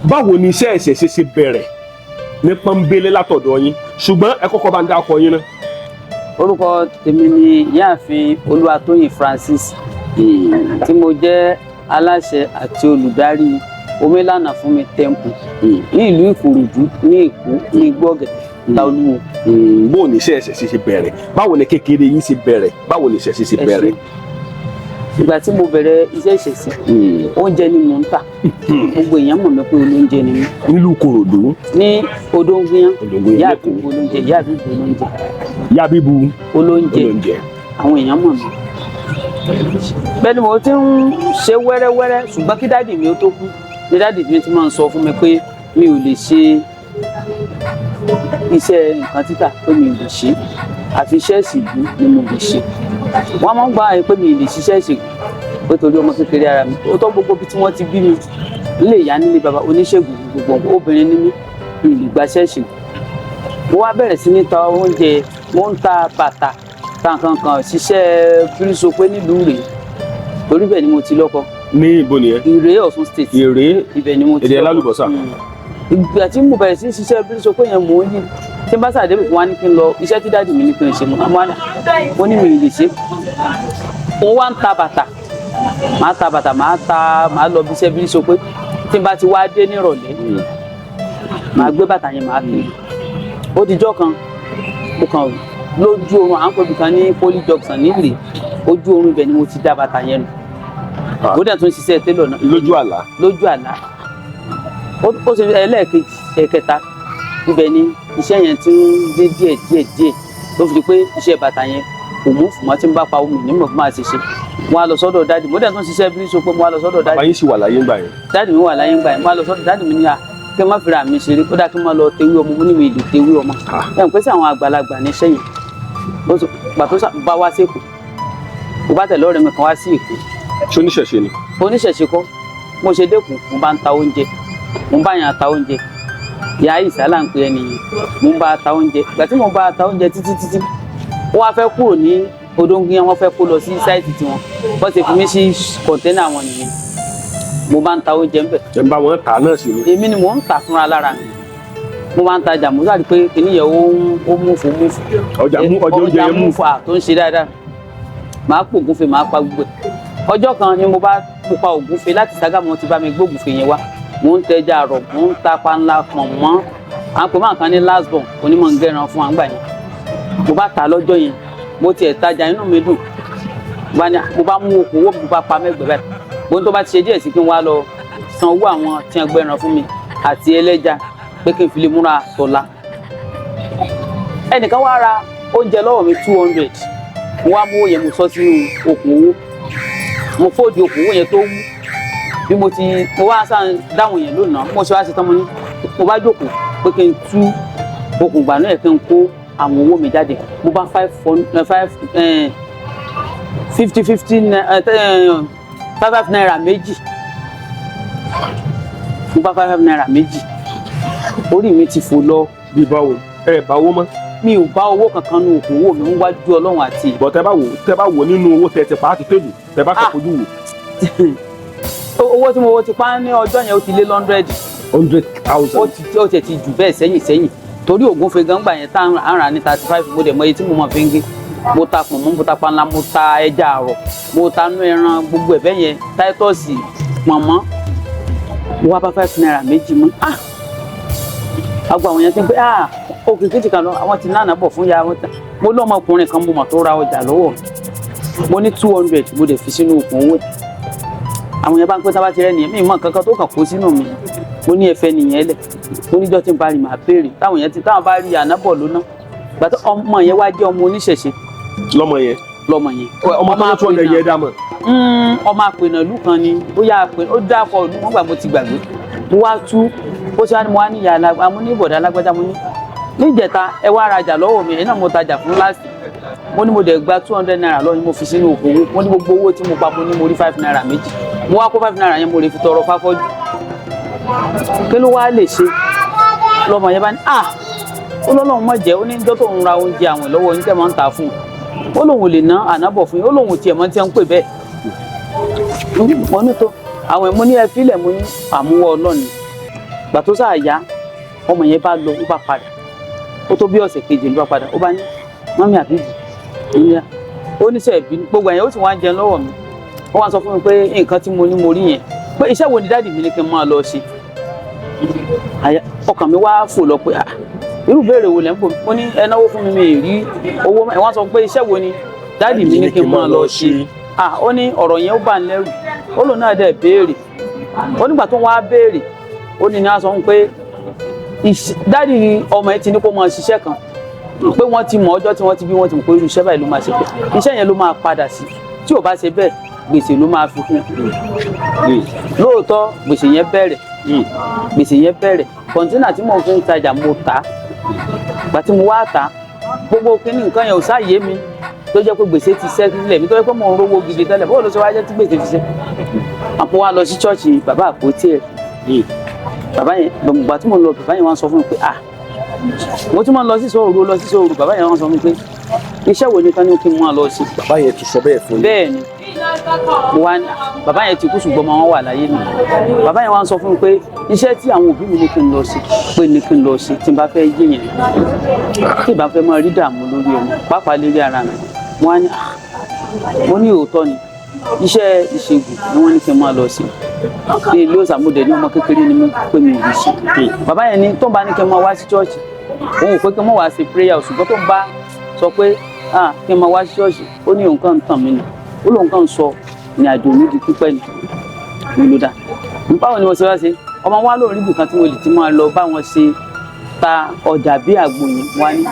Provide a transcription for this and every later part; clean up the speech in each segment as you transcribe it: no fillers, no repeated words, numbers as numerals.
báwo ni iṣẹ́ ìṣẹ̀ṣe ṣe bẹ̀rẹ̀ ní pọ́nbélé látọ̀dọ̀ yín ṣùgbọ́n ẹ kọ́kọ́ bá ń dákọ yín náà. orúkọ tèmi ni ìyáàfin Olúwatóyìn Francis tí mo jẹ́ aláṣẹ àti olùdarí Omilana Fúnmi Temple ní ìlú Ìkòròdú ní Èkó ní Igbó-Ọ̀gẹ̀dẹ̀ Láolúwo. báwo ni iṣẹ́ ìṣẹ̀ṣe ṣe bẹ̀rẹ̀ báwo ni kékeré yín ṣe bẹ̀rẹ̀ báwo ni ìṣẹ̀ṣe ṣe bẹ̀rẹ̀. ìgbà tí mo bẹ̀rẹ̀ iṣẹ́ ìṣẹ̀ṣe oúnjẹ ni mò ń tà gbogbo èèyàn mọ̀ mí pé olóúnjẹ ni mí. nílùú Ìkòròdú. ní Odóńgúnyán ìyá àbíbu olóúnjẹ ìyá àbíbu olóúnjẹ. ìyá àbíbu olóúnjẹ àwọn èèyàn mọ̀ mí. bẹ́ẹ̀ ni mo ti ń ṣe wẹ́rẹ́wẹ́rẹ́ ṣùgbọ́n kí dáàdì mi ó tó kú ni dáàdì mi ti máa ń sọ fún mi pé mi ò lè ṣe iṣẹ́ nǹkan títà pé mi ò lè ṣe àfi iṣẹ́ ìṣègùn ni mo lè ṣe. wọ́n máa ń gbà pé mi ò lè ṣiṣẹ́ ìṣègùn pé torí ọmọ kékeré ara mi ó tọ́ gbogbo bí tí wọ́n ti bí mi nílé ìyá nílé bàbá oníṣègùn gbogbo obìnrin ní mi ò lè gbaṣẹ́ ìṣègùn. mo wá bẹ̀rẹ̀ sí ní ta oúnjẹ mo ń ta bàtà ta nǹkan kan ṣiṣẹ́ bírísopé nílùú Ìrè torí bẹ́ẹ̀ ni mo ti lọ́kọ. ní ibo nìyẹn. Ìrè Ọ̀ṣun state. Ìrè ibẹ̀ ni mo ti lọ́kọ. èdè alálùbọ́sà. ìgbà tí mo bẹ̀rẹ̀ sí ṣiṣẹ́ bírísopé yẹn mò ń yí tí n bá sàdébì fún wa ní kí n lọ iṣẹ́ tí dáàdì mi ní kí n ṣe mo ní mi ì lè ṣe. mo wá ń ta bàtà màá lọ bí iṣẹ́ bírísopé tí n bá ti wá dé nírọ̀lẹ́ màá gbé bàtà yẹn màá kiri. ó dijọ́ kan mo kàn lójú oorun à ń pè bìkan ní Poly Junction nílé ojú oorun ibẹ̀ ni mo ti dá bàtà yẹn nù. ó dẹ̀ tún ṣiṣẹ́ télọ̀ náà. lójú àlá. lójú àlá ó ṣe ẹlẹ́ẹ̀kejì ẹ̀kẹta ibẹ̀ ni iṣẹ́ yẹn ti ń dé díẹ̀ ló fi di pé iṣẹ́ bàtà yẹn kò mú fùmọ́ tí ń bá pa omi nímọ̀ fún máa ṣe ṣe. mo wá lọ sọ́dọ̀ dáàdì mo dẹ̀ tún ṣiṣẹ́ bí so pé mo wá lọ sọ́dọ̀ dáàdì. bàbá yín sì wà láyé ńgbà yẹn. dáàdì mi wà láyé ńgbà yẹn mo wá lọ sọ́dọ̀ dáàdì mi ní à kí n má fira mi ṣeré ó dáa kí n má lọ tewé ọmọ mo ní mi lè tewé ọmọ. ẹ̀ ń pèsè àwọn àgbàlagbà ní iṣẹ́ yẹn pàtó bá wá sí Èkó mo bá tẹ̀lé ọ̀rẹ́ mi kan wá sí Èkó. ṣé oníṣẹ̀ṣe ni. oníṣẹ̀ṣe kọ́ mo ṣe dẹ́kun mo bá ń ta oúnjẹ mo bá yàn ta oúnjẹ ìyá ìsàlà ń pe ẹni yìí mo bá ta oúnjẹ ìgbà tí mo bá ta oúnjẹ títí wọ́n á fẹ́ kúrò ní Odóńgúnyán wọ́n fẹ́ kó lọ sí sáìtì tiwọn wọ́n ti fi mí sí kọ̀ńténà wọn nìyẹn mo bá ń ta oúnjẹ ńbẹ̀. ẹ ń bá wọn tà náà sí ni. èmi ni mò ń tà fúnra lára mi mo máa ń tajà mo sáré pé kìnìyàn ó mú fún ọjà oúnjẹ yẹn mú fún tó ń ṣe dáadáa màá pò ògúnfe màá pa gbogbo ọjọ́ kan ni mo pa ògúnfe láti Ṣàgámù wọn ti bá mi gbé ògúnfe yẹn wá mo ń tẹja àrọ̀ mo ń ta panla pọ̀nmọ́ à ń pè máa kan ní last born onímọ̀ ń gẹ̀ràn fún àgbà yẹn mo bá ta lọ́jọ́ yẹn mo tiẹ̀ tajà inú mi dùn mo bá mú okòwò mo bá pa mẹ́gbẹ̀ẹ́ báyìí ohun tó bá ti ṣe díẹ̀ sí kí n wá lọ san owó àwọn tí wọ́n gbẹ̀ràn fún mi àti ẹlẹ́ja pé kí n fi lè múra tọ̀la ẹnìkan wá ra oúnjẹ lọ́wọ́ mi 200 mo wá mú owó yẹn mo sọ sínú okòwò mo fòdì okòwò yẹn tó wú bí mo wá sáà dáhùn yẹn lónàá mo ṣe wá ṣe tán mo bá jókòó pé kí n tú okùn ìgbà náà kí n kó àwọn owó mi jáde mo bá 5 naira méjì mo bá 5 naira méjì orí mi ti fò lọ. bí báwo ẹ bá owó mọ́. mi ò bá owó kankan nínú okòwò mi ń wájú Ọlọ́run àti. bọ̀ tẹ́ bá wò nínú owó tẹ́ ti pa á ti tèlù tẹ́ bá kàn fojú wò. owó tí mo ti pa ní ọjọ́ yẹn ó ti lé 100,000. ó ti jù bẹ́ẹ̀ sẹ́yìn torí ògúnfe gangba yẹn tá à ń rà ní 35 mo dẹ̀ mọ iye tí mo mọ̀ fi ń gé mo ta pọ̀nmọ́ mo ta panla mo ta ẹja àrọ̀ mo ta nú ẹran gbogbo ẹ̀bẹ̀ yẹn táítọ́ọ̀sì pọ̀nmọ́ mo wá bá 5 naira méjì mú àgbà àwọn yẹn ti ń pẹ́ òkè kejì kan lọ àwọn ti náà bọ̀ fún ya wọn ta mo lọ́mọkùnrin kan mo mọ̀ tó ra ọjà lọ́wọ́ mo ní 200 mo dẹ̀ fi sínú okùn owó àwọn yẹn bá ń pẹ́ sábà ti rẹ́ nìyẹn mi mọ̀ kankan tó kàn kó sínú mi mo ní ẹ̀fẹ́ nìyẹn lẹ̀ mo níjọ́ tí n bá rí màá béèrè táwọn bá rí ànábọ̀ lóná gbàtọ́ ọmọ yẹn wá jẹ́ ọmọ oníṣẹ̀ṣe. lọ́mọ yẹn. ọmọ tó tó lẹ yẹ dá mọ̀. ọmọ àpènàlú kan ni bóyá ó dákọ̀ ọdún wọn gbà mo ti gbàgbé mo wá tú ó ṣe wá ní mo wá ní ìyá alágbá mo ní ìbọ̀dá alágbájá mo ní níjẹta ẹ wá rajà lọ́wọ́ mi ẹ̀yin náà mo tajà fún láti mo ní mo dẹ̀ gba 200 naira lọ́wọ́ ni mo fi sínú okòwò mo ní gbogbo owó tí mo pa mo ní mo rí 5 naira méjì mo wá kó 5 naira yẹn mo lè fi tọrọ fáfọ́jú kí ló wá lè ṣe lọ́mọ yẹn bá ní ó lọ́lọ́run mọ̀ jẹ́ ó ní jọ́ tó ń ra oúnjẹ àwọn lọ́wọ́ yín tẹ́ máa ń ta fún un ó lóun ò lè ná ànábọ̀ fún yín ó lóun tiẹ̀ mọ́ tí wọ́n ń pè bẹ́ẹ̀ mo ní tó àwọn ẹ̀mú ní ẹ fílẹ̀ mo ní àmúwọ́ ọlọ́ni gbà tó sáà yá ọmọ yẹn bá lọ ó bá padà ó tó bí ọ̀sẹ̀ kejì ló bá padà ó bá ní mọ́mí àbíjì níyà ó níṣẹ́ ìbí gbogbo ẹ̀yẹn ó sì wá ń jẹun lọ́wọ́ mi ó wá sọ fún mi pé nǹkan tí mo ní mo rí yẹn pé iṣẹ́ wo ni dáàdì mi ní kí n máa lọ ṣe ọkàn mi wá fò lọ pé irú béèrè wo lẹ́ ń bò mo ní ẹ náwó fún mi mi rí owó ẹ wọ́n sọ pé iṣẹ́ wo ni dáàdì mi ní kí n máa lọ ṣe ó ní ọ̀rọ̀ yẹn ó bà ń lẹ́rù ó lòun náà dẹ̀ béèrè ó nígbà tó wá béèrè ó ní a sọ fún pé dáàdì ọmọ ẹ ti ní kó máa ṣiṣẹ́ kan pé wọ́n ti mọ̀ ọjọ́ tí wọ́n ti bí wọ́n ti mọ̀ pé irú iṣẹ́ báyìí ló máa ṣe pé iṣẹ́ yẹn ló máa padà sí tí ò bá ṣe bẹ́ẹ̀ gbèsè ló máa fi kún lóòótọ́ gbèsè yẹn bẹ̀rẹ̀ kọ̀ǹtínà tí mò ń fi ń tajà mo tà á gbà tí mo wá tà á gbogbo kínní nǹkan yẹn ò sáàyè mi tó jẹ́ pé gbèsè ti ṣẹ́ sílẹ̀ mi tó jẹ́ pé mò ń rówó gidi tẹ́lẹ̀ bó ló ṣe wá jẹ́ tí gbèsè ti ṣẹ́ àpò wa lọ sí ṣọ́ọ̀ṣì bàbá àpótí ẹ̀ bàbá yẹn gbà tí mo lọ bàbá yẹn wá sọ fún mi pé mo tún máa ń lọ sí sóòrù bàbá yẹn wá sọ fún mi pé iṣẹ́ wo ni ká ní kí n máa lọ sí. bàbá yẹn ti sọ bẹ́ẹ̀ fún mi. bẹ́ẹ̀ ni bàbá yẹn ti kú ṣùgbọ́n ọmọ wọn wà láyé nù bàbá yẹn wá sọ fún mi pé iṣẹ́ tí àwọn òbí mi ní kí n lọ sí pé ní kí n lọ sí tí n bá fẹ́ yé yẹn tí n bá fẹ́ máa rí dààmú lórí ọmọ pàápàá lérí ara mi wọn á ní mo ní òótọ́ ni iṣẹ́ ìṣègùn ni wọ́n ní kí n máa lọ sí ní ilé òsàmúdẹ ní ọmọ kékeré ni mi pé mi ò rí sí bàbá yẹn ní tó ń bá ní kí n máa wá sí ṣọ́ọ̀ṣì òun ò pé kí n máa wá sí prayer ṣùgbọ́n tó ń bá sọ pé kí n máa wá sí ṣọ́ọ̀ṣì ó ní nǹkan tàn mí ni ó lóun kàn sọ ní àjò mi di pípẹ́ ni ló dá báwo ni mo ṣe wá ṣe ọmọ wa lóun rí ibìkan tí mo lè ti máa lọ bá wọn ṣe ta ọjà bí àgbo yẹn wá ní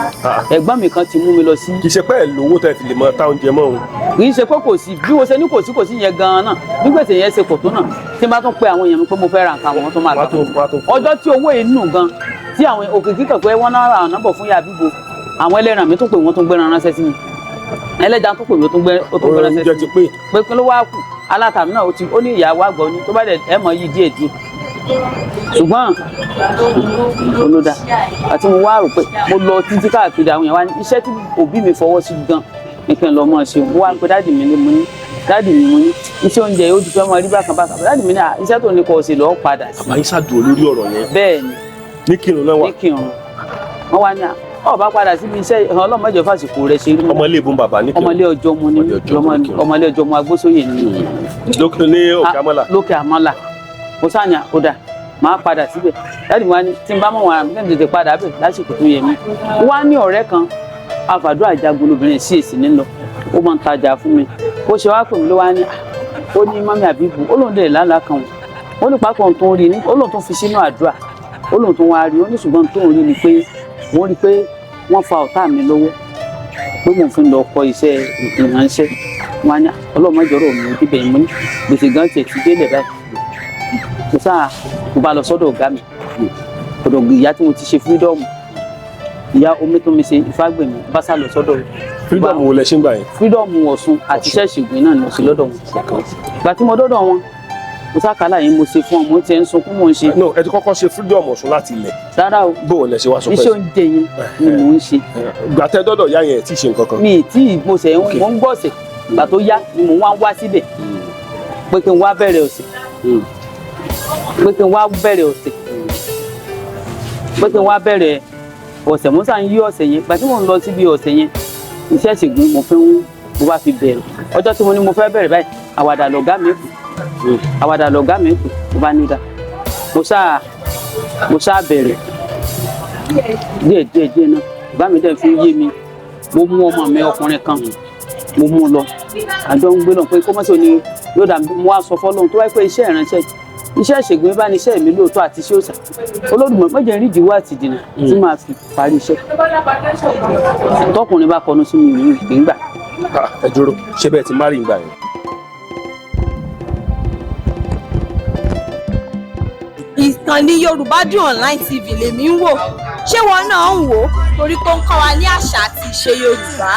ẹ̀gbọ́n mi kan ti mú mi lọ sí. kì í ṣe pé ẹ lówó tẹ́ fi lè mọ ta oúnjẹ mọ́ òun. kì í ṣe pé kò sí bí mo ṣe ní kò sí yẹn gan-an náà bí gbèsè yẹn ṣe kò tó náà tí n bá tún pe àwọn èèyàn mi pé mo fẹ́ ra nǹkan àwọn tó máa tà ọjọ́ tí owó yìí nù gan tí àwọn òkìkí kan pé wọ́n náà ra ọ̀nà bọ̀ fún yà bíbo àwọn ẹlẹ́ran mi tún pè wọ́n tún gbéran ránṣẹ́ sí mi ẹlẹ́ja tún pè wọ́n tún gbé ránṣẹ́ sí mi pé kí ló wá kù alátàmì náà ó ní ìyàwó àgbọ̀ ni tó bá dẹ̀ ẹ̀ mọ̀ yìí díẹ̀ ṣùgbọ́n olódà àti mo wá rò pé mo lọ títí káàkiri àwọn èèyàn wá ní iṣẹ́ tí òbí mi fọwọ́ sí gan nìkan lọ mọ̀ ṣe mo wá pé dáàdì mi mo ní iṣẹ́ oúnjẹ yóò ti fẹ́ mọ rí bákan dáàdì mi ní iṣẹ́ tó ní kọ́ ọ sí lọ́ọ́ padà sí. àbáyé ṣàdùn lórí ọ̀rọ̀ yẹn. bẹ́ẹ̀ ni ní kírun náà wà. ní kírun wọ́n wá ní ọba padà síbi iṣẹ́ ọlọ́mọdé fásitì rẹ̀ ṣe rí mọ́. ọmọlé ìbọn bàbá ní kírun. ọmọlé ọjọ́ mu ní ọmọlé ọjọ́ mu agbósóyè ní. lókè òkè àmọ́là. lókè àmọ́là mo sáà ní àkódà máa padà síbẹ̀ láti wá ní tí n bá mọ̀ wọn àmì tètè padà bẹ̀ lásìkò tó yẹ mí. wá ní ọ̀rẹ́ kan afàdúrà jagun lóbìnrin sí èsì nílọ ó máa ń tajà fún mi ó ṣe wá pè mí ló wá ní ó ní mọ́mí àbíbù ó lóun dẹ̀ lálàá kan ó ní pápá tó ń rí ní ó lóun tó fi sínú àdúrà ó lóun tó wá rí ó ní ṣùgbọ́n tó ń rí ni pé wọ́n rí pé wọ́n fa ọ̀tá mi lọ́wọ́ pé mò ń fi lọ kọ́ iṣẹ́ ìránṣẹ́ wọn á ní ọlọ́mọdéjọ́rọ̀ mi ò débẹ̀ yìí mo ní gbèsè gan tiẹ̀ ti délẹ̀ báyìí mo sáà mo bá lọ sọ́dọ̀ ọ̀gá mi ọ̀dọ̀ ìyá tí mo ti ṣe fírídọ́ọ̀mù ìyá omi tó mi ṣe ìfágbèmí bá sá lọ sọ́dọ̀ rẹ̀. fírídọ́ọ̀mù wo lẹ ṣe ń gbà yẹn. fírídọ́ọ̀mù Ọ̀ṣun àti iṣẹ́ ìṣègùn náà ni mo ṣe lọ́dọ̀ wọn. ìgbà tí mo dọ́dọ̀ wọn mo sákàlà yìí mo ṣe fún ọ mo ti ń sunkún mo ń ṣe. no ẹ ti kọ́kọ́ ṣe fírídọ́ọ̀mù Ọ̀ṣun láti ilẹ̀. rárá o bó o lẹ ṣe wá sọ pé iṣẹ́ oúnjẹ yẹn ni mò ń ṣe. ìgbà tẹ dọ́dọ̀ yá yẹn tí ì ṣe nǹkan kan. mi tí mo ṣe mo ń gbọ̀sẹ̀ ìgbà tó yá ni mò ń wá síbẹ̀ pé kí n wá bẹ̀rẹ̀ ọ̀sẹ̀ pé kí n wá bẹ̀rẹ̀ ọ̀sẹ̀ mo sàn yí ọ̀sẹ̀ yẹn gbà tí mò ń lọ síbi ọ̀sẹ̀ yẹn iṣẹ́ ìṣègùn mo wá fi bẹ̀rẹ̀ ọjọ́ tí mo ní mo fẹ́ bẹ̀rẹ̀ báyìí àwàdà lọ̀gá mi kù mo bá nídà mo ṣáà bẹ̀rẹ̀ díẹ̀ náà bá mi dẹ̀ fi yé mi mo mú ọmọ mi ọkùnrin kan mo mú lọ àjọ ń gbé lọ pé kó mọ́tò ni yóò dà mo wá sọ fọ́lọ́run tó wáyé pé iṣẹ́ ìránṣẹ́ iṣẹ́ ìṣègùn bá ní iṣẹ́ mi lóòótọ́ àti iṣẹ́ òòṣà Olódùmarè má jẹ́ rí ìdíwọ́ àti ìdènà tí máa fi parí iṣẹ́ tọkùnrin bá kọnu sí mi ìlú ìgbà. ẹ dúró ṣé bẹ́ẹ̀ ti má rí ìgbà yẹn. Ìkànnì Yorùbá Dùn Online TV lèmi ń wò ṣé wọn náà ń wò torí pé ó ń kọ́ wa ní àṣà àti ìṣe Yorùbá.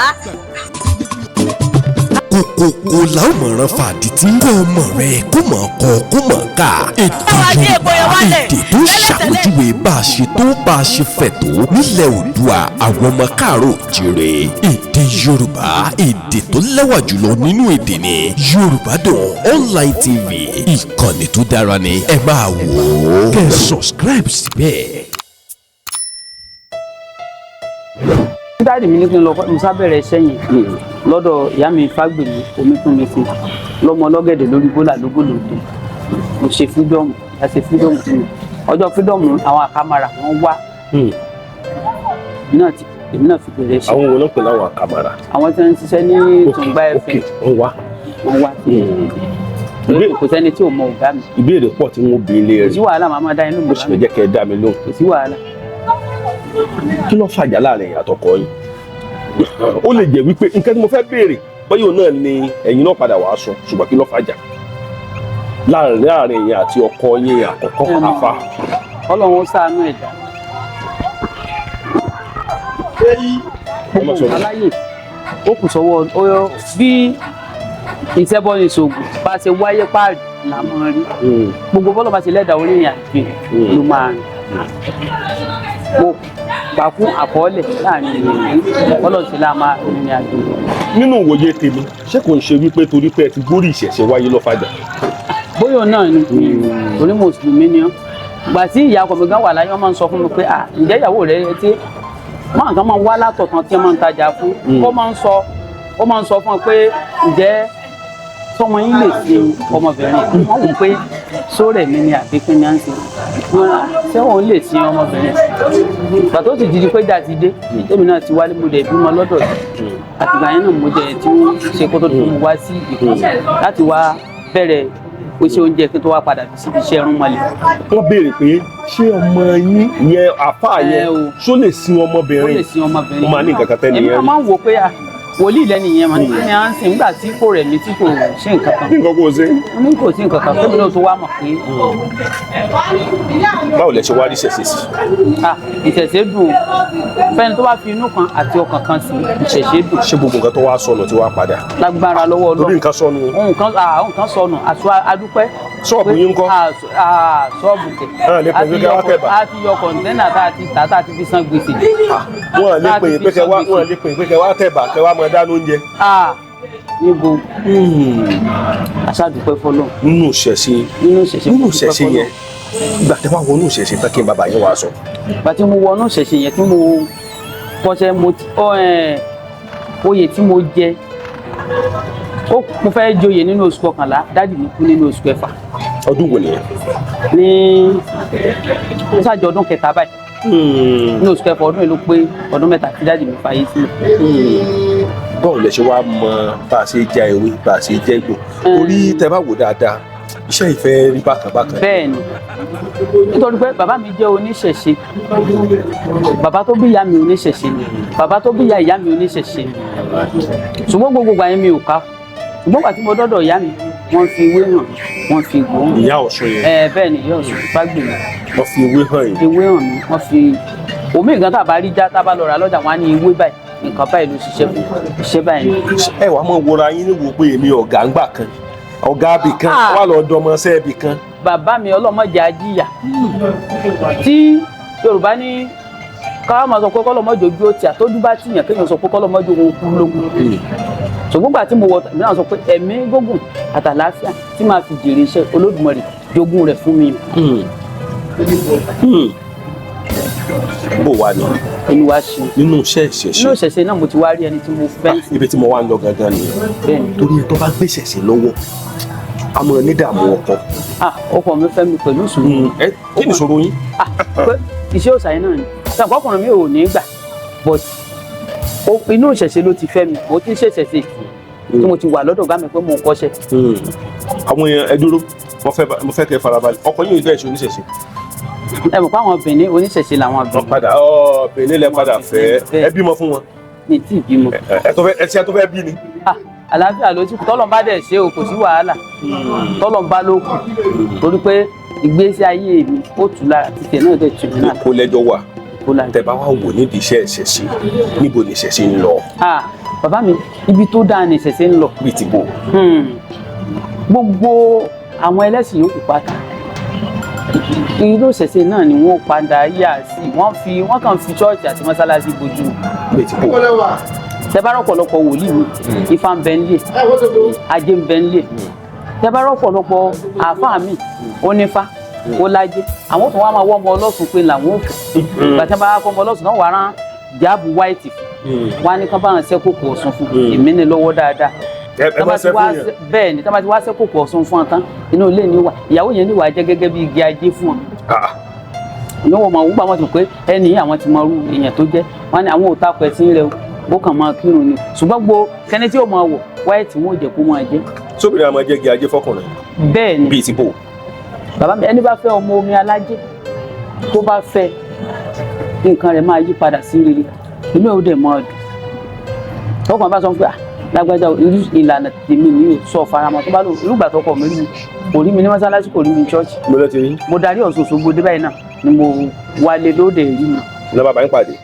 kókókó la ó mọ̀ràn fàdítì kọ́ ọmọ rẹ kó mọ̀ kọ́ kó mọ̀ ká èdè Yorùbá èdè tó ṣàpèjúwe bá a ṣe tó bá a ṣe fẹ̀ tó nílẹ̀ Oòduà àwọn ọmọ káàárọ̀ oòjíire èdè Yorùbá èdè tó lẹ́wà jùlọ nínú èdè ni Yorùbá Dùn Online TV ìkànnì tó dára ni ẹ máa wò ó kẹ́ subscribe síbẹ̀. dáàdì mi ní kí n lọ musa bẹ̀rẹ̀ sẹ́yìn lọ́dọ̀ ìyá mi Fágbèmí Omítúnmisí lọ́mọ ọlọ́gẹ̀dẹ̀ lórí bólà lógólòdì mo ṣe fídọ́ọ̀mù a ṣe fídọ́ọ̀mù fún mi ọjọ́ fídọ́ọ̀mù àwọn àkàmàrà wọn wá èmi náà fi bẹ̀rẹ̀ ṣe. àwọn wo ló ń pè láwọn àkàmàrà. àwọn tí wọ́n ń ṣiṣẹ́ ní Tùngbà FM. wọ́n wá. kò sẹ́ni tí ò mọ ọ̀gá mi. ìbéèrè pọ̀ tí wọ́n béèrè rẹ̀. kò sí wàhálà màmá dá inú mi. mo sì fẹ́ jẹ́ kẹ́ ẹ dá mi lóhùn. kò sí wàhálà. kí ló fàjà láàrin àtọkọ yín? ó lè jẹ́ wípé nǹkan tí mo fẹ́ béèrè bóyá òun náà ni ẹ̀yin náà padà wàá sọ ṣùgbọ́n kí ló fàjà láàrin ẹ̀yin àti ọkọ yín àkọ́kọ́ Àfà. Ọlọ́run ṣàánú ẹ̀dá. aláyè ó kù sọ́wọ́ bí ìṣẹ́bọ ìṣògùn bá ṣe wáyé páàrí là máa rí gbogbo bọ́lọ̀ bá ṣe lẹ́dàá orí ìrìn àjò ló máa rìn. mo gbà fún àkọọ́lẹ̀ láàrin ìrìn bọ́lọ̀ sí là máa rìn àjò. nínú ìwòye tèmi ṣé kò ń ṣe wípé torí pé ẹ ti gbórí ìṣẹ̀ṣẹ̀ wáyé lọ́fàjà? bóyá náà ni torí mùsùlùmí ni ọ́ gbà tí ìyá ọkọ mi gan wà láyé wọ́n máa ń sọ fún mi pé ǹjẹ́ ìyàwó rẹ ti máa nǹkan máa wá látọ̀tàn tí wọ́n máa ń tajà fún ó máa ń sọ fún ọ pé ǹjẹ́ sọmọ yín lè ṣe ọmọbìnrin wọ́n wò pé sórẹ̀ mi ni àbí kí ni à ń ṣe ṣé òun lè ṣe ọmọbìnrin ìgbà tó sì di pé jà ti dé èmi náà ti wálé mo dẹ̀ bímọ lọ́dọ̀ àtìgbà yẹn náà mo jẹ tí wọ́n ṣe kó tó tó mo wá sí ìkọ́ láti wá bẹ̀rẹ̀ ó ṣe oúnjẹ kí tó wá padà síbi iṣẹ́ ẹrúnmọlẹ̀. wọ́n béèrè pé ṣé ọmọ yín yẹn Àfà yẹn ṣó lè sin ọmọbìnrin? ó lè sin ọmọbìnrin. ó máa ní nǹkan kan tẹ́lẹ̀ yẹn. èmi máa ń wò pé wòlíì lẹ́nu yẹn máa ní kí ni à ń sìn nígbà tí kò rẹ̀ mí tí kò ṣe nǹkan kan. nǹkan kò ṣe. ní kò sí nǹkan kan fẹ́mi náà tó wá mọ̀ pé. báwo lẹ ṣe wá rí ìṣẹ̀ṣẹ̀ sí? ìṣẹ̀ṣẹ̀ dùn fẹ́ni tó bá fi inú kan àti ọkàn kan sí ìṣẹ̀ṣẹ̀ dùn. ṣé gbogbo nǹkan tó wá sọnù ti wá padà? lágbára lọ́wọ́ Ọlọ́run. torí nǹkan sọnù. nǹkan sọnù àṣọ adúpẹ́. ṣọ́ọ̀bù yín ń kọ́? ṣọ́ọ̀bù tẹ̀. a ti yọ kọ̀ǹtẹ́nà tá a ti tà tá a ti fi san gbèsè. wọ́n lè pè é pé kẹ́ wá tẹ̀bà kẹ́ wá máa dáná oúnjẹ. níbo aṣáàdúpẹ́ fọlọ́. nínú ìṣẹ̀ṣẹ̀ yẹn ìgbà tẹ́ wá wọnú ìṣẹ̀ṣẹ̀ tán kí n bàbá yín wá sọ. ìgbà tí mo wọnú ìṣẹ̀ṣẹ̀ yẹn tí mo kọ́ṣẹ́ oyè tí mo jẹ mo fẹ́ joyè nínú oṣù kọkànlá dáàdì mi kú nínú oṣù kẹfà. ọdún wo nìyẹn? ní ṣáàjọ ọdún kẹta báyìí ní oṣù kẹfà ọdún yìí ló pé ọdún mẹ́ta tí dáàdì mi fàyè sílẹ̀. báwo lẹ ṣe wá mọ bá a ṣe já ewé bá a ṣe jẹ egbò torí tẹ́ bá wò dáadáa iṣẹ́ ìfẹ́ rí bákan. bẹ́ẹ̀ni nítorí pé bàbá mi jẹ́ oníṣẹ̀ṣe bàbá tó bí ìyá mi oníṣẹ̀ṣe ni bàbá tó bí ìyá mi oníṣẹ̀ṣe ni ṣùgbọ́n gbogbo àyẹ̀mí ò ká ṣùgbọ́n gbà tí mo dọ́dọ̀ ìyá mi wọ́n fi ewé hàn wọ́n fi gbò hàn. ìyá Ọ̀ṣun yẹn. bẹ́ẹ̀ ni ìyá Ọ̀ṣun Fágbèmí. wọ́n fi ewé hàn yìí. ewé hàn mi wọ́n fi omi nǹkan tá a bá rí já tá a bá lọ rà lọ́jà wọn á ní ewé báyìí nǹkan báyìí ló ṣiṣẹ́ fún iṣẹ́ báyìí. ẹ wàá mọ wọra yín ní wo pé èmi ọ̀gá ń gbà kan ọ̀gá abì kan wà lọ dọmọṣẹ́ ibì kan. bàbá mi ọlọ́mọdé ajíyà tí Yorùbá ní káwá máa sọ pé kọ́lọ́mọdé ojú ó ti àtọ́jú bá tìyàn kéèyàn sọ pé kọ́lọ́mọdé òun kú lógún. ṣùgbọ́n gbà tí mo wọ tàbí náà sọ pé ẹ̀mí gógùn àtàlàáfíà tí máa fi jèrè iṣẹ́ Olódùmarè jogún rẹ̀ fún mi. bó wà ní. Olúwa ṣe. nínú iṣẹ́ ìṣẹ̀ṣe. nínú ìṣẹ̀ṣe náà mo ti wá rí ẹni tí mo fẹ́. ibi tí mo wá ń lọ gangan nìyẹn. torí ẹ tó bá gbé ìṣẹ̀ṣe lọ́wọ́ a mọ ní dààmú ọkọ. ọkọ mi fẹ́ mi pẹ̀lú ìṣòro. kí ni ìṣòro yín? pé iṣẹ́ òòṣà yẹn náà ni sàǹkọ́ ọkùnrin mi ò ní gbà but inú ìṣẹ̀ṣe ló ti fẹ́ mi mo ti ń ṣèṣẹ̀ṣe tí mo ti wà lọ́dọ̀ ọ̀gá mi pé mo ń kọ́ṣẹ́. àwọn èèyàn ẹ dúró mo fẹ́ kẹ́ farabalẹ̀ ọkọ yín ò fẹ́ ṣe oníṣẹ̀ṣe. ẹ mọ̀ pé àwọn Benin oníṣẹ̀ṣe làwọn Benin. padà Benin lẹ padà fẹ́ ẹ bímọ fún wọn. mi tí ì bímọ. ẹ tó fẹ́ bí ni. àlàáfíà ló ti kù tọ́lọ̀ bá dẹ̀ ṣe o kò sí wàhálà tọ́lọ̀ bá ló kù torí pé ìgbésí ayé mi ó tù lára títẹ̀ náà dẹ̀ tù mí náà. kó lẹ́jọ́ wà tẹ́ bá wà wò nídìí iṣẹ́ ìṣẹ̀ṣe níbo ni ìṣẹ̀ṣe ń lọ. bàbá mi ibi tó dáa ní ìṣẹ̀ṣe ń lọ. bíi ti bò. gbogbo àwọn ẹlẹ́sìn yòókù pátá irú ìṣẹ̀ṣe náà ni wọ́n padà yà sí wọ́n kàn fi ṣọ́ọ̀ṣì àti mọ́sálásí bojú. bíi ti bò. tẹ́bárọ̀ ọ̀pọ̀lọpọ̀ wòlíì mi ifá ń bẹ nílé ajé ń bẹ nílé tẹ́bárọ̀ ọ̀pọ̀lọpọ̀ àáfàá mi onífá ó lájé àwọn tó wá máa wọ́ ọmọ ọlọ́sùn pé làwọn ò fẹ́ gbàtẹ́ bá kọ́ ọmọ ọlọ́sùn náà wà rán jáàbù wáìtì fún wọn á ní kán bá wọn sẹ́kòkò ọ̀sùn fún èmi ní lọ́wọ́ dáadáa bẹ́ẹ̀ ni tí wọ́n ti wá sẹ́kòkò ọ̀sùn fún ọ tán inú ilé ní wà ìyàwó yẹn ní wà jẹ́ gẹ́gẹ́ bí igi ajé fún ọ ní wọ́n máa wúgbà wọn ti pé ẹni àwọn ti máa rú èèyàn tó jẹ́ wọn ni àwọn ò takò ẹ̀sìn rẹ ó kàn máa kírun ni ṣùgbọ́n gbogbo kẹ́ni tí ó máa wọ̀ wáìtì wọn ò jẹ́ kó máa jẹ́. sóbìnrin àmọ́ jẹ́ igi ajé fọkùnrin. bẹ́ẹ̀ ni bíi ti bò. bàbá mi ẹni bá fẹ́ ọmọ omi alájẹ tó bá fẹ́ nǹkan rẹ̀ máa yí padà sí rere inú ẹ̀ ó dẹ̀ máa dùn ọkàn bá sọ pé lágbájá irú ìlànà tèmi ní sọ faramọ́ tó bá lò irúgbà tó kọ mi rí mi kò rí mi ní mọ́sálásí kò rí mi ní ṣọ́ọ̀ṣì. mo lọ ti rí. mo darí Ọ̀ṣun Òṣogbo dé báyìí náà ni mo wálé lóde rí mi. ní bàbá yín pàdé.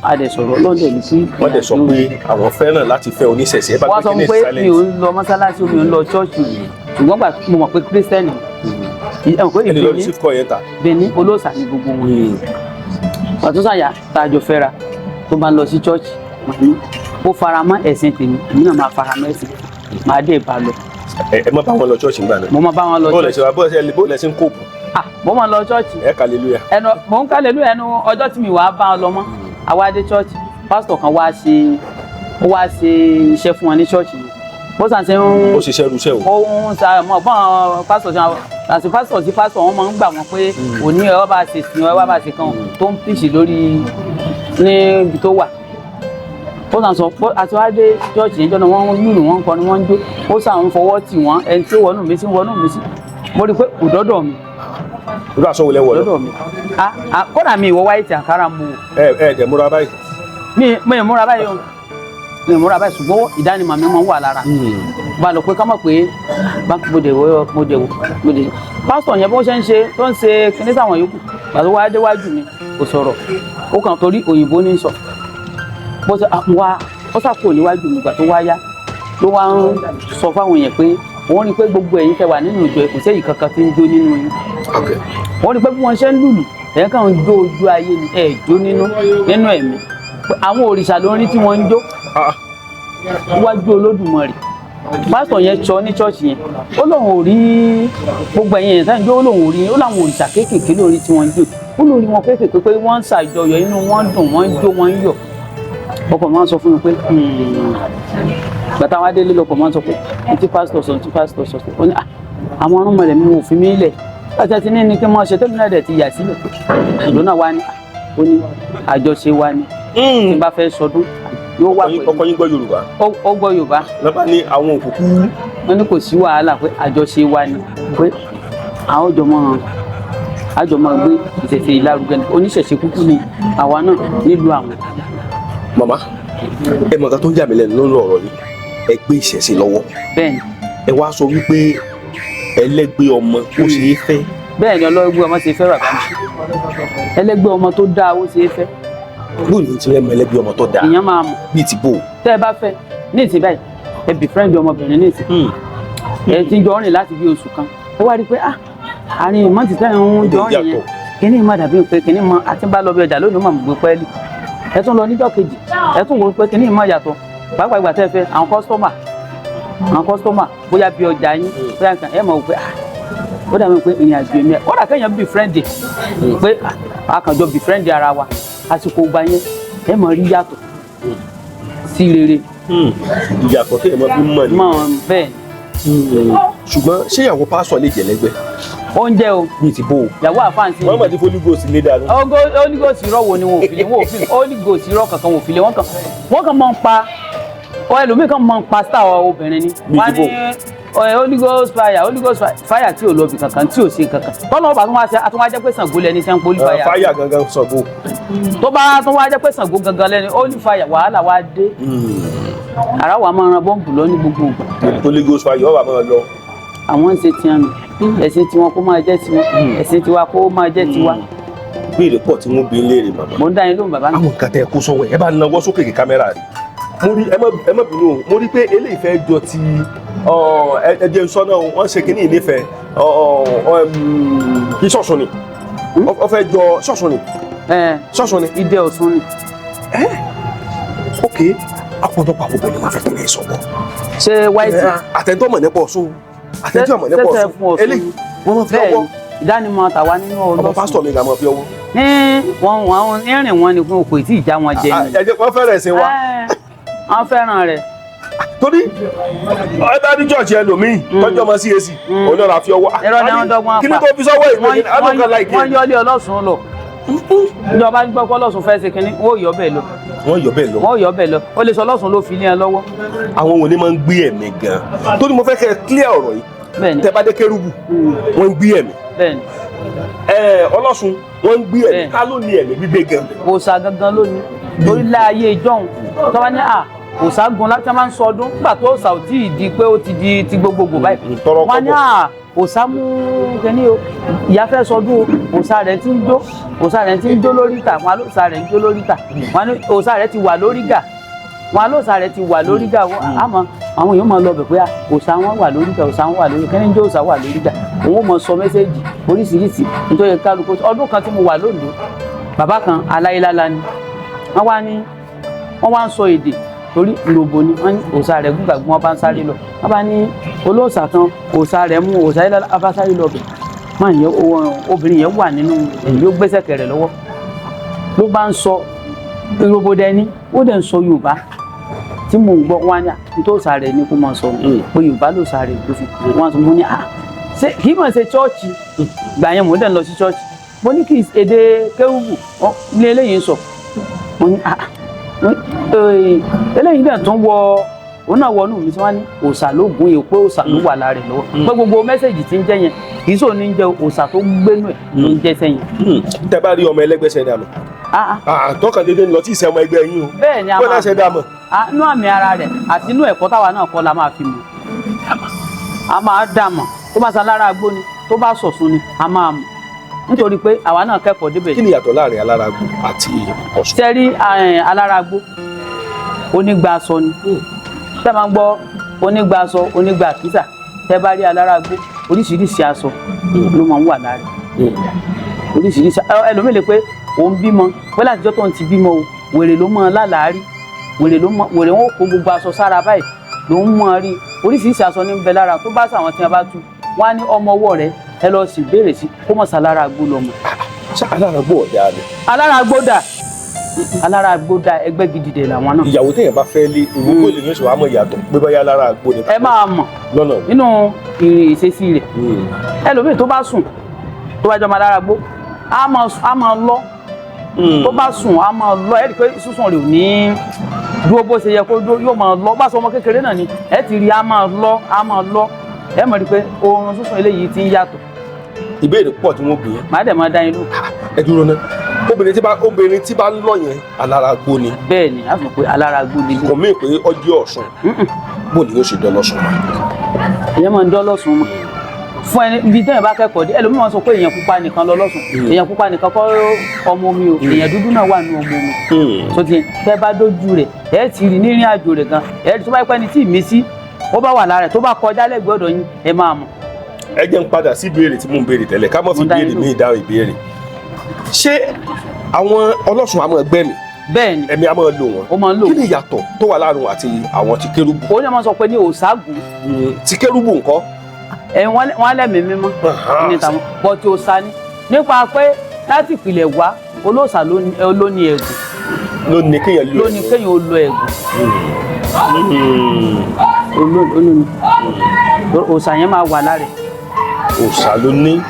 a dẹ̀ sọ̀rọ̀ lọ́dẹ̀ ní sí. wọ́n dẹ̀ sọ pé àwọn fẹ́ràn láti fẹ́ oníṣẹ̀ṣe. wọ́n sọ pé mi ò ń lọ mọ́sálásí mi ò ń lọ ṣọ́ọ̀ṣì ṣùgbọ́n gbà mo mọ̀ pé kírísítẹ́nì ẹni lọ sí kọ́ yẹn ta. Benin olóòṣà ni gbogbo wọn. pàtó sàyà tá a jọ fẹ́ra tó bá ń lọ sí ṣọ́ọ̀ṣì ó fara mọ́ ẹ̀sìn tèmi èmi náà máa fara mọ́ ẹ̀sìn máa dé ìbá lọ. ẹ má bá wọn lọ ṣọ́ọ̀ṣì nígbà náà. mo máa bá wọn lọ ṣọ́ọ̀ṣì. bó lẹ ṣe ń kóòpù. mo máa lọ ṣọ́ọ̀ṣì. ẹ kàlélúyà. mo ń kàlélúyà ẹnu ọjọ́ tí mi wàá bá wọn lọ mọ́ àwa dé ṣọ́ọ̀ṣì pásítọ̀ kan wá ṣe iṣẹ́ fún wọn ní ṣọ́ọ̀ṣì yìí bó sàn ṣe ń. ó ṣiṣẹ́ irúṣẹ́ o. ó ń sa mọ̀ bọ́n pásítọ̀ ṣe àti pásítọ̀ sí pásítọ̀ wọn máa ń gbà wọ́n pé òní ẹ̀ wá bá ṣe sìn ẹ̀ wá bá ṣe kan tó ń pìṣì lórí níbi tó wà. ó sàn sọ pé àti wá dé ṣọ́ọ̀ṣì yẹn jọ́nà wọ́n ń lùlù wọ́n ń kọrin wọ́n ń jó ó sàn ń fọwọ́ tì wọ́n ẹni tí ó wọnú mi sí mo rí i pé kò dọ́dọ̀ mi. irú aṣọ wo lẹ wọ̀ lọ. dọ́dọ̀ mi kódà mi ìwọ wáyé ti àkàrà mu. ẹ dẹ̀ múra báyìí. mi ì múra báyìí o mi ì múra báyìí ṣùgbọ́n ìdánimọ̀ mi máa ń wà lára. bá a lọ pé ká mọ̀ pé báńkì mo dẹ̀ pásítọ̀ yẹn bó ṣe ń ṣe tó ń ṣe kíní sáwọn yòókù pàtó wá déwájú mi kò sọ̀rọ̀ ó kàn torí òyìnbó ní sọ bó ṣe wá ó sàkó níwájú mi gbà tó wá yá ló wá ń sọ fáwọn èèyàn pé wọ́n rí i pé gbogbo ẹ̀yin tẹ́ wà nínú ìjọ kò sẹ́yìn kankan tí ń jó nínú yín wọ́n rí i pé bí wọ́n ṣe ń lùlù ẹ̀yìn kan ń jó ojú ayé ni ẹ̀ jó nínú ẹ̀mí àwọn òrìṣà ló ń rí tí wọ́n ń jó wájú Olódùmarè pásítọ̀ yẹn sọ ní ṣọ́ọ̀ṣì yẹn ó lóun ò rí gbogbo ẹ̀yìn ẹ̀yìn sáyẹn jó ó lóun ò rí ó láwọn òrìṣà kéékèèké lórí tí wọ́n ń jó ó lórí wọn kéékèèké pé wọ́n ń ṣàjọyọ̀ inú wọn dùn wọ́n ń jó wọ́n ń yọ̀ ọkọ̀ máa ń sọ fún mi pé bàtà wa délé lọkọ̀ máa ń sọ pé tí pásítọ̀ sọ pé ó ní àwọn ọ̀run mọ̀lẹ́ mi ò fi mí lẹ̀ láti ẹtí ní kí n máa ṣe tẹ́lẹ̀ náà dẹ̀ ti yà sílẹ̀ ìlú náà wá ní ó ní àjọṣe wa ni tí n bá fẹ́ sọdún yóò wà pẹ̀lú. ọkọ yín gbọ́ Yorùbá. ó gbọ́ Yorùbá. lọ́ba ní àwọn òkùnkù. wọ́n ní kò sí wàhálà pé àjọṣe wa ni pé àwọn àjọmọ́ gbé ìṣẹ̀ṣe ìlárugẹ oníṣẹ̀ṣe kúkú ni àwa náà nílùú àwọn. màmá ẹ mọ̀ nǹkan tó ń jà mí lẹ́nu lórí ọ̀rọ̀ yìí ẹ gbé ìṣẹ̀ṣe lọ́wọ́. bẹ́ẹ̀ni. ẹ wá sọ wípé ẹlẹ́gbẹ́ ọmọ ó ṣe é fẹ́. bẹ́ẹ̀ni ọlọ́gbẹ́ ọmọ ṣe é fẹ́ bàbá mi ẹlẹ́gbẹ́ ọmọ tó dáa ó ṣe é fẹ́. bóyá ti rẹ́ mọ ẹlẹ́gbẹ́ ọmọ tó dáa. ìyẹn máa mọ̀. bíi ti bò. tẹ́ ẹ bá fẹ́ ní ìsìn báyìí ẹ befriend ọmọbìnrin ní ìsìn. ẹ ti jọ rìn láti bí oṣù kan ẹ wá rí i pé àárín ìmọ̀tì tẹ́ ń jọ rìn yẹn kíní má dàbí pé kíní mọ àti bá lọ bí ọjà lónìí mọ̀ gbé pẹ́ẹ́lí ẹ tún lọ níjọ́ kejì ẹ tún wò pé kíní má yàtọ̀ pàápàá ìgbà tẹ́ fẹ́ àwọn kọ́sítọ́mà bóyá bí ọjà yín bóyá nǹkan ẹ mọ̀ pé ó dàbí pé ìrìn àjò èmi ẹ̀ kọ́dà kéèyàn befriend pé àkànjọ befriend ara wa àsìkò ìgbà yẹn ẹ mọ̀ rí yàtọ̀ sí rere. ìyàtọ̀ kéèyàn mọ̀ fi mọ̀ ní. mọ̀ bẹ́ẹ̀ ṣùgbọ́n ṣé ìyàwó pásọ̀ lè jẹ̀lẹ́gbẹ́. oúnjẹ o bíi ti bò. ìyàwó àfáàǹsì. wọ́n mọ̀ tí fólígòsì lé dànù. olígòsì irọ́ wo ni wọn ò fi lé olígòsì irọ́ kankan wọn ò fi lé wọ́n kàn máa ń pa ẹlòmíì kan máa ń pa star obìnrin ni. bíi ti bò. Holy Ghost fire tí ò lọ bì kankan tí ò ṣe kankan tọ́lọ́ ọba tó wá jẹ́ pé Ṣàngó lẹni tí wọ́n ń poli fire. fire gangan Ṣàngó. tó bá tó wá jẹ́ pé Ṣàngó gangan lẹni holy fire wàhálà wá dé. ara wa máa ran bọ́ǹbù lọ ní gbogbo ìgbà. Holy Ghost fire ọba máa lọ. àwọn ń ṣe tiwọn nù ẹ̀sìn tiwọn kó máa jẹ́ tiwọn ẹ̀sìn tiwa kó máa jẹ́ tiwa. béèrè pọ̀ tí wọ́n bí léèrè màmá. mo ń dá yín lóhùn bàbá mi. àwọn nǹkan tẹ kó sọ́wọ́ ẹ bá nawọ́ sókè kí kámẹ́rà rí. mo rí ẹ má bínú o mo rí pé eléyìí fẹ́ jọ ti ẹ̀jẹ̀ sọ́nà wọ́n ṣe kínní ìnífẹ̀ẹ́ kí ṣọ̀ṣun ni wọ́n fẹ́ jọ ṣọ̀ṣun ni ṣọ̀ṣun ni Idẹ Ọ̀ṣun ni. ok ọ̀pọ̀lọpọ̀ àwọn obìnrin máa fẹ́ kí ẹ sọ̀rọ̀. ṣé white. àtẹ̀ntọ́ mọ̀ nípa Ọ̀ṣun àtẹ̀ntọ́ mọ̀ nípa Ọ̀ṣun eléyìí wọ́n máa fi ọwọ́. ìdánimọ̀ tàwa nínú Ọlọ́ṣun. ọmọ pásítọ̀ mi là máa fi ọwọ́. wọn rìn wọn ni fún òkò tí ìjà wọn jẹ ni. ẹ̀jẹ̀ wọ́n fẹ́rẹ̀ sí wa. wọ́n fẹ́ràn rẹ̀. torí ẹ bá ní church ẹlòmíì tọ́jú ọmọ CAC òun náà la fi ọwọ́. ẹ̀rọ ni wọ́n dọ́gbọ́n apá kí ni tó fi sọ́wọ́ ìwé ni adùnkàn láìké. wọ́n yọ́lé Ọlọ́ṣun lọ. ìjọba gbọ́ pé Ọlọ́ṣun fẹ́ ṣe kínní wọ́n yọ bẹ́ẹ̀ lọ. wọ́n yọ bẹ́ẹ̀ lọ. wọ́n yọ bẹ́ẹ̀ lọ ó lè sọ Ọlọ́ṣun ló fi lé ẹ lọ́wọ́. àwọn òní máa ń gbé ẹ̀mí gan-an torí mo fẹ́ kẹ́ ẹ clear ọ̀rọ̀ yìí. bẹ́ẹ̀ni tẹ́ bá dé kérúbù wọ́n ń gbé ẹ̀mí. bẹ́ẹ̀ni. Ọlọ́ṣun wọ́n ń gbé ẹ̀mí ká ló ní ẹ̀mí gbígbé gan. òòṣà gangan lónìí torí láàyè ìjọ́hun tó bá ní òòṣà gun láti máa ń sọ ọdún nígbà tó òòṣà ò tí ì di pé ó ti di ti gbogbogbò báyìí wọ́n ní òòṣà mú kẹ́ni o ìyá fẹ́ sọdún o òòṣà rẹ̀ ti ń jó òòṣà rẹ̀ ti ń jó lórí ìta wọn òòṣà rẹ̀ ń jó lórí ìta wọn ní òòṣà rẹ̀ ti wà lórí gà wọn lóòṣà rẹ̀ ti wà lórí gà àmọ́ àwọn èèyàn máa lọ bẹ̀ pé òòṣà wọn wà lórí gà òòṣà wọn wà lórí kẹ́ni jó òòṣà wà lórí gà òun ó mọ sọ mẹ́sẹ́ẹ̀jì oríṣiríṣi nítorí kálukú ọdún kan tí mo wà lóńdó bàbá kan aláìlála ni wọ́n wá ń sọ èdè torí ìròbó ni wọ́n ní òòṣà rẹ̀ gbúgbàgbọ́ wọn bá ń sáré lọ wọ́n bá ní olóòṣà kan òòṣà rẹ̀ mú òòṣà yìí bá sáré lọ bẹ̀ máa yẹ obìnrin yẹn wà nínú èyí ó gbẹ́sẹ̀ kẹrẹ̀ lọ́wọ́ ló bá ń sọ ìròbó dẹni ó dẹ̀ ń sọ Yorùbá tí mò ń gbọ́ wọn ní òòṣà rẹ̀ ní kó máa sọ pé Yorùbá lòòṣà rẹ̀ ló fi wọn sọ mo ní kì í mọ̀ ṣe chọ́ọ̀chì gbà yẹn mò ń dẹ̀ lọ sí chọ́ọ̀chì mo ní kí èdè kérúbù ní eléyìí ń sọ mo ní eléyìí dẹ̀ tún wọ òun náà wọnú mi tí wọ́n ní òòṣà ló gun èèpo pé òòṣà ló wà lára ẹ̀ lọ́wọ́ pé gbogbo mẹ́sẹ̀gì tí ń jẹ́ yẹn kì í sọ ní jẹ́ òòṣà tó gbénú ẹ̀ ló ń jẹ́ sẹ́yìn. tẹ bá rí ọmọ ẹlẹgbẹsẹ dàmú. tọkàn dédé lọ tí ì sẹ ọmọ ẹgbẹ́ yín o. bẹ́ẹ̀ ni inú àmì ara rẹ̀ àti inú ẹ̀kọ́ táwa náà kọ́ la máa fi mọ̀ a máa dà mọ̀ tó bá salára agbó ni tó bá sọ̀sùn ni a máa mọ̀ nítorí pé àwa náà kẹ́kọ̀ọ́ débẹ̀. kí ni ìyàtọ̀ láàrin alára agbó àti Ọ̀ṣun. sẹ́rí alára agbó onígbà aṣọ ni tẹ́ máa ń gbọ́ onígbà aṣọ onígbà àkísà tẹ́ bá rí alára agbó oríṣiríṣi aṣọ ló máa ń wà lára oríṣiríṣi ẹlòmíì lè pé òun bímọ pé látijọ́ tó ń ti bímọ o wèrè ló mọ lálàárí wèrè wọn kó gbogbo aṣọ sára báyìí ló ń mọ rí oríṣiríṣi aṣọ ní ń bẹ lára tó bá sàwọn tí wọn bá tú wọn á ní ọmọ ọwọ́ rẹ̀ ẹ lọ sí béèrè sí kó mọ̀ sí alára agbó lọ́mọ. ṣé alára agbó ọ̀dà ni. alára agbó dà alára agbó dà ẹgbẹ́ gidi dẹ̀ làwọn náà. ìyàwó téèyàn bá fẹ́ lé ìwúkọ́ lè ní oṣù àmọ́ ìyàtọ̀ pé báyà alára agbó ni. ẹ máa mọ̀ lọ́nà nínú ìṣesí rẹ̀ ẹlòmíì tó bá sùn tó bá jọ ọmọ alára agbó á máa lọ tó bá sùn á máa lọ ẹ rí i pé sísùn rẹ̀ ò ní dúró bó ṣe yẹ kó dúró yóò máa lọ bá sọ ọmọ kékeré náà ni ẹ ti rí á máa lọ ẹ mọ̀ rí pé oorun sísùn eléyìí ti ń yàtọ̀. ìbéèrè pọ̀ tí wọ́n gbìyànjú. màá dẹ̀ máa dá yín lò. ẹ dúró ná obìnrin tí bá ń lọ yẹn alára agbó ni. bẹ́ẹ̀ ni a fọ pé alára agbó ni. kò mí pé ọjọ́ Ọ̀ṣun bó ni yóò ṣe dán lọ́sùn mọ́. ìyẹn máa ń dán lọ́sùn mọ́ fún ẹni ibi tẹ́yìn bá kẹ́kọ̀ọ́ dé ẹlòmíràn sọ pé èèyàn pupa nìkan lọ lọ́sùn èèyàn pupa nìkan kọ́ ọmọ omi o èèyàn dúdú náà wà ní ọmọ omi tó ti tẹ́ bá dójú rẹ̀ ẹ̀ ti rí nírìn àjò rẹ̀ gan ẹ̀ tó bá pẹ́ ni tí ì mí sí ó bá wà lára rẹ̀ tó bá kọjá lẹ́gbẹ̀ẹ́ ọ̀dọ̀ yín ẹ máa mọ̀. ẹ jẹ́ ń padà sí ìbéèrè tí mò ń béèrè tẹ́lẹ̀ ká má fi béèrè mí ìdáhùn ìbéèrè. ṣé àwọn Ọlọ́ṣun àmọ́ ẹgbẹ́ mi bẹ́ẹ̀ ni ẹ̀mí àmọ́ lò wọ́n ó máa ń lò kí ni ìyàtọ̀ tó wà láàrin àti àwọn ti kérúbù. ó ní wọ́n sọ pé ní òṣàgùn ti kérúbù ńkọ́. wọ́n lẹ́mìí mímọ́ ní tàwọn pọ̀ tí ó sa ní nípa pé láti ìpìlẹ̀ wá olóòṣà ló ní ẹ̀gùn ló ní kéèyàn lo ẹ̀gùn òòṣà yẹn máa wà lára òòṣà ló ní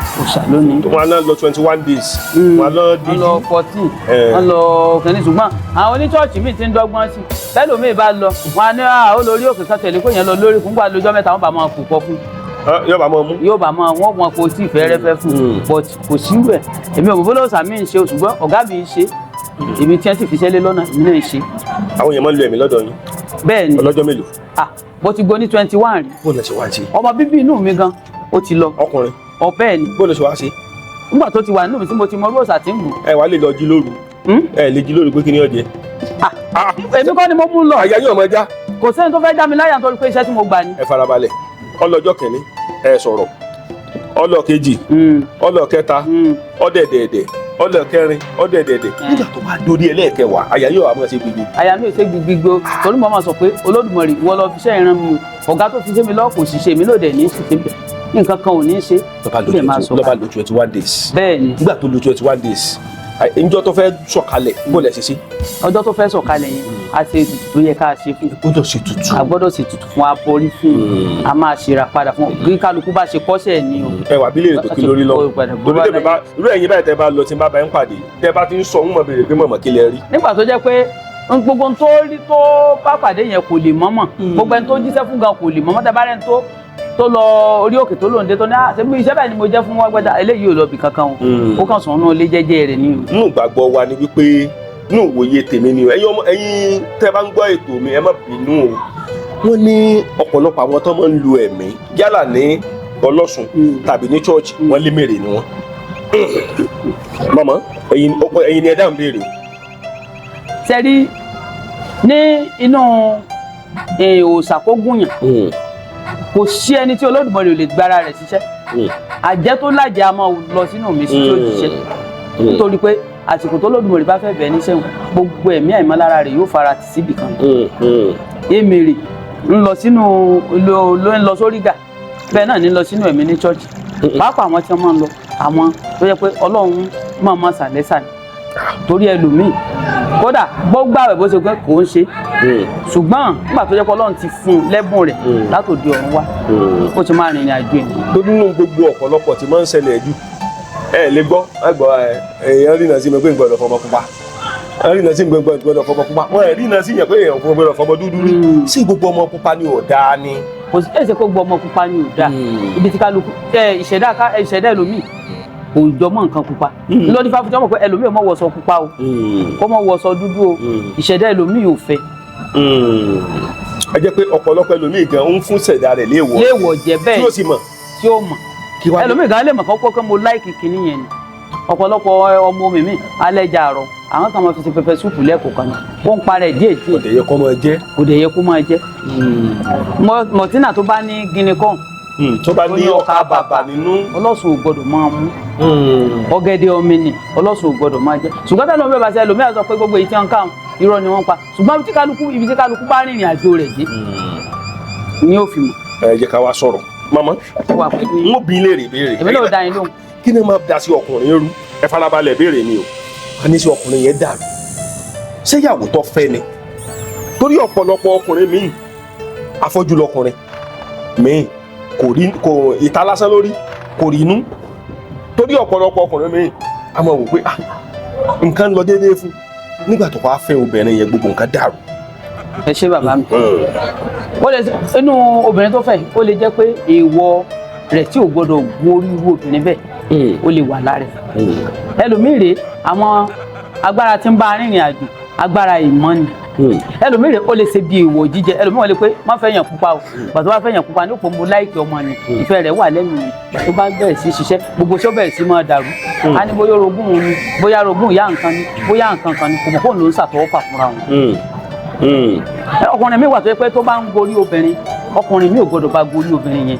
wọn lọ 21 days wọn lọ 14 wọn lọ kẹ́ni ṣùgbọ́n àwọn oníṣọ́ọ̀ṣì míì ti ń dọ́gbọ́n sí bẹ́lòmíì bá lọ wọn á ní olórí òkè kan tẹ̀lé kó yẹn lọ lórí fún gbà lójọ́ mẹ́ta wọn bá máa kú pọ̀ fún yóò bá máa wọ́n mọ̀ kó tí ìfẹ́rẹ́fẹ́ fún but kò sí rẹ̀ èmi ò bọ́lọ́ sàmì ń ṣe o ṣùgbọ́n ọ̀gá mi ń ṣe èmi tí wọ́n sì fi ṣẹ́lé lọ́nà èmi náà ń ṣe. àwọn èèyàn máa ń lo ẹ̀mí lọ́dọ̀ yín. bẹ́ẹ̀ ni ọlọ́jọ́ mélòó. mo ti gbọ́ ní 21 rí. bó lè ṣe wá ṣe. ọmọ bíbí inú mi gan ó ti lọ. ọkùnrin. ọbẹ̀ ni. bó lè ṣe wá ṣe. nígbà tó ti wà nínú mi tí mo ti mọ rúọ̀sà tí ń gùn. ẹ wàá lè lọ jí lóru. ẹ lè jí lóru pé kí ni ọjẹ. èmi kọ́ ni mo mú lọ. àyà yóò máa já. kò sẹ́ni tó fẹ́ dá mi láyà nítorí pé iṣẹ́ tí mo gbà ni. ẹ farabalẹ̀ ọlọ́jọ́ kìíní ẹ sọ̀rọ̀ ọlọ́kejì ọlọ́kẹta ọdẹ̀dẹ̀dẹ̀ ọlọ́kẹrin ọdẹ̀dẹ̀dẹ̀ nígbà tó bá dórí ẹlẹ́ẹ̀kẹwàá àyà yóò máa ṣe gbigbi. àyà mi ò ṣe gbigbigbó torí mo máa sọ pé Olódùmarè ìwọ lọ fi iṣẹ́ ìran mi o ọ̀gá tó fi ṣe mi lọ́ọ̀ kò sì ṣe mí lóde ní ṣìṣe bẹ̀ nǹkan kan ò ní ṣe. lọ́ba lo 21 days. bẹ́ẹ̀ni. nígbà tó lo 21 days ìjọ tó fẹ́ sọ̀kalẹ̀ bó lẹ̀ ṣe sí. ọjọ́ tó fẹ́ sọ̀kalẹ̀ yẹn a ṣe ètùtù tó yẹ ká ṣe fún. gbọ́dọ̀ ṣe tutù. a gbọ́dọ̀ ṣe ètùtù fún aborí fún a máa ṣera padà fún bí kálukú bá ṣe kọ́ṣẹ́ ni o. ẹ wà bílẹ̀ ètò kí lórí lọ lórí tẹ̀mí bá irú ẹ̀yin báyìí tẹ́ bá lọ tí n bá bá ń pàdé tẹ́ bá ti ń sọ ń mọ̀ béèrè pé mọ̀mọ́ kí lẹ rí. nígbà tó jẹ́ pé gbogbo tó rí tó bá pàdé yẹn kò lè mọ́mọ́ gbogbo ẹni tó jíṣẹ́ fún gan kò lè mọ́mọ́ tẹ́ bá rẹ́ni tó lọ orí òkè tó lóun dé tó ní àṣẹbí iṣẹ́ báyìí ni mo jẹ́ fún wọn gbẹ́dá eléyìí ò lọ bì kankan o ó kàn sọ̀rọ̀ náà lé jẹ́jẹ́ rẹ̀ ni. inú ìgbàgbọ́ wa ni wípé inú ìwòye tèmi ni ẹ̀yin tẹ́ bá ń gbọ́ ètò mi ẹ má bínú o wọ́n ní ọ̀pọ̀lọpọ̀ àwọn tó máa ń lu ẹ̀mí yálà ní ọlọ́sùn tàbí ní church wọ́n lé mèrè ni wọ́n. mọ̀mọ́ ẹ̀yin ni ẹ dáhùn béèrè. sẹ́rí ní inú òòṣà kó gúnyàn kò sí ẹni tí Olódùmarè ò lè gbára rẹ̀ ṣiṣẹ́ àjẹ́ tó lájẹ́ a máa lọ sínú mi sí tí ó jíṣẹ́ nítorí pé àsìkò tó Olódùmarè bá fẹ́ bẹ̀ níṣẹ́ gbogbo ẹ̀mí àìmọ́lára rẹ̀ yóò fara tì síbì kan èmèrè ń lọ sínú ló ń lọ sórí gà bẹ́ẹ̀ náà ní lọ sínú ẹ̀mí ní chọ́ọ̀chì pàápàá àwọn tí wọ́n máa ń lọ àwọn tó yẹ pé Ọlọ́run máa máa sàlẹ́sà torí ẹlòmíì kódà gbọ́gbà rẹ̀ bó ṣe pé kò ń ṣe ṣùgbọ́n nígbà tó jẹ́ pé Ọlọ́run ti fún un lẹ́bùn rẹ̀ látòdì ọ̀run wá ó ti máa rìnrìn àjò ẹ̀. tó nínú gbogbo ọ̀pọ̀lọpọ̀ tí máa ń ṣẹlẹ̀ jù ẹ lè gbọ́ èèyàn rìnà sí mi pé gbọ́dọ̀ fọmọ pupa rìnà sí mi pé gbọ́dọ̀ fọmọ pupa wọ́n rìnà sí yẹn pé èèyàn gbọ́dọ̀ fọmọ dúdú rí sí gbogbo ọmọ pupa ni ò dáa ni. kò sí èsì kó gbọ́ ọmọ pupa ni ò dáa ibi tí kálukú ìṣẹ̀dá ẹlòmíì kò jọ mọ́ nǹkan pupa lọ́dún fáfún tí wọ́n mọ̀ pé ẹlòmíì mọ̀ wọṣọ pupa o kó mọ̀ wọṣọ dúdú o ìṣẹ̀dá ẹlòmíì ò fẹ́. ẹ jẹ́ pé ọ̀pọ̀lọpọ̀ ẹlòmíì gan ń fún ṣẹ̀dá rẹ̀ léèwọ̀ jẹ́ bẹ́ẹ̀ tí ó sì mọ̀ tí ó mọ̀ ẹlòmíì gan lè mọ̀ kọ́ pé mo láìkì kinní yẹn ni ọ̀pọ̀lọpọ̀ ọmọ mi alẹ́jà àrọ̀ àwọn kan máa fi ṣe pẹpẹ súùpù lẹ́ẹ̀kọ̀ọ́ kan ni wọ́n ń parẹ́ díẹ̀ díẹ̀ kò dẹ̀ yẹ kó máa jẹ́ mọ̀tínà tó bá ní guinea corn tó bá ní ọkà bàbà nínú ọlọ́sùn ò gbọ́dọ̀ máa mú ọ̀gẹ̀dẹ̀ omi ni ọlọ́sùn ò gbọ́dọ̀ máa jẹ ṣùgbọ́n tẹ́lẹ̀ omi ìbáṣẹ ẹlòmíà sọ pé gbogbo èyí tí wọ́n káwọn irọ́ ni wọ́n pa ṣùgbọ́n ibi tí kálukú bá rìnrìn àjò rẹ̀ dé ni ó fi mọ̀. ẹ jẹ́ ká wá sọ̀rọ̀ mama n ó bí léèrè béèrè èmi náà dá yín lóhùn. kí ni máa da sí ọkùnrin rú ẹ farabalẹ̀ béèrè mi o a ní sí ọkùnrin yẹn dàrú ṣé ìyàwó tó fẹ́ ni torí ọ̀pọ̀lọpọ̀ ọkùnrin míì afọ́jú lọkùnrin míì kò ìta lásán lórí kò rí inú torí ọ̀pọ̀lọpọ̀ ọkùnrin míì a máa wò pé nǹkan lọ déédéé fún nígbà tó wàá fẹ́ obìnrin yẹn gbogbo nǹkan dàrú. ẹ ṣé bàbá mi ó lè inú obìnrin tó fẹ́ ó lè jẹ́ pé èèwọ̀ rẹ̀ tí ò gbọ́dọ̀ gorí irú obìnrin bẹ́ẹ̀ ó lè wà lára ẹ̀ ẹlòmíì rèé àwọn agbára tí ń bá rìnrìn àjò agbára ìmọ̀ ni ẹlòmíì rèé ó lè ṣe bí èèwọ̀ jíjẹ ẹlòmíì wọ́n lè pé má fẹ́ yàn pupa o bàtọ́ bá fẹ́ yàn pupa ní òpó mo láìkì ọmọ ni ìfẹ́ rẹ̀ wà lẹ́nu mi tó bá bẹ̀rẹ̀ sí ṣiṣẹ́ gbogbo tí ó bẹ̀rẹ̀ sí máa dàrú á ní bóyá orogún òun ni bóyá orogún ìyá nǹkan ni bóyá nǹkan kan ni kò mọ̀ fóun ló ń ṣàtọwọ́fà fúnra wọn. ọkùnrin mi wà tó yẹ pé tó bá ń gorí obìnrin ọkùnrin mi ò gbọdọ̀ bá gorí obìnrin yẹn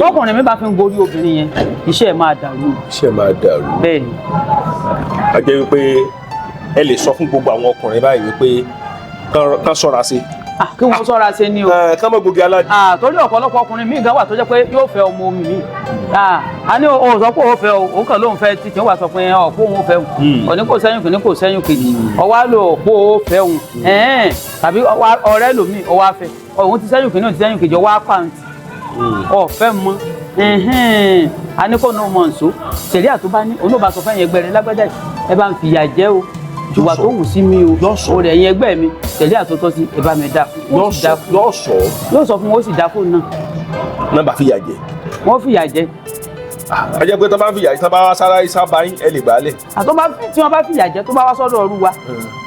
tọkùnrin mi bá fi ń gorí obìnrin yẹn iṣẹ́ ẹ̀ máa dàrú. iṣẹ́ máa dàrú. bẹ́ẹ̀ ni. a jẹ́ wípé ẹ lè sọ fún gbogbo àwọn ọkùnrin báyìí wípé kán ṣọ́ra sí. kí wọ́n ṣọ́ra sí ni o. kán mọ̀ gbogbo aládùn. torí ọ̀pọ̀lọpọ̀ ọkùnrin mi gan wà tó jẹ́ pé yóò fẹ́ ọmọ omi mi. a ní o sọ pé o fẹ́ o òun kàn ló ń fẹ́ títí ó wà sọ pé ọ̀pọ̀ òun fẹ́ òun òní kò sẹ́yìn kìíní kò sẹ́yìn kejì ọwá lò ọ̀pọ̀ o fẹ́ òun tàbí ọ̀rẹ́ lòmí ọwá fẹ́ òun ti sẹ́yìn kìíní òun ti sẹ́yìn kejì ọwá pàǹtì ọ̀fẹ́ mọ́ a ní kò ní ọmọ nsọ ṣẹ̀rí àtúbá ní olóòbá sọ fẹ́ yẹn gbẹ̀rẹ̀ lágbádá ẹ bá ń fìyà jẹ o ìwà tó wù sí mi o o rẹ̀ yẹn ẹgbẹ́ mi ṣẹ̀rí àtúntọ́ sí ẹ bá mi dá fún yóò sọ fún wọn ó sì dá fún náà. náà bá fìyà jẹ. wọ́n fìyà jẹ. a jẹ́ pé tó bá ń fìyà jẹ tó bá wá sára ìsábà yín ẹ lè gbálẹ̀. tí wọ́n bá fìyà jẹ tó bá wá sọ́dọ̀ ọrú wa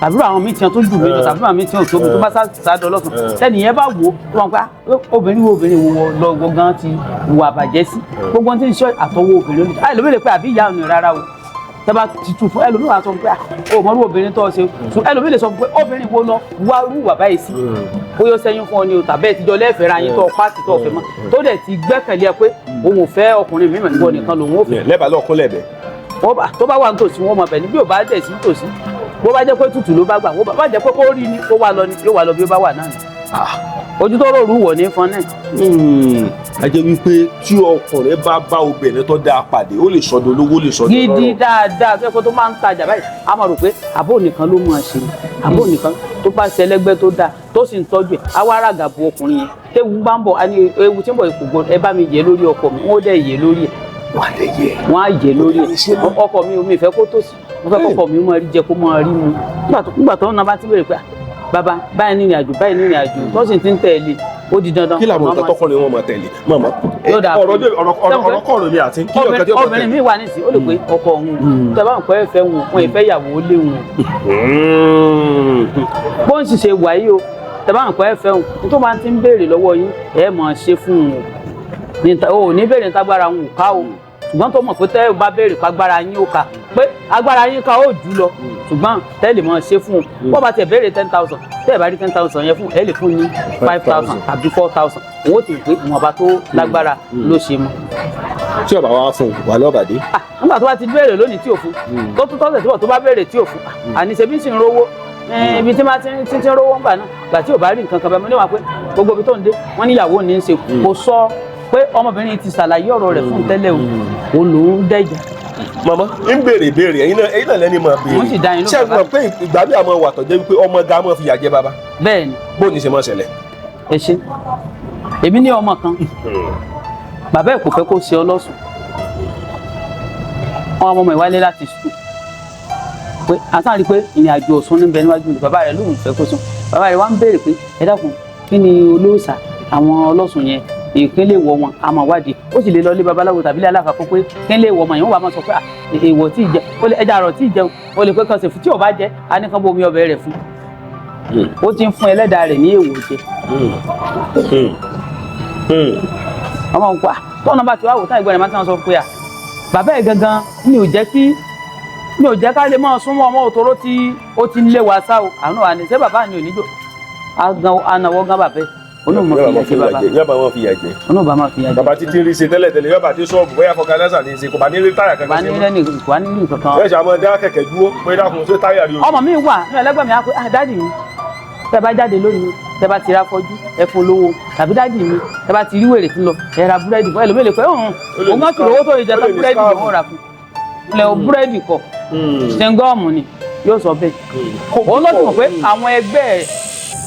tàbí àwọn míì tí wọ́n tó jù mí lọ tàbí àwọn míì tí wọ́n tó mi tó bá sádọ lọ́sàn sẹ́ni yẹn bá wò ó wọn pa obìnrin wo lọ gan ti wà bàjẹ́ sí gbogbo tí ń sọ àtọwọ́ obìnrin lónìí àìlè lóbìnrin pé àbí ìyá òní rárá o tẹ́ bá ti tú fún ẹlòmíì wà sọ pé o mọ̀ irú obìnrin tó ṣe ẹlòmíì lè sọ pé obìnrin wo lọ wá rú wà báyìí sí bóyá ó sẹ́yìn fún ọ ni o tàbí ẹ̀ tíjọ lẹ́ẹ̀fẹ́ ra yín tó pàtì tó fẹ́ mọ́ tó dẹ̀ ti gbẹ́kẹ̀lé ẹ pé òun ò fẹ́ ọkùnrin mímọ̀ nígbà nìkan lòun ò fẹ́. lẹ́bàá lọ́ọ̀kún lẹ́bẹ̀. tó bá wà nítòsí wọn mọ̀ bẹ̀ ni bí ò bá dẹ̀ sí nítòsí bó bá jẹ́ pé tútù ló bá gbà bó bá jẹ́ pé kó rí ni kó wá lọ ni yóò wá lọ bí ó bá wà náà ni. ojú tó rọrùn wọ̀ ní fọn náà. a jẹ́ wípé tí ọkùnrin bá obìnrin tó dáa pàdé ó lè sọdọ̀ olówó lè sọdọ̀ lọ́rọ̀. gidi dáadáa fẹ́ kó tó máa ń tajà báyìí a máa rò pé àbó nìkan ló máa ṣe àbó nìkan tó bá ṣe ẹlẹ́gbẹ́ tó dáa tó sì ń tọ́jú ẹ̀ á wá ràgà bu ọkùnrin yẹn téwu bá ń bọ̀ ewu tí ń bọ̀ ipò gbọ́dọ̀ ẹ bá mi yẹ lórí ọkọ mi wọ́n dẹ̀ yẹ lórí ẹ̀ wọ́n á yẹ lórí ẹ̀ ọkọ mi ò fẹ́ kó tòsí mo fẹ́ kọ́kọ́ mi máa rí jẹ kó máa rí mu nígbà tó ń náà bá ti bèrè pé bàbá báyìí ní ìrìnàjò báyìí ní ìrìnàjò tó sì ti ń tẹ̀lé ó di dandan. kí làwọn nǹkan tọkùnrin wọn máa tẹ̀lé màmá ọ̀rọ̀ kọ̀ọ̀rọ̀ mi àti kí ọ̀kẹ́ tí ó máa tẹ̀lé. obìnrin mi wà nísìnyí ó lè pé ọkọ òun tẹ bá ń pẹ́ fẹ́ wọn ìfẹ́ ìyàwó ó lé wọn. bó ń sì ṣe wà yìí o tẹ bá ń pẹ́ fẹ́ wọn tó máa ti ń béèrè lọ́wọ́ yín ẹ̀ máa ṣe fún wọn o ní béèrè tágbára wọn ò ká o ṣùgbọ́n tó mọ̀ pé tẹ́ ẹ bá béèrè pàgbára yín ó kà pé agbára yín ká ó jù lọ ṣùgbọ́n tẹ́ lè máa ṣe fún un bó bá tẹ̀ béèrè 10,000 tẹ́ ẹ bá rí 10,000 yẹn fún ẹ lè fún ní 5,000 tàbí 4,000 owó tí pé ìwọ̀nba tó lágbára ló ṣe mọ́. tí ọba wa fún wà lọ́bàdé. nígbà tó bá ti béèrè lónìí tí ò fún tó tún tọ́sẹ̀ tí wọ́n tó bá béèrè tí ò fún àníṣe bí sì ń rówó ibi tí máa ti ń rówó ń gbà náà gbà tí ò bá rí nǹkan kan bẹ́ẹ̀ mo níwà pé gbogbo ibi tó ń dé wọ́n níyàwó ní í ṣe kò sọ pé ọmọbìnrin ti ṣàlàyé ọ̀rọ̀ rẹ̀ fún tẹ́lẹ̀ o lòún dẹ́jà. mama ń béèrè ìbéèrè ẹ̀yin náà lẹ́ni máa béèrè wọ́n sì dá yín lóko ṣé ẹ mọ̀ pé ìgbà bí àwọn wà tọ́jú wípé ọmọ ga máa fi yà jẹ bàbá. bẹ́ẹ̀ ni bó ní ṣe máa ṣẹlẹ̀. ẹ ṣe èmi ní ọmọ kan bàbá ẹ̀ kò fẹ́ kó ṣe ọlọ́sùn wọn ọmọ ìwálé láti sùn pé àtàrí pé ìrìn àjò ọ̀sùn níbẹ̀ níwájú ni bàbá rẹ̀ lóun fẹ́ kó sùn bàbá rẹ̀ wá ń béèrè pé ẹ dákun kí ni olóòṣà àwọn ọlọ́sùn yẹn ìpínlẹ̀ ìwọ̀ wọn a máa wádìí ó sì lè lọ ilé babaláwo tàbí ilé aláfàkọ́ pé ìpínlẹ̀ ìwọ̀ wọn yẹn wọ́n wà máa sọ pé èèwọ̀ tí ì jẹ ó lè ẹja àrọ̀ tí ì jẹun ó lè pé kan ṣe fún tí ò bá jẹ a ní kan bó omi ọbẹ̀ rẹ̀ fún ó ti ń fún ẹlẹ́dàá rẹ̀ ní èèwọ̀ jẹ. ọmọ nǹkan tọ́nà bá ti wá wò táwọn ìgbọ́n rẹ̀ máa ti sọ pé bàbá ẹ̀ gangan mi ò jẹ́ ká lè máa súnmọ́ ọmọ òtóró tí ó ti ń lé wa sá o àwọn àní ṣé bàbá ni ò níjò anáwọ́ gan bàbá ẹ̀ olóòmọ fi yà jẹ yọba wọn fi yà jẹ olóòbá máa fi yà jẹ bàbá títí rí ṣe tẹ́lẹ̀ yọba tí sọ́ọ̀bù bóyá fọkànlẹ́sà ní í ṣe kò bá ní rí táyà kankan ṣe mọ́ wà ní nǹkan kan. ẹ ṣàmọ́ dá kẹ̀kẹ́ dúró pé dákun ṣé táyà rí o. ọmọ mi wà ní ẹlẹgbẹ́ mi á pé dáàdì mi tẹ bá jáde lónìí tẹ bá ti ra fọjú ẹ fún lówó tàbí dáàdì mi tẹ bá ti rí wèrè tí ń lọ ẹ ra búrẹ́dì fún ẹlòmíì lè pẹ́ òun kan kìlọ̀ owó tó yẹ jẹ tán búrẹ́dì ló ń rà fún ilẹ̀ o búrẹ́dì kọ ṣẹ́ngọ́ọ̀mù ni yóò sọ bẹ́ẹ̀ òun ló ti mọ̀ pé àwọn ẹgbẹ́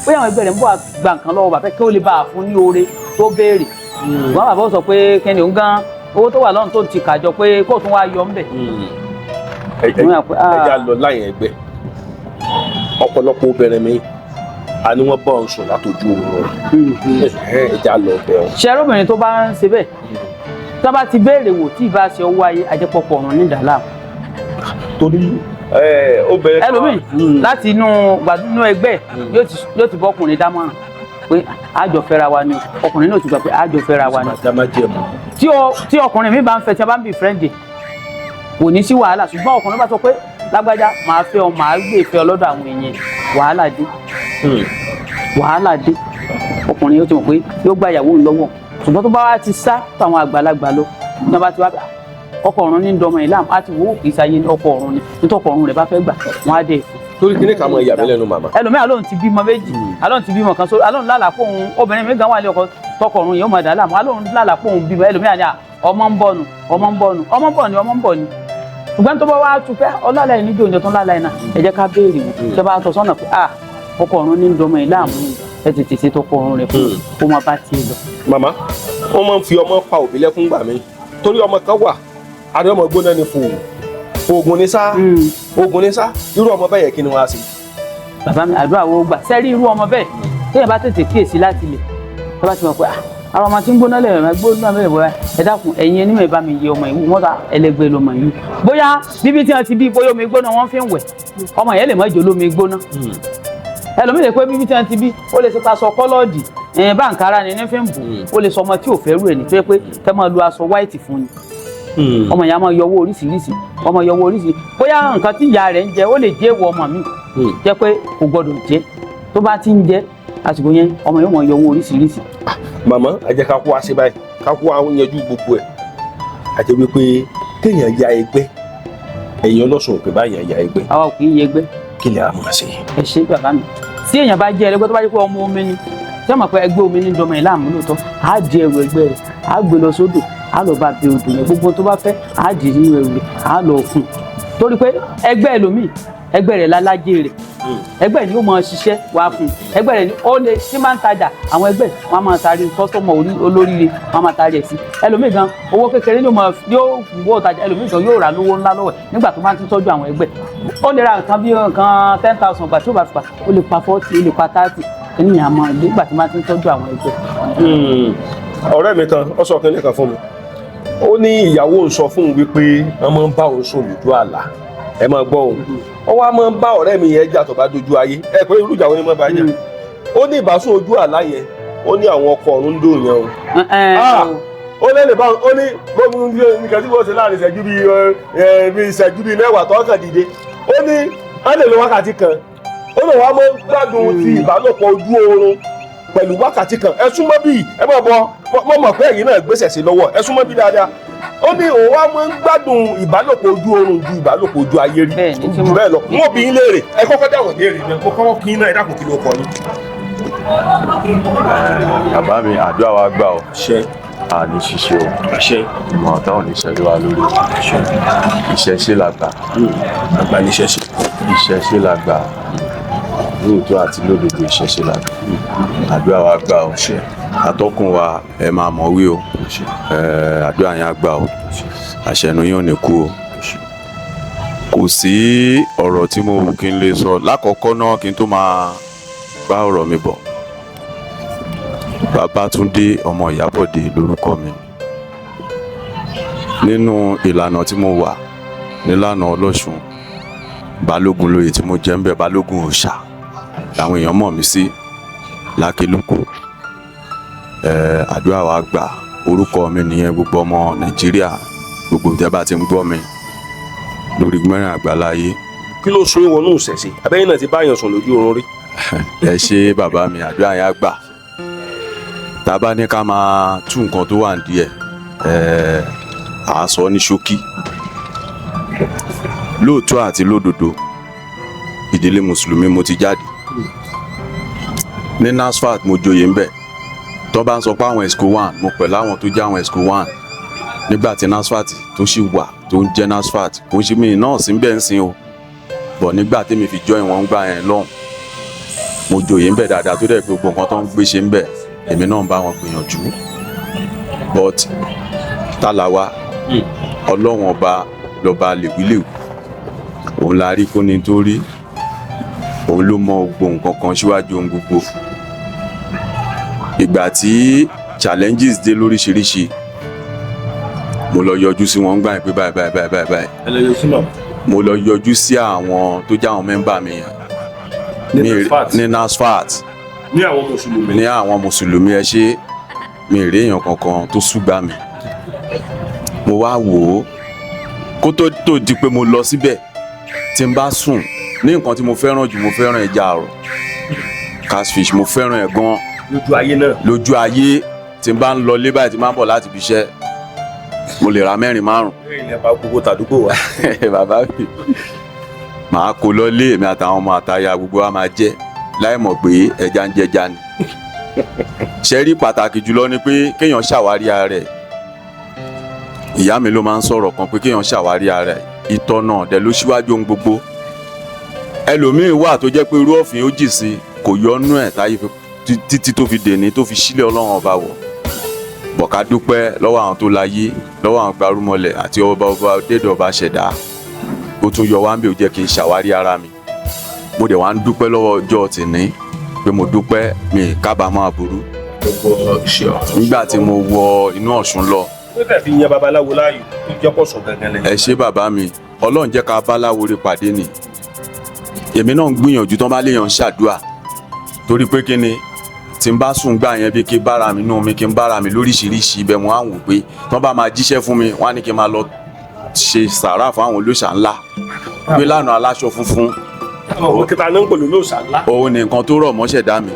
rẹ̀ ń bọ̀ gba nǹkan lọ́wọ́ bàbá kí ó lè bá a fún ní oore tó béèrè wọn bàbá ó sọ pé kẹ́ni òun gan owó tó wà lọ́run tó ti kàjọ pé kó tún wá yọ ńbẹ̀. ẹja lọ láyìn ẹgbẹ́ ọ̀pọ̀lọpọ̀ obìnrin mi a ní wọ́n bá ọ̀hún sùn látọjú oorun ẹja lọ bẹ̀ ọ́. ṣe arúbìnrin tó bá ń ṣe bẹ́ẹ̀ tó bá ti béèrè wò tí ì bá ṣe owó ayé ajẹ́pọ̀pọ̀ ọ̀run ní ìdálá. torí ẹlòmíì láti inú ẹgbẹ́ yóò ti bọ́kùnrin dámọ̀ràn pé àjọ fẹ́ra wa ni ọkùnrin náà ti gbà pé àjọ fẹ́ra wa ni tí ọkùnrin mi bá ń fẹ́ tí a bá ń bí fẹ́ǹdì kò ní sí wàhálà ṣùgbọ́n ọkùnrin bá sọ pé lágbájá màá fẹ́ ọ màá gbé ìfẹ́ ọlọ́dọ̀ àwọn èèyàn wàhálà dé ọkùnrin yóò ti mọ̀ pé yóò gba ìyàwó lọ́wọ́ ṣùgbọ́n tó bá wá ti sá tó àwọn àgbàlagbà lọ ní bá ti wá ọkọ ọ̀run ní dọmọ ìlànà àti wò ó kì í sáyé ní ọkọ ọ̀run ni nítorí ọkọ ọ̀run rẹ̀ bá fẹ́ gbà wọ́n á dé. torí kíní kà mọ ìyàbẹ lẹ́nu màmá. ẹlòmíì alóhùn ti bímọ méjì alóhùn ti bímọ kan so alóhùn lálàá pé òun obìnrin mi gan wà ní ọkọ tọkọ ọ̀run yìí ó mọ dàá láàmú alóhùn lálàá pé òun bímọ ẹlòmíì àní ọmọ ń bọ̀ ni ṣùgbọ́n tó bá wá tu pé ọlọ́lá yìí níjó oúnjẹ tó ń lálàá yìí náà ẹ jẹ́ ká béèrè wò tó bá tọ́ sọ́nà pé ọkọ ọ̀run ní dọmọ ìlàmú ẹ tètè ṣe tọkọ ọ̀run rẹ̀ fún kó má bá tiẹ̀ lọ. màmá wọn máa ń fi ọmọ pa òbí lẹ́kún gbà mí torí ọmọ kan wà àdé ọmọ gbóná ni fò oògùn ní sá irú ọmọ bẹ́ẹ̀ yẹ kí ni wọ́n á ṣe. bàbá mi àdúrà wo gbà sẹ́rí irú ọmọ bẹ́ẹ̀ téèyàn bá tètè kíyèsí láti lè tó bá ti mọ̀ pé àwọn ọmọ tí ń gbóná lẹ́yìn ọmọ gbóná bẹ́ẹ̀ bọ́yá ẹ dákun ẹ̀yin ẹni mẹ́ẹ̀ bá mi yẹ ọmọ yìí wọ́n ta ẹlẹgbẹ́ lọmọ yìí bóyá bíbí tí wọ́n ti bí bóyá omi gbóná wọ́n fi ń wẹ̀ ọmọ yẹn lè mọ ìjò lómi gbóná ẹlòmíì lè pé bíbí tí wọ́n ti bí ó lè ṣe aṣọ kọ́lọ́ọ̀dì báǹkárá ni ní fi ń bù ó lè sọ ọmọ tí ò fẹ́ rú ẹ̀ ní tó yẹ pé kẹ́ máa lu aṣọ white fún ni ọmọ yẹn á máa yọ owó oríṣiríṣi ọmọ yọ owó oríṣiríṣi bóyá nǹkan tí ìyá rẹ̀ ń jẹ ó lè jẹ́ èèwọ̀ ọmọ mi jẹ́ pé kò gbọdọ̀ jẹ tó bá ti ń jẹ àsìkò yẹn ọmọ yóò máa yọ owó oríṣiríṣi. màmá ẹ jẹ́ ká kó wa ṣe báyìí ká kó wa yanjú gbogbo ẹ̀ àti wípé kéèyàn ya ẹgbẹ́ ẹ̀yin ọlọ́sùn òpè báyìí ya ẹgbẹ́. àwa ò kì í yẹ ẹgbẹ́. kí lè àmọ́ ṣe. ẹ ṣe bàbá mi tí èèyàn bá jẹ ẹlẹgbẹ́ tó bá jẹ́ pé ọmọ omi ni tí wọ́n mọ̀ pé ẹgbẹ́ omi ní dọmọ ẹ̀ láàmú lóòótọ́ á di ẹrù ẹgbẹ́ rẹ̀ á gbé lọ sódò á lọ bá bẹ odò yẹn gbogbo tó bá fẹ́ á dì nínú ẹrù rẹ̀ á lọ fún un torí pé ẹgbẹ́ ẹlòmíì ẹgbẹ́ rẹ̀ lálájẹ rẹ̀ ẹgbẹ́ ni ó máa ṣiṣẹ́ wá fún un ẹgbẹ́ rẹ̀ ni ó lè tí máa ń tajà àwọn ẹgbẹ́ wọn máa taari kọ́sọ́mọ̀ olóríire wọn máa taari ẹ̀ sí ẹlòmíì gan owó kékeré yóò wọ́ ọ̀tajà ẹlòmíì gan yóò rà lówó ńlá lọ́wọ́ nígbà tó máa ń tọ́jú àwọn ẹgbẹ́ ó lè ra nǹkan bí nǹkan 10,000 gbà tí ó bá fi pa ó lè pa 40 ó lè pa 30 ènìyàn àmọ́ nígbà tí máa ń tọ́jú àwọn ẹgbẹ́. ọ̀rẹ́ mi kan ó sọ kínní kan fún mi ó ní ìyàwó ń sọ fún un wípé wọ́n máa ń bá òun sùn lójú àlá ẹ máa gbọ́ òun ó wá máa ń bá ọ̀rẹ́ mi yẹn jà tó bá dojú ayé ẹ pé irú ìjà wo ni mo bá jà ó ní ìbásùn ojú àlá yẹn ó ní àwọn ọkọ ọ̀run ń dùn yẹn o ó lè bá ó ní gbogbo nǹkan tí wọ́n ṣe láàrin ìṣẹ́jú bíi mẹ́wàá tó kàn dìde ó ní á lè lo wákàtí kan ó lè wá máa ń gbádùn ti ìbálòpọ̀ ojú oorun pẹ̀lú wákàtí kan ẹ súnmọ́ bíi ẹ máa bọ mo mọ̀ pé ẹ̀yin náà gbèsè sí lọ́wọ́ ẹ súnmọ́ bí dáadáa ó ní òun wá máa ń gbádùn ìbálòpọ̀ ojú oorun ju ìbálòpọ̀ ojú ayé rí jù bẹ́ẹ̀ lọ wọn bí ń léèrè ẹ kọ́kọ́ dáhùn léèrè ni mo kọ́kọ́ kí náà ẹ dákun kí ló kọ yín. bàbá mi àdúrà wa gbà ọ ṣe àní ṣiṣẹ́ o àṣẹ ìmọ̀ ọ̀tá ò ní ṣẹlẹ̀ wa lórí ìṣẹ̀ṣe làgbà àgbà ní ṣẹṣẹ ìṣẹ̀ṣe làgbà lóòótọ́ àti lódodo ìṣẹ̀ṣe làgbà àdúrà wa gbà ọ atọ́kùn wa ẹ máa mọ̀ wí o àdúrà yẹn á gbà o àṣẹnu yóò ní kú o kò sí ọ̀rọ̀ tí mo wù kí n lè sọ lákọ̀ọ́kọ́ náà kí n tó máa bá ọ̀rọ̀ mi bọ̀ Babátúndé ọmọ Ìyábọ̀dé lórúkọ mi nínú ìlànà tí mo wà nílànà Ọlọ́ṣun balógun lóye tí mo jẹ́ ń bẹ̀ balógun òòṣà làwọn èèyàn mọ̀ mí sí lákèlúkù àdúrà wa gbà orúkọ mi nìyẹn gbogbo ọmọ Nàìjíríà gbogbo tẹ́ bá ti ń gbọ́ mi lórí mẹ́rin àgbáláyé. kí ló sún ìwọ náà ṣẹ̀ṣẹ̀ abẹ́yìn náà ti báyàn sùn lójú oorun rí. ẹ ṣe bàbá mi àdúrà yẹn á gbà tá a bá ní ká máa tú nǹkan tó wà nídìí ẹ̀ àá sọ ní ṣókí lóòótọ́ àti lódodo ìdílé mùsùlùmí mo ti jáde ní NASFAT mo joyè ń bẹ̀ tó bá ń sọ pé àwọn ESCO 1 mo pẹ̀lú àwọn tó jẹ́ àwọn ESCO 1 nígbà tí NASFAT tó ṣì wà tó ń jẹ́ NASFAT kò ń ṣe mí náà sí bẹ́ẹ̀ ń sin o bọ̀ nígbà tèmi fi join wọn gbà yẹn lọ́hùn mo joyè ń bẹ̀ dáadáa tó dẹ̀ pé gbogbo nǹkan tó ń gbé ṣe ń bẹ̀ èmi náà ń bá wọn gbìyànjú but tálàwá ọlọ́wọ̀n ọba lọ́ba lèwílèwù òun la rí kó ní torí òun ló mọ gbogbo nǹkan kan síwájú ohun gbogbo ìgbà tí challenges dé lóríṣiríṣi mo lọ yọjú sí wọn gbà pé báyìí mo lọ yọjú sí àwọn tó jẹ́ àwọn mẹ́mbà mi ní NASFAT ní àwọn mùsùlùmí ẹ ṣe mi rí èèyàn kankan tó súgbà mi mo wá wò ó kó tó di pé mo lọ síbẹ̀ tí n bá sùn ní nǹkan tí mo fẹ́ràn jù mo fẹ́ràn ẹja àrọ̀ catfish mo fẹ́ràn ẹ̀ gan lójú ayé náà lójú ayé tí n bá ń lọ lé báyìí tí n bá ń bọ̀ láti fi iṣẹ́ mo lè ra 4-5. ilẹ̀ bá gbogbo tàdúgbò wa. bàbá mi màá kó lọ lé èmi àtàwọn ọmọ àtaya gbogbo wa máa jẹ láì mọ̀ pé ẹja ń jẹja ni ṣe rí pàtàkì jùlọ ni pé kéèyàn ṣàwárí ara rẹ̀ ìyá mi ló máa ń sọ̀rọ̀ kan pé kéèyàn ṣàwárí ara rẹ̀ ìtọ́nà dẹ̀ ló ṣíwájú ohun gbogbo ẹlòmíín wà tó jẹ́ pé irú ọ̀fìn ó jì sí kò yọnú ẹ̀ táyé títí tó fi dèní tó fi sílẹ̀ ọlọ́run ọba wọ̀ bọ̀ká dúpẹ́ lọ́wọ́ àwọn tó láyé lọ́wọ́ àwọn gbarúmọlẹ̀ àti ọba dédé ọba ṣẹ̀dá ó tún yọ wá ń bẹ̀ ó jẹ́ kí n ṣàwárí ara mi mo dẹ̀ wá ń dúpẹ́ lọ́wọ́ ọjọ́ tìní pé mo dúpẹ́ mi kábàámọ̀ aburú nígbà tí mo wọ inú Ọ̀ṣun lọ. ó fẹ́ fi yan babaláwo láàyò tó jẹ́ pọ̀ sùn gangan lẹ́yìn. ẹ ṣé bàbá mi ọlọ́run jẹ́ ká babaláwo rí pàdé ni èmi náà ń gbìyànjú tán bá léèyàn ṣàdúà torí pé kí ni tí n bá sùn gbà yẹn bí kí n bára mi nú mi kí n bára mi lóríṣiríṣi ibẹ̀ mo á wò pé tí wọ́n bá máa jíṣẹ́ fún mi wọ́n á ní kí n máa lọ ṣe sàárà fún àwọn olóṣà ńlá pé lánàá aláṣọ funfun ọmọ kẹta ní ń pèlú lóòṣà ńlá. òun ni nǹkan tó rọ̀ mọ́ ṣẹ̀dá mi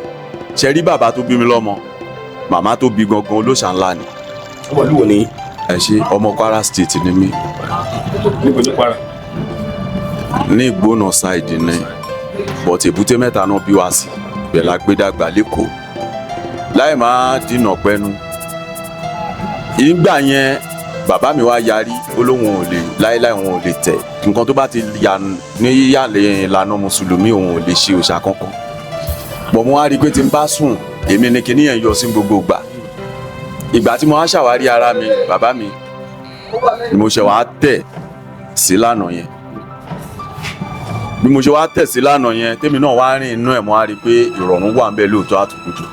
ṣe rí bàbá tó bí mi lọ́mọ màmá tó bí gangan olóṣà ńlá ni. ọmọ ìlú wo ni. ẹ ṣe ọmọ Kwara State ni mí. níbo ní Kwara. ní Ìgbónà ṣáìdì ni but Èbúté Mẹ́ta náà bí wá sí bẹ́ẹ̀ la gbé dàgbà lẹ́kọ̀ọ́ láì máa dínà pẹ́nu. ìgbà yẹn bàbá mi wá yarí ó lóun ò lè láéláé òun ò lè tẹ̀ nǹkan tó bá ti yà ní yíyàlẹ̀ ìlànà mùsùlùmí òun ò lè ṣe òòṣà kankan. bọ̀ mo wá rí i pé tí n bá sùn èmi ni kinní yẹn yọ sí gbogbo ìgbà. ìgbà tí mo wá ṣàwárí ara mi bàbá mi ni mo ṣe wá tẹ̀ sí lánàá yẹn. bí mo ṣe wá tẹ̀ sí lánàá yẹn tèmi náà wá rìn inú ẹ̀ mo wá rí i pé ìrọ̀rùn wà ń bẹ lóòótọ́ àtùkùtù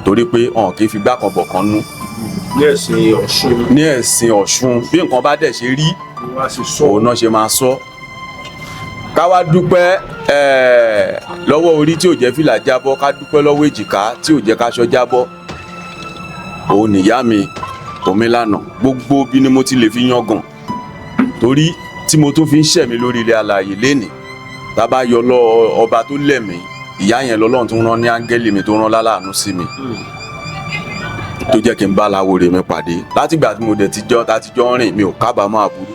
torí pé ọ̀hún kì í fi gbá kan bọ̀ kan nú. ní ẹ̀sìn Ọ̀ṣun. ní ẹ̀sìn Ọ̀ṣun bí nǹkan bá dẹ̀ ṣe rí òun náà ṣe máa sọ. ká wá dúpẹ́ lọ́wọ́ orí tí ò jẹ́ fìlà jábọ́ ká dúpẹ́ lọ́wọ́ èjìká tí ò jẹ́ káṣọ jábọ́. òun nìyá mi Tòmílànà gbogbo bí ni mo ti lè fi yangàn torí tí mo tún fi ń ṣẹ̀mí lórí ilẹ̀ alààyè lénìí tá bá yọ lọ ọba tó lẹ̀mí ìyá yẹn lọ́lọ́run tó rán ní áńgẹ́lì mi tó rán láláàánú sí mi tó jẹ́ kí n bá Láwórè mi pàdé látìgbà tí mo dẹ̀ ti jọ rìn mi ò kábàámọ̀ àbúrò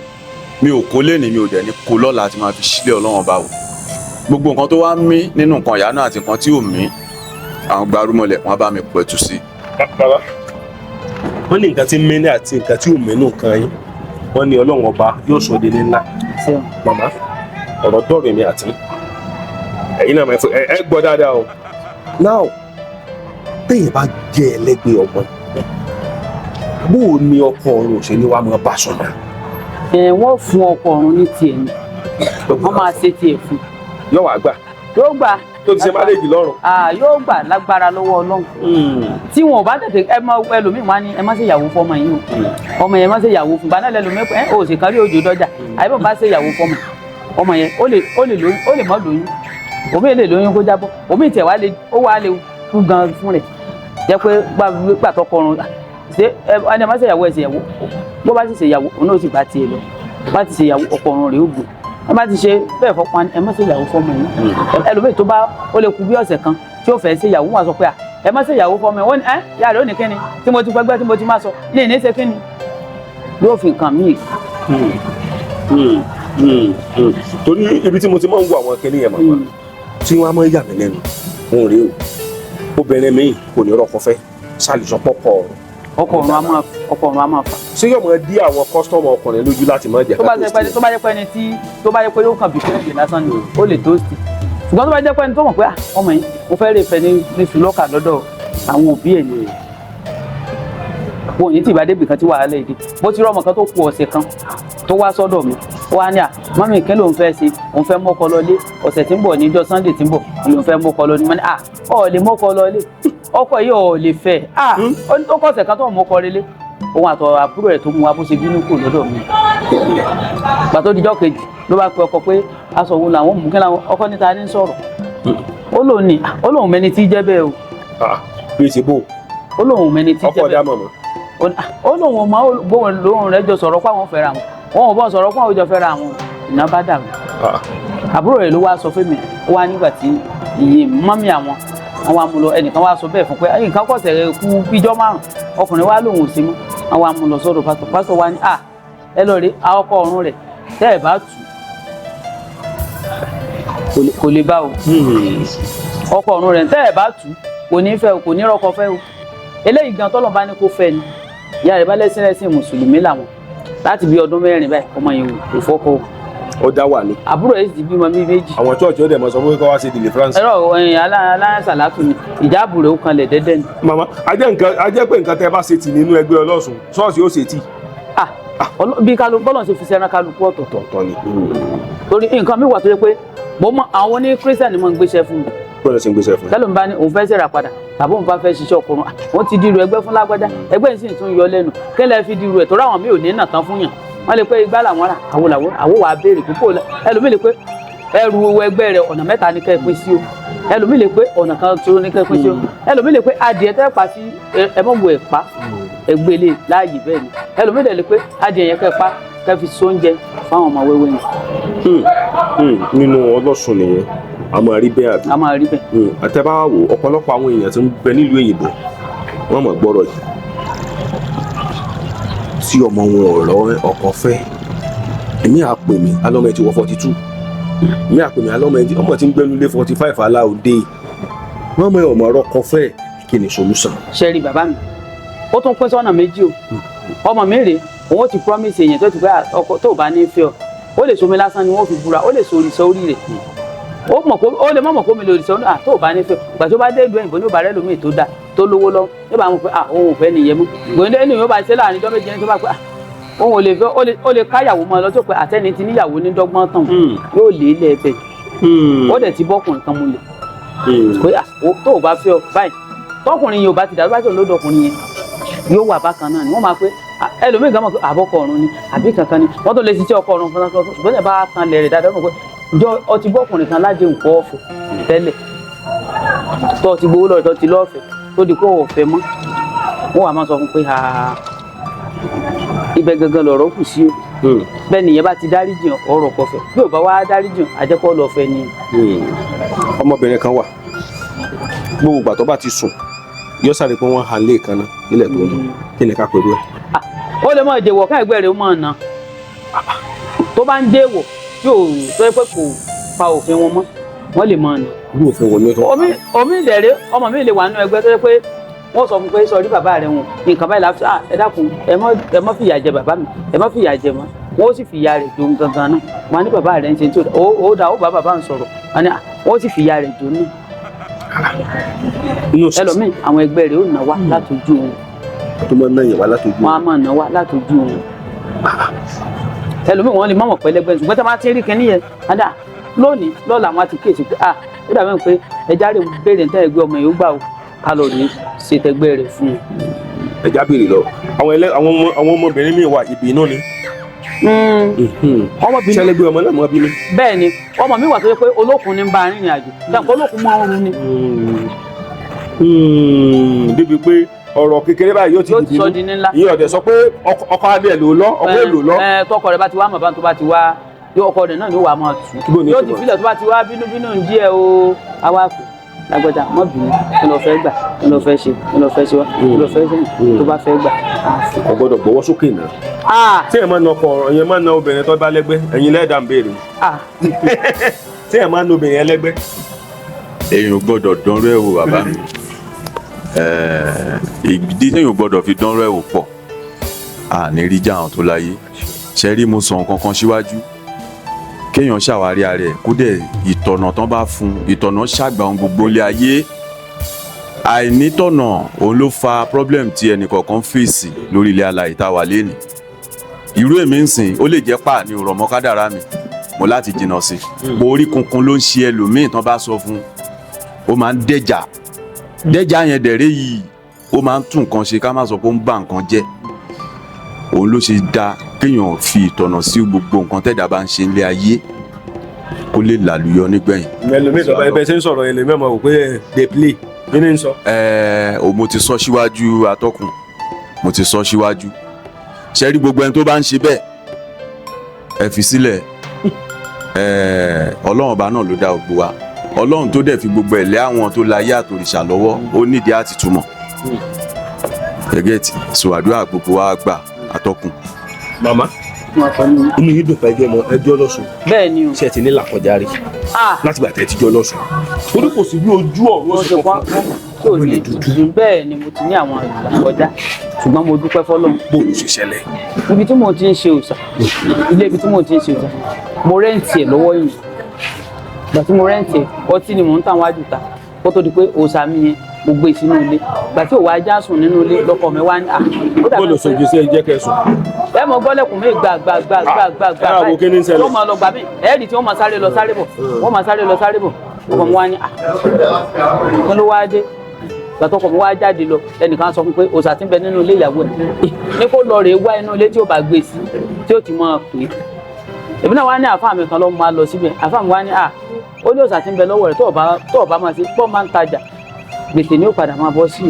mi ò kó lẹ́nìí mi ò dẹ̀ ní kó lọ́la tí máa fi sílẹ̀ Ọlọ́run bá wò gbogbo nǹkan tó wá ń mí nínú nǹkan ìyá náà àti nǹkan tí ò mí àwọn gbarúmọlẹ̀ wọn bá mi pẹ̀tù sí. bàbá wọ́n ní nǹkan tí ń mẹ́ni àti nǹkan tí ò mẹ́nu nǹkan yín wọ́n ní Ọlọ́run ọba yóò sọ de ní ńlá. màmá ọ̀rọ̀ dọ́ọ̀rọ̀ èmi àti ẹ̀yin náà ẹ gbọ́ dáadáa o. now téèyàn bá jẹ́ ẹlẹ́gbẹ́ ọmọ bó o ní ọkọ ọ̀run òṣèlú wa máa bá sọ̀rọ̀. wọ́n fún ọkọ ọ̀run ní tiẹ̀ ni wọ́n máa ṣe tiẹ̀ fún. yóò wá gbà. yóò gbà. tó ti ṣe máléèjì lọ́rùn. yóò gbà lágbára lọ́wọ́ Ọlọ́run. tí wọn ò bá tètè ẹlòmíì wá ní ẹ má ṣe ìyàwó fọmọ yìí o ọmọ yẹn má ṣe ìyàwó fún gbaná lẹlòmíì pé o sì kárí òjò dọjà àyẹ̀bọ̀ bá ṣe ìyàwó fọmọ ọmọ yẹn ó lè mọ́ lóyún omi lè lóyún kó jábọ́ omi tiẹ̀ wá lè kú gan fún rẹ̀ jẹ́ pé gbàtọ́ kọrun ṣé ẹni má ṣe ìyàwó ẹ̀ ṣe ìyàwó bó bá ti ṣe ìyàwó òun náà sì bá tiẹ̀ lọ bá ti ṣe ìyàwó ọkọ ọ̀run rẹ̀ ó gbò ẹ bá ti ṣe bẹ́ẹ̀ fọ́pọ́n ẹ má ṣe ìyàwó fọ́mọ yìí ẹlòmíì tó bá ó lè kú bí ọ̀sẹ̀ kan tí ó fẹ́ ṣe ìyàwó wọn sọ pé ẹ má ṣe ìyàwó fọ́mọ wọ́n ní yàrá ó ní kíni tí mo ti gbẹgbẹ́ tí mo ti má sọ ní ìní ṣe kíni yóò fi nǹkan míì. torí ibi tí mo ti máa ń wo àwọn akẹ́lẹ́ yẹn màmá tí wọ́n á máa ń yà mí lẹ́nu òun rèé o obìnrin mi kò ní rọ́kọ fẹ́ ṣàlùsọpọ̀ kọ ọ̀run. ọkọ ọ̀run á máa fà. ṣé yóò máa dí àwọn kọ́sítọ́mù ọkùnrin lójú láti máa jẹ́ ká tó bá jẹ́ pé ẹni tí tó bá jẹ́ pé yóò kàn bí fẹ́ẹ́ lásán ni ó lè tóòsì ṣùgbọ́n tó bá jẹ́ pé ẹni tó mọ̀ pé ọmọ yìí mo fẹ́ rè fẹ́ ní sùlọ́kà lọ́dọ̀ àwọn òbí ẹ̀ ni wọn ò ní tìbá débì kan tí wàhálà èdè bó ti rọ́mọ kan tó kù ọ̀sẹ̀ kan tó wá sọ́dọ̀ mi ó wá ní mọ́mí kí ló ń fẹ́ ṣe òun fẹ́ mọ́kọ lọlé ọ̀sẹ̀ tí ń bọ̀ níjọ́ Sunday tí ń bọ̀ ló ń fẹ́ mọ́kọ lọlé mọ́ni ọ̀ lè mọ́kọ lọlé ọkọ yìí ọ̀ lè fẹ́ ó kọ́ ọ̀sẹ̀ kan tó mọ́kọ relé òun àtọ̀ àbúrò rẹ̀ tó mú wa bó ṣe bínú kù lọ́dọ̀ mi gbàtó dijọ́ kejì ló bá pe ọkọ pé aṣọ wo làwọn mú kí làwọn ọkọ níta ní sọ̀rọ̀ ó lóun mẹni tí jẹ́ bẹ́ẹ̀ o. bí ṣe bò ó lóun mẹni tí jẹ́ bẹ́ẹ̀ ọkọ dá mọ̀mọ́. ó lóun ọmọ gbóhùn lóhùn rẹ̀ jọ sọ̀rọ̀ pé àwọn fẹ́ra wọn ò bọ́ sọ̀rọ̀ pé àwọn jọ fẹ́ra wọn ìná bá dàrú. àbúrò rẹ̀ ló wá sọ fún mi ó wá nígbà tí iye mọ́mí àwọn wá mú lọ ẹnìkan wá sọ bẹ́ẹ̀ fún pé nǹkan kọ̀ọ̀sẹ̀ rẹ̀ kú bíjọ́ 5 ọkùnrin wá lòun ò sí mọ́ àwọn wá mú lọ sọ́dọ̀ pásítọ̀ wá ní ẹ lọ rí ọkọ ọ̀run rẹ̀ tẹ́ ẹ̀ bá tù kò lè bá o ọkọ ọ̀run rẹ̀ tẹ́ ẹ̀ bá tù kò ní fẹ́ o kò ní rọ́kọ fẹ́ o eléyìí gan tọ́lọ̀ bá ní kó fẹ́ ni ìyá rẹ̀ bá lẹ́sìn mùsùlùmí làwọn láti bí ọdún 4 báyìí ọmọ yẹn kò fọ́kọ ó dá wà ní. àbúrò yìí ti bímọ méjì. àwọn church ó dẹ̀ mọ̀ sọ pé kọ́ wá sí deliverance. ẹ̀rọ aláǹsàlátù ni ìjáàbù rẹ̀ ó kanlẹ̀ dẹ́dẹ́ ni. màmá ajẹ́ pé nǹkan tẹ́ bá ṣe tì nínú ẹgbẹ́ ọlọ́sùn ṣọ́ọ̀ṣì ó ṣe tì. bí bọ́lọ̀ ṣe fi ṣẹ́ran kálukú ọ̀tọ̀ọ̀tọ̀ ni. torí nǹkan mi wà tó yẹ pé mo mọ àwọn ní kírísítẹ̀nì mọ̀ ń gbéṣẹ́ fún mi. bọ́lọ̀ ṣe ń gbéṣẹ́ fún mi. tẹ́lẹ̀ mi bá ní òun fẹ́ ṣèrà padà tàbí òun bá fẹ́ ṣiṣẹ́ ọkùnrin òun ti dirú ẹgbẹ́ fún lágbájá ẹgbẹ́ yìí sì tún yọ lẹ́nu kẹ́lẹ́ fi dirú ẹ̀ tó ráwọn mi ò ní nà tán fún yàn wọ́n lè pé igbá làwọn rà àwo wàá béèrè púpọ̀ ẹlòmíì lè pé ẹrù ẹgbẹ́ rẹ̀ ọ̀nà mẹ́ta ní kẹ́ ẹ pín sí o ẹlòmíì lè pé ọ̀nà kan tó ní kẹ́ ẹ pín sí o ẹlòmíì lè pé adìẹ tẹ́ pa sí ẹmọ́gbò ẹ̀ pa ẹgbẹ́lẹ̀ láàyè bẹ́ẹ̀ ni ẹlòmíì lè pé adìẹ yẹn kẹ́ ẹ pa kẹ́ fi sóúnjẹ fáwọn ọmọ wẹ́wẹ́ yẹn. nínú ọlọ́sùn nìyẹn a máa rí bẹ́ẹ̀ àbí. a máa rí bẹ́ẹ̀. àtẹ́báwá wò ọ̀pọ̀lọpọ̀ àwọn èèyàn tó ń bẹ nílùú òyìnbó wọ́n mọ̀ gbọ́rọ̀ yìí tí ọmọ wọn ò rọ ọkọ fẹ́ èmi àpè mí alọ́mọ ẹ̀ ti wọ 42 èmi àpè mí alọ́mọ ẹ̀ ọmọ tí ń gbẹ́nu lé 45 aláòdè wọ́n mọ ọmọ ọ̀rọ̀ ọkọ fẹ́ kí ni solution. ṣe rí bàbá mi ó tún pín sọ́nà méjì o ọmọ mi rèé òun ti promise èèyàn tó ti pé ọkọ tó bá ní fẹ́ ọ ó lè somi lásán ni wọ́n fi búra ó lè so òrìṣà orí rẹ̀ ó lè mọ̀ kó mi lè òrìṣà orí tó bá ní fẹ́ gbà tó bá dé ìlú òyìnbó ní òbá rẹ̀ lómi tó dáa tó lówó lọ yóò bá mọ̀ pé òun ò fẹ́ nìyẹn mú gbòǹdé ènìyàn yóò bá ṣe láàrin ọjọ́ méje tó bá pé òun ò lè fẹ́ ó lè káyàwó mọ́ ọ lọ́jọ́ pé àtẹ́ni ti níyàwó ní dọ́gbọ́n tán yóò lé ilé ẹbẹ̀ ó dẹ̀ ti bọ́kùnrin kan múlẹ̀ pé tó o bá fẹ́ ọ báyìí tọkùnrin yìí ò bá ti dàrú bá ti lọ́dọ̀ ọkùnrin yẹn yóò wà bákan náà ni wọ́n máa pé ẹlòmíì gan mọ̀ pé àbọ̀kọ̀ ọ̀run ni àbí kankan ni wọ́n tó lè ṣiṣẹ́ ọkọ̀ ọ̀run fún un ṣùgbọ́n ẹ̀ bá kan lẹ̀ rẹ̀ dáadáa mọ̀ pé jọ ọtí bọ́kùnrin kan lájẹ nǹkan ọ̀fẹ́ tẹ́lẹ̀ tó ti gbowó lọ́rẹ̀ tó ti lọ́ọ̀fẹ́ tó di kó ọ̀fẹ́ mọ́ wọ́n wà máa sọ fún pé ibẹ̀ gangan lọ̀rọ̀ kù sí o bẹ́ẹ̀ nìyẹn bá ti dáríjì ọ̀rọ̀ kọfẹ́ bí ò bá wá dáríjì àjẹpọ̀ lọ́fẹ́ ni. ọmọbìnrin kan wà gbogbo ìgbà tó bá ti sùn yóò sáré pé wọ́n hàn lé kan náà nílẹ̀ tó ní kí ni ká pẹ̀lú ẹ̀. ó lè máa jẹ̀wọ̀ ká ẹgbẹ́ rẹ̀ ó máa ná tó bá ń jẹ́wọ̀ tí ò tó yẹ pé kò pa òfin wọn mọ́ wọ́n lè máa ná. bí òfin wo ni ó tọ́. omi ìdẹ̀rẹ̀ ọmọ mi lè wà nínú ẹgbẹ́ tó yẹ pé wọ́n sọ fún pé sọ rí bàbá rẹ̀ wọn nǹkan báyìí láti ẹ dákun ẹ má fìyà jẹ bàbá mi ẹ má fìyà jẹ mọ́ wọ́n ó sì fìyà rẹ̀ dùn gangan náà wọ́n á ní bàbá rẹ̀ ń ṣe tí ó dá ó bá bàbá ń sọ̀rọ̀ wọ́n ó sì fìyà rẹ̀ dùn náà. ẹlòmíì àwọn ẹgbẹ́ rẹ̀ ó nà wá látọjú wọn. tó máa ń náyẹ̀ wá látọjú wọn. wọ́n á máa nà wá látọjú wọn. ẹlòmíì wọn lè mọ̀mọ̀ pẹ́lẹ́gbẹ́ ṣùgbọ́n tí wọ́n bá ti rí kinní yẹn lónìí lọ́la wọn ti kíyèsí pé ó dàbí pé ẹja rè béèrè níta ẹgbẹ́ ọmọ yìí ó gbà ó kálọ̀rì ṣètẹ́gbẹ́ rẹ̀ fún un. ẹja béèrè lọ àwọn ọmọbìnrin míì wà ìbí iná ni. ṣẹlẹgbẹ ọmọ náà mọ bí mi. bẹ́ẹ̀ ni ọmọ mi wà tó yẹ pé olókùn ní ń bá a rìnrìn àjò dàpọ̀ olókùn mọ́ ọrùn ni. débi pé ọ̀rọ̀ kékeré báyìí yóò ti sọ di ńlá. ìyẹn ọ̀dẹ̀ sọ pé ọkọ adé lò lọ ọkọ èlò lọ. tọkọ rẹ̀ bá ti wá màbá tó bá ti wá ọkọ rẹ̀ náà ni ó wà á máa tù yóò ti filẹ̀ tó bá ti wá bínú ń díẹ̀ o awakọ̀ lágbàdá mọ bínú kí ló fẹ́ gbà kí ló fẹ́ ṣe kí ló fẹ́ ṣe wá kí ló fẹ́ ṣe tó bá fẹ́ gbà. kò gbọdọ̀ gbọ́wọ́ sókè náà. tí ẹ máa na ọkọ ọ̀rọ̀ yẹn máa na obìnrin tó bá lẹ́gbẹ́ ẹ̀yin lẹ́ẹ̀dá ń béèrè. tí ẹ máa na obìnrin yẹn lẹ́gbẹ́. èèyàn gbọ́dọ̀ dánrọ ẹ wò bàbá mi ìdí téèyàn gbọ́dọ̀ fi dánrọ ẹ wò pọ̀ àní rí jà àwọn tó láyé ṣe rí mo sọ nǹkan kan síwájú kéèyàn ṣàwárí ara ẹ̀ kó dẹ̀ ìtọ̀nà tán bá fún ìtọ̀nà ṣàgbà ohun gbogbo ilé ayé àìnítọ̀nà òun ló fa problem tí ẹnìkọ̀ọ̀kan fèsì lórí ilé alàyè tá a wà lénìí irú èmi ń sìn ó lè jẹ́ pà ní òrọ̀ mọ́ kádàrá mi mo láti jìnnà sí mo orí kunkun ló ń ṣe ẹlòmíì tán bá sọ fún ó máa ń dẹ́jà yẹn dẹ̀rẹ́ yìí ó máa ń tún nǹkan ṣe ká má sọ pé ó ń bà nǹkan jẹ́ òun ló ṣe dá kéèyàn fi ìtọ̀nà sí gbogbo nǹkan tẹ́dá bá ń ṣe nílé ayé kó lè làlùyọ nígbẹ̀yìn. ẹlòmíì sọ bẹ́ẹ̀ ṣe ń sọ̀rọ̀ yẹn lè mẹ́mọ̀ wò pé dey play kí ni ń sọ. mo ti sọ síwájú atọ́kùn mo ti sọ síwájú ṣe rí gbogbo ẹni tó bá ń ṣe bẹ́ẹ̀ ẹ fi sílẹ̀ ọlọ́run ọba náà ló dá gbogbo wa ọlọ́run tó dẹ̀ fi gbogbo ẹ̀ lé àwọn tó láyé àtòrìṣà lọ́wọ́ ó nídìí àti túmọ̀ gẹ́gẹ́tì sọ àdúrà gbogbo wa gbà atọ́kùn. màmá inú yìí dùn pé ẹjọ́ lọ́sùn. bẹ́ẹ̀ ni o. ṣé ẹ ti ní làkọjá rí láti gbà tẹ́ ti jọ lọ́sùn. torí kò sí bí ojú ọ̀run ọ̀sẹ̀ kan tó lè dúdú. bẹ́ẹ̀ ni mo ti ní àwọn àkọjá ṣùgbọ́n mo dúpẹ́ fọ́lọ́run. bóòlù ṣe ṣẹlẹ̀. ibi tí mo ti ń ṣe òòṣà ilé ibi tí mo ti ń ṣe òòṣà mo rẹ́ǹtì ẹ̀ lọ́wọ́ yìí ìgbà tí mo rẹ́ǹtì ẹ̀ ọtí ni mò ń tàn wájú ta kó tó di pé òòṣà mi yẹn mo gbé sínú ilé ìgbà tí òwò ajá sùn nínú ilé lọkọ mi wá ní bọ́ọ̀lù sọ̀jù sí ẹjẹ́ kẹsùn. ẹ mọ gbọ́lẹ̀kùn mi gbà báyìí wọ́n máa lọ gbà mí ẹ̀ẹ́dì tí wọ́n máa sáré lọ sáré bọ̀ ọkọ mi wá ní kí ló wá dé ìgbà tó ọkọ mi wá jáde lọ ẹnìkan sọ fún pé òòṣà tí ń bẹ nínú ilé ìyàwó ẹ̀ ní kó lọ rèé wá inú ilé tí ó bá gbé sí tí ó ti máa pè é èmi náà wá ní àfáà mi kan ló máa lọ síbẹ̀ àfáà mi wá ní ó ní òòṣà tí ń bẹ lọ́wọ́ rẹ̀ tó ọba máa ṣe pọ́ máa ń tajà gbèsè ní ó padà máa bọ́ sí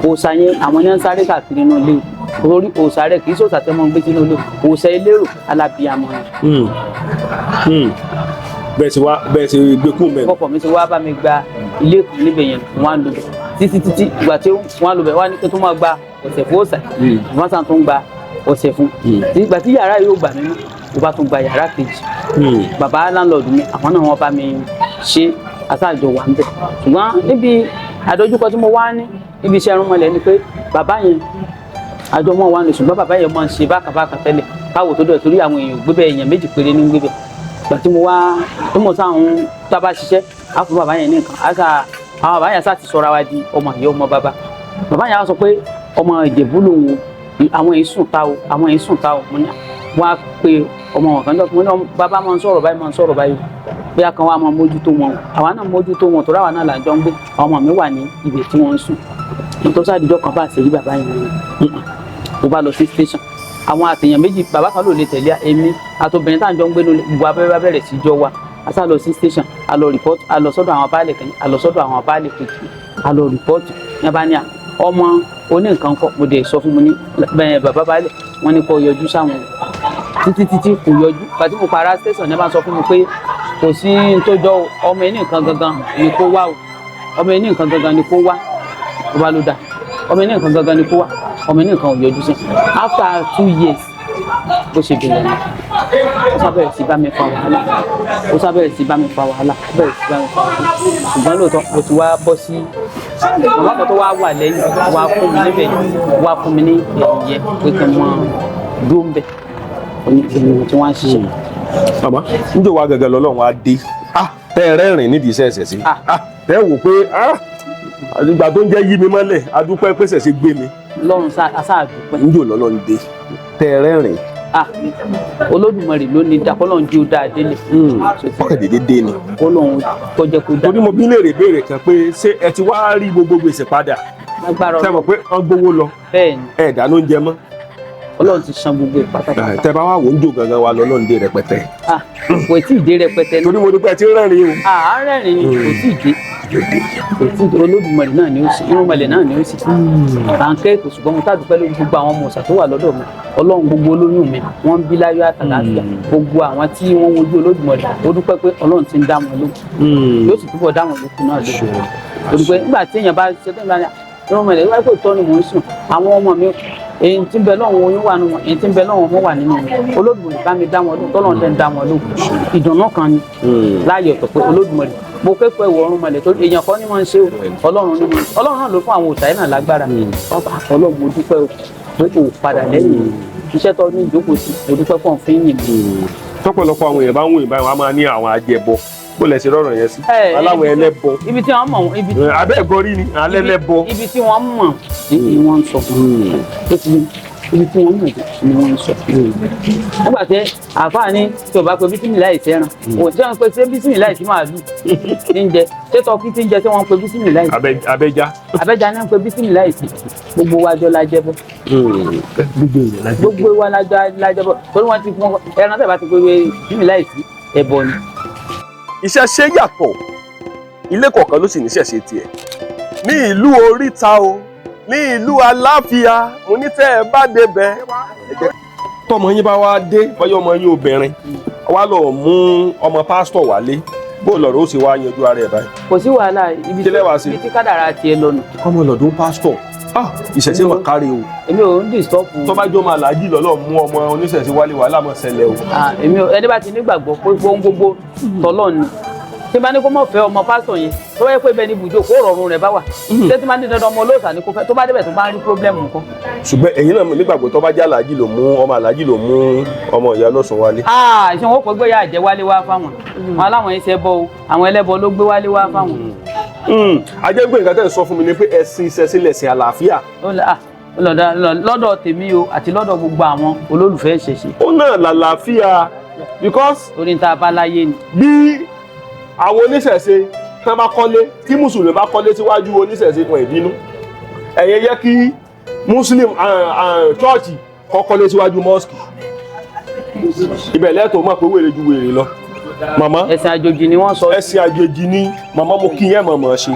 òòṣà yẹn àwọn ní ń sáré káàkiri inú ilé orí òòṣà rẹ̀ kì í sòòṣà tẹ́ mọ́ ń gbé sínú ilé òòṣà elérò alábìyamọ bẹ́ẹ̀ ṣe gbé kú mẹ́rin. ọkọ mi ti wá bá mi gba ilé kan níbẹ̀ yẹn wọ́n á lò bẹ̀ títí ìgbà tí wọ́n á lò bẹ̀ wá ní pé tó máa gba ọ̀sẹ̀ fún òòṣà wọ́n sàn tó ń gba ọ̀sẹ̀ fún ìgbà tí yàrá yóò gbà mí mú mo bá tún gba yàrá kejì bàbá láńlọ́ọ̀dù mi àwọn náà wọ́n bá mi ṣe aṣáájọ wà ń bẹ̀ ṣùgbọ́n níbi àdójúkọ tí mo wá ní níbi iṣẹ́ ẹrúnmọlẹ̀ ni pé bàbá yẹn àjọ mọ́ wa ní ṣùgbọ́n bàbá yẹn máa ń ṣe bákàbákà tẹ́lẹ̀ káwò tó dọ̀ torí àwọn èèyàn gbé bẹ́ẹ̀ èèyàn méjì péré ní gbé bẹ́ẹ̀ ìgbà tí mo wá tí mo sáwọn tá a bá ṣiṣẹ́ á fún bàbá yẹn ní nǹkan àṣà àwọn bàbá yẹn sá ti sọra wa di ọmọ ìyá ọmọ bàbá yẹn á sọ pé ọmọ Ìjẹ̀bú lòun àwọn èyí sùn ta o àwọn èyí sùn ta o mo ní wọn á pe ọmọ wọn kan dọ́kun mo ní bàbá máa ń sọ̀rọ̀ báyìí bóyá kan wá máa mójútó wọn àwa náà mójútó wọn torí àwa náà là ń jọ ń gbé àwọn ọmọ mi wà ní ibè tí wọ́n ń sùn nítorí àdìjọ kan bá ṣèyí bàbá yẹn mo bá lọ sí station àwọn àtẹ̀yàn méjì bàbá kan ló lè tẹ̀lé èmi àtobìnrin tá à ń jọ ń gbé gbogbo abẹ́rẹ́ bẹ̀rẹ̀ sí jọ wa a sá lọ sí station a lọ report a lọ sọ́dọ̀ àwọn baálé kejì a lọ sọ́dọ̀ àwọn baálé kejì a lọ report ní abá ní ọmọ oní nǹkan kọ mo dẹ̀ sọ fún mi ní bàbá baálé wọn ní kó yọjú sáwọn títí kò yọjú pàtí mo para station ní bá sọ fún mi pé kò sí tó jọ ọmọ ẹni nǹkan gangan ni kó wá o ọmọ ẹni nǹkan gangan ni kó wá ó bá ló dà ọmọ ẹni nǹkan gangan ni kó wá ọmọ ẹni nǹkan ò yọjú sí after 2 years bó ṣe bẹ̀rẹ̀ ni ó sábẹ̀rẹ̀ sí bá mi fa wàhálà ṣùgbọ́n lóòótọ́ mo ti wá bọ́ sí màmá kan tó wá wà lẹ́yìn wá fún mi níbẹ̀ wá fún mi ní ẹ̀yẹ pé kí n mọ dúró ń bẹ̀ ènìyàn tí wọ́n á ṣiṣẹ́. màmá níjọ́ wa gẹ́gẹ́ lọ́lọ́run á dé tẹ́ ẹ rẹ́rìn nídìí iṣẹ́ ẹ̀sẹ̀ sí tẹ́ ẹ wò pé ìgbà tó ń jẹ́ yí mi mọ́lẹ̀ adúpẹ́ pèsè sí gbé mi. lọ́run aṣáàdúpẹ́. níjọ́ lọ́lọ́run dé tẹ́ ẹ rẹ́rìn. Olódùmarè ló ní dá kọ́lọ́run jí ó dáa délé. ọkọ̀ dédé dé ni. kọ́lọ́run tó jẹ́ kó dá. torí mo bí léèrè béèrè kan pé ṣé ẹ ti wá rí gbogbo gbèsè padà. lágbára Ọlọ́run. ṣé mọ̀ pé wọ́n gbowó lọ. bẹ́ẹ̀ni. ẹ̀ẹ́dá ló ń jẹ mọ́. Ọlọ́run ti san gbogbo pátápátá. tẹ bá wà wò ń jò gangan wa lọ́lọ́run dé rẹpẹtẹ. kò tí ì dé rẹpẹtẹ náà. torí mo dúpẹ́ tí ń rẹ́rìn o. rẹ́rìn kò tí ì dé Olódùmarè náà ni ó sì irúnmọlẹ̀ náà ni ó sì bàǹkẹ́ kò ṣùgbọ́n mo tàdúpẹ́ lórí gbogbo àwọn ọmọ ọ̀sà tó wà lọ́dọ̀ mi Ọlọ́run gbogbo olóyún mi wọ́n ń bí láyọ̀ àtàlàáfíà gbogbo àwọn tí wọ́n wojú Olódùmarè ó dúpẹ́ pé Ọlọ́run ti ń dá wọn lóhùn yóò sì túbọ̀ dá wọn lóhùn náà lóhùn ó dúpẹ́ nígbà tí èèyàn bá ṣe tó ń bá irúnmọlẹ̀ wáyé kò tọ́ ni mò ń sùn àwọn ọmọ mi èyí tí ń bẹ lọ́wọ́ oyún wà nínú wọn èyí tí ń bẹ lọ́wọ́ ọmọ wà nínú wọn Olódùmarè bá mi dá wọn lóhùn tọ́lọ́run tẹ́ ń dá wọn lóhùn ìdùnnú kan ni láàyè ọ̀tọ̀ pé Olódùmarè mo kẹ́kọ̀ọ́ ìwọ ọ̀run mọ̀lẹ̀ tó èèyàn kan ní máa ń ṣe Ọlọ́run ní Ọlọ́run náà ló fún àwọn òòṣà yìí náà lágbára ọba Ọlọ́run mo dúpẹ́ pé kò padà lẹ́yìn iṣẹ́ tó ní ìjókòó sí mo dúpẹ́ pọ̀ fún yìnyín. tọ́pọ̀lọpọ̀ àwọn èèyàn bá ń wò ìbáyìí wọn á máa ní àwọn ajẹbọ bó lẹ ṣe rọrùn yẹn sí aláwọ̀ ẹlẹ́bọ. ibi tí wọ́n mọ̀ ibi abẹ́ ìgbọ́rí ni alẹ́ lẹ́bọ. ibi tí wọ́n mọ̀ ni wọ́n ń sọ ibi tí wọ́n mọ̀ ni wọ́n ń sọ. nígbà tí àáfàá ní tí o bá pe bísímìlá ìṣẹ́ran kò tí wọ́n pe ṣé bísímìlá ìṣí màálù ní ń jẹ ṣé tọ́kí tí ń jẹ tí wọ́n pe bísímìlá ìṣí. abẹ́já ní wọ́n pe bísímìlá ìṣí gbogbo wa jọ la jẹ bọ́. gbogbo wa la jẹ bọ́ torí wọ́n ti fún ẹran tẹ̀ bá ti pe bísímìlá ìṣí ẹbọ ni. ìṣẹ̀ṣe yàtọ̀ ilé kọ̀ọ̀kan ló sì níṣẹ̀ṣe tiẹ̀ ní ìlú Oríta o ní ìlú Aláfíà mo ní tẹ́ ẹ bá débẹ̀ tọmọ yín bá wá dé bọ́yọ́ ọmọ yín obìnrin wá lọ mú ọmọ pásítọ̀ wálé bó lọ́rọ̀ ó sì wá yanjú ara ẹ̀ báyìí. kò sí wàhálà ibi tí kádàrá tiẹ̀ lọ́nà. ọmọ lọ́dún pásítọ̀ ìṣẹ̀ṣe mà kárí o. èmi ò ń dìstọ́pù. tó bá jọ máa làájì lọ́lọ́ mú ọmọ oníṣẹ̀ṣe wálé wàhálà mọ̀ ṣẹlẹ̀ o. èmi ẹni bá ti nígbàgbọ́ pé gbogbo tọ́lọ́ ni tí bá ní kó mọ̀ fẹ́ ọmọ pásítọ̀ yẹn tó wáyé pé bẹ́ẹ̀ ni ibùdó kó rọrùn rẹ̀ bá wà ṣé tí bá ní dandan ọmọ olóòṣà ni kò fẹ́ tó bá débẹ̀ tó bá ń rí pírọ́blẹ́mù nǹkan. ṣùgbọ́n ẹ̀yin náà nígbàgbọ́ tó bá jẹ́ aláàjì ló mú ọmọ ìyá lọ́sùn wálé. ṣé wọn kò gbé ya àjẹ wálé wá fáwọn wọn aláwọn ẹsẹ bọ o àwọn ẹlẹ́bọ ló gbé wálé wá fáwọn. ajẹ́gbẹ́ nǹkan tẹ̀ ń sọ fún mi ni pé ẹ̀sìn ìṣẹ̀sílẹ̀sìn àlàáfíà. lọ́dọ̀ tèmi o àti lọ́dọ̀ gbogbo àwọn olólùfẹ́ ìṣẹ̀ṣe. ó náà làlàáfíà because. orí ta bá láyé ni. bí àwọn oníṣẹ̀ṣe tán bá kọ́lé tí mùsùlùmí bá kọ́lé síwájú oníṣẹ̀ṣe kan ìbínú ẹ̀yẹ yẹ kí muslim chọ́ọ̀chì kọ́ kọ́lé síwájú mọ́ọ̀sì ibẹ̀ lẹ́tọ̀ọ́ mọ̀ pé wèrè ju wèrè lọ màmá ẹ̀sìn àjòjì ni wọ́n sọ. ẹ̀sìn àjèjì ni màmá mo kí yẹn mọ̀mọ́ ṣe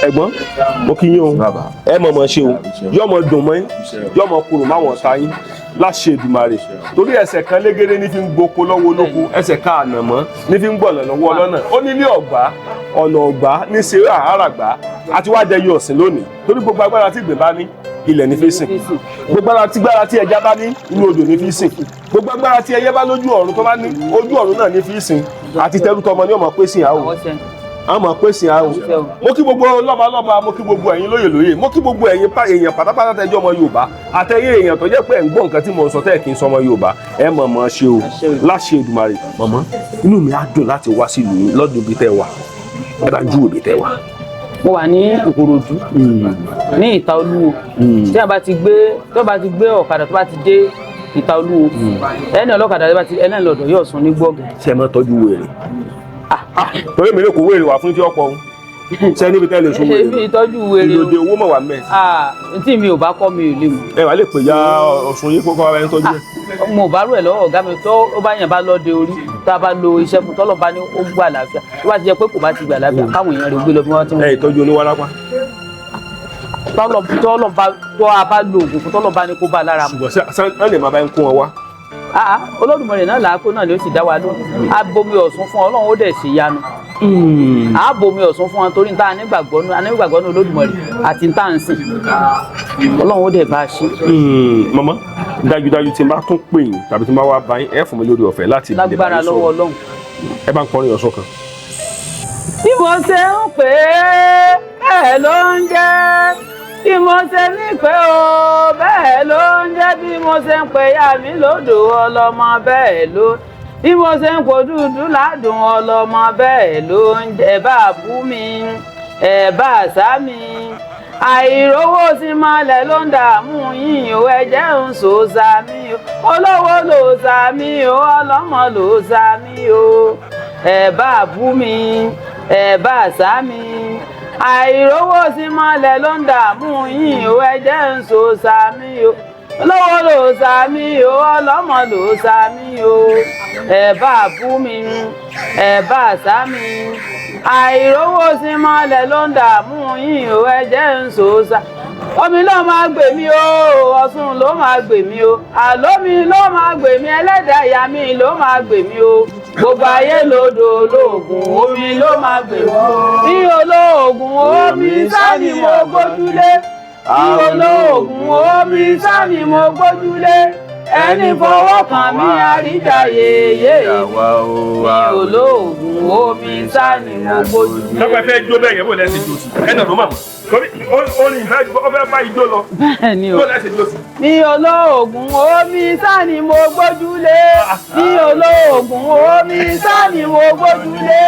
ẹ̀gbọ́n mo kí yín o ẹ mọ̀mọ́ ṣe o yọmọ dùn mọ́ yọmọ kúrò máwọn ọ̀tá yín láṣẹ Èdùmàrè torí ẹsẹ̀ kan légéré ní fi ń gboko lọ́wọ́ olóko ẹsẹ̀ kan ànàmọ́ ní fi ń gbọ̀nà lọ́wọ́ ọlọ́nà ó ní ilé ọ̀gbá ọ̀nà ọ̀gbá ní sèrè àràgbá àti wá dẹyẹ ọ̀sìn lónìí torí gbogbo agbára tí ìgbín bá ní ilẹ̀ ní fi sìn gbogbo agbára tí ẹja bá ní inú odò ní fi sìn gbogbo agbára tí ẹyẹ bá lójú ọ̀run tó bá ní ojú ọ̀run náà ní fi sìn àti tẹrú tọmọ ní ọmọ pé sìn àwò àmọ́ pé sìn àwò mo kí gbogbo lọ́balọ́ba mo kí gbogbo ẹ̀yin lóyè mo kí gbogbo ẹ̀yin èèyàn pátápátá tẹjọ́ ọmọ Yorùbá àtẹ̀yìn èèyàn tó jẹ́ pé ẹ̀ ń gbọ́ nǹkan tí mo ń sọ tẹ́ ẹ̀ kí n sọ ọmọ Yorùbá ẹ mọ̀mọ́ ṣe o láṣẹ Èdùmàrè mọ̀mọ́ inú mi á dùn láti wá sílùú yín lọ́dún ibi tẹ́ wà ẹ bá ń júwèé ibi tẹ́ wà. mo wà ní Ìkòròdú ní Ìta Olúwo tí a bá ti gbé ọ̀kadà tó bá ti dé Ìta Olúwo ẹni ọlọ́kadà tó bá ti ẹni lọ́dọ̀ yóò sùn ní gbọ́gàn. ṣé ẹ máa tọ́jú wèrè torí mi lè kó wèrè wà fún tí ọ̀pọ̀ ṣé níbi tẹ́ lè sún wèrè èmi ìtọ́jú wèrè ìlòdì owó mọ̀ wà mẹ́. tí mi ò bá kọ́ mi ò lè mọ̀. ẹ wà lè pè ya Ọ̀ṣun yín kókó ara ẹni tọ́jú ẹ. mo bá rú ẹ lọ́wọ́ ọ̀gá mi tó ó bá yẹn bá lọ́dẹ orí tá a bá lo iṣẹ́ fún tọ́lọ́ bá ní ó gbà láàfíà tó bá ti jẹ́ pé kò bá ti gbà láàfíà káwọn èèyàn rẹ̀ gbé lọ bí wọ́n ti ń. ẹ ìtọ́jú oníwárápá. tọ́lọ́ bá lo oògùn fún tọ́lọ́ bá ní kó bá lára mu. ṣùgbọ́n sàn lè máa bá ń kó wọn wá. Olódùmarè náà làákó náà ni ó sì dá wa lóhùn abomi ọ̀sùn fún Ọlọ́run ó dẹ̀ ṣe yanu abomi ọ̀sùn fún wọn torí tá a nígbàgbọ́ ní Olódùmarè àti tá à ń sìn Ọlọ́run ó dẹ̀ bá a ṣe. màmá dájúdájú tí n bá tún pè yín tàbí tí n bá wá bá yín ẹ fún mi lórí ọ̀fẹ́ láti ìdílé lágbára lọ́wọ́ Ọlọ́run. ẹ bá ń kọrin Ọ̀ṣun kan. bí mo ṣe ń pè é bẹ́ẹ̀ ló ń jẹ́ bí mo ṣe ní pé o bẹ́ẹ̀ ló ń jẹ́ bí mo ṣe ń pè ya mi lódò ọlọ́mọ bẹ́ẹ̀ ló bí mo ṣe ń pò dúdú ládùn ọlọ́mọ bẹ́ẹ̀ ló ń jẹ́ ẹ bá bú mi ẹ bá sá mi àìrówó sí malẹ̀ ló ń dààmú yín o ẹ jẹ́ ń so sàmí o olówó ló sàmí o ọlọ́mọ ló sàmí o ẹ bá bú mi ẹ bá sá mi àìrówó sí mọ́lẹ̀ ló ń dààmú yín o ẹ jẹ́ ń so sàmí o olówó ló sàmí o ọlọ́mọ ló sàmí o ẹ bá bú mi ẹ bá sá mi àìrówó sí mọ́lẹ̀ ló ń dààmú yín o ẹ jẹ́ ń so sàmí omi ló máa gbè mí o Ọ̀ṣun ló máa gbè mí o àlómi ló máa gbè mí ẹlẹ́dàá ìyá mi ló máa gbè mí o gbogbo ayé lodò olóògùn omi ló máa gbè mí bí olóògùn omi sani mo gbójúlé bí olóògùn omi sani mo gbójúlé ẹni fọwọ́ kàn mí àríjà yèyé bí olóògùn omi sani mo gbójúlé. lọ́pẹ́ fẹ́ jó bẹ́ẹ̀ yẹn bó lẹ́sìn jó sí ẹ̀nà ló mọ̀ torí ó ní ìfẹ́ ọfẹ́ bá ijó lọ bó lẹ́sìn jó sí. bí olóògùn omi sani mo gbójúlé bí olóògùn omi sani mo gbójúlé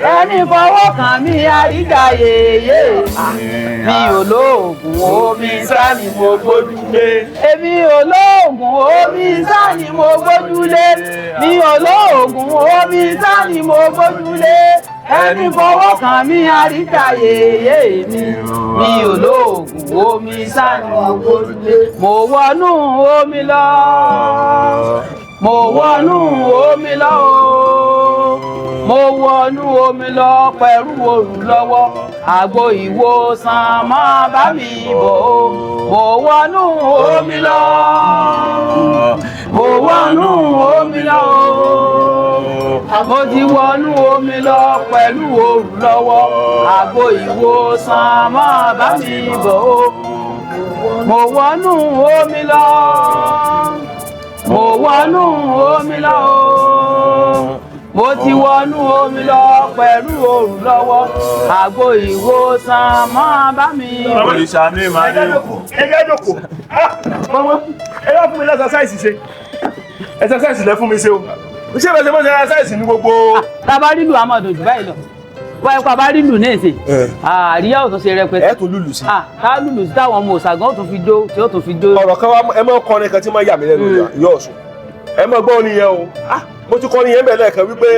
ẹni fọwọ́ kàn mí àríjà yèyé bí olóògùn omi sani mo gbójúlé èmi olóògùn omi sani mo gbójúlé bí olóògùn omi sani mo gbójúlé ẹni fọwọ́ kàn mí àríjà yèyé mi olóògùn omi sani mo gbójúlé mo wọnú omi lọ mo wọnú omi lọ mo wọnú omi lọ pẹ̀lú òrù lọ́wọ́ àgbo ìwòsàn máa bá mi bọ̀ ó mo wọnú omi lọ mo wọnú omi lọ mo ti wọnú omi lọ pẹ̀lú òrù lọ́wọ́ àgbo ìwòsàn máa bá mi bọ̀ ó mo wọnú omi lọ mo wọnú omi lọ mo ti wọnú omi lọ pẹ̀lú òrù lọ́wọ́ àgbo ìwòsàn máa bá mi. òrìṣà mi máa dé òkú. ẹgbẹ́ jòkó mọ́mọ́ ẹ wá fún mi lẹ́sàsáìsì ṣe ẹsàsáìsì lẹ́ fún mi ṣe o ṣé ìbẹ̀sẹ̀ mọ́ ṣe ẹsàsáìsì ní gbogbo. tábà rílù amọ̀dò jù báyìí lọ wọ́n ẹ̀kọ́ àbá rílù ní èsè àríyá ò tún ṣe rẹpẹtẹ. ẹ tún lùlù sí. ká lùlù sí táwọn ọmọ òṣàgán ó tún fi jó tí ó tún fi jó. ọ̀rọ̀ kan wá ẹ mọ́ kọrin kan tí máa yà mí lẹ́nu ìyá Ọ̀ṣun ẹ mọ́ gbọ́ nìyẹn o mo ti kọrin yẹn bẹ̀rẹ̀ kan wípé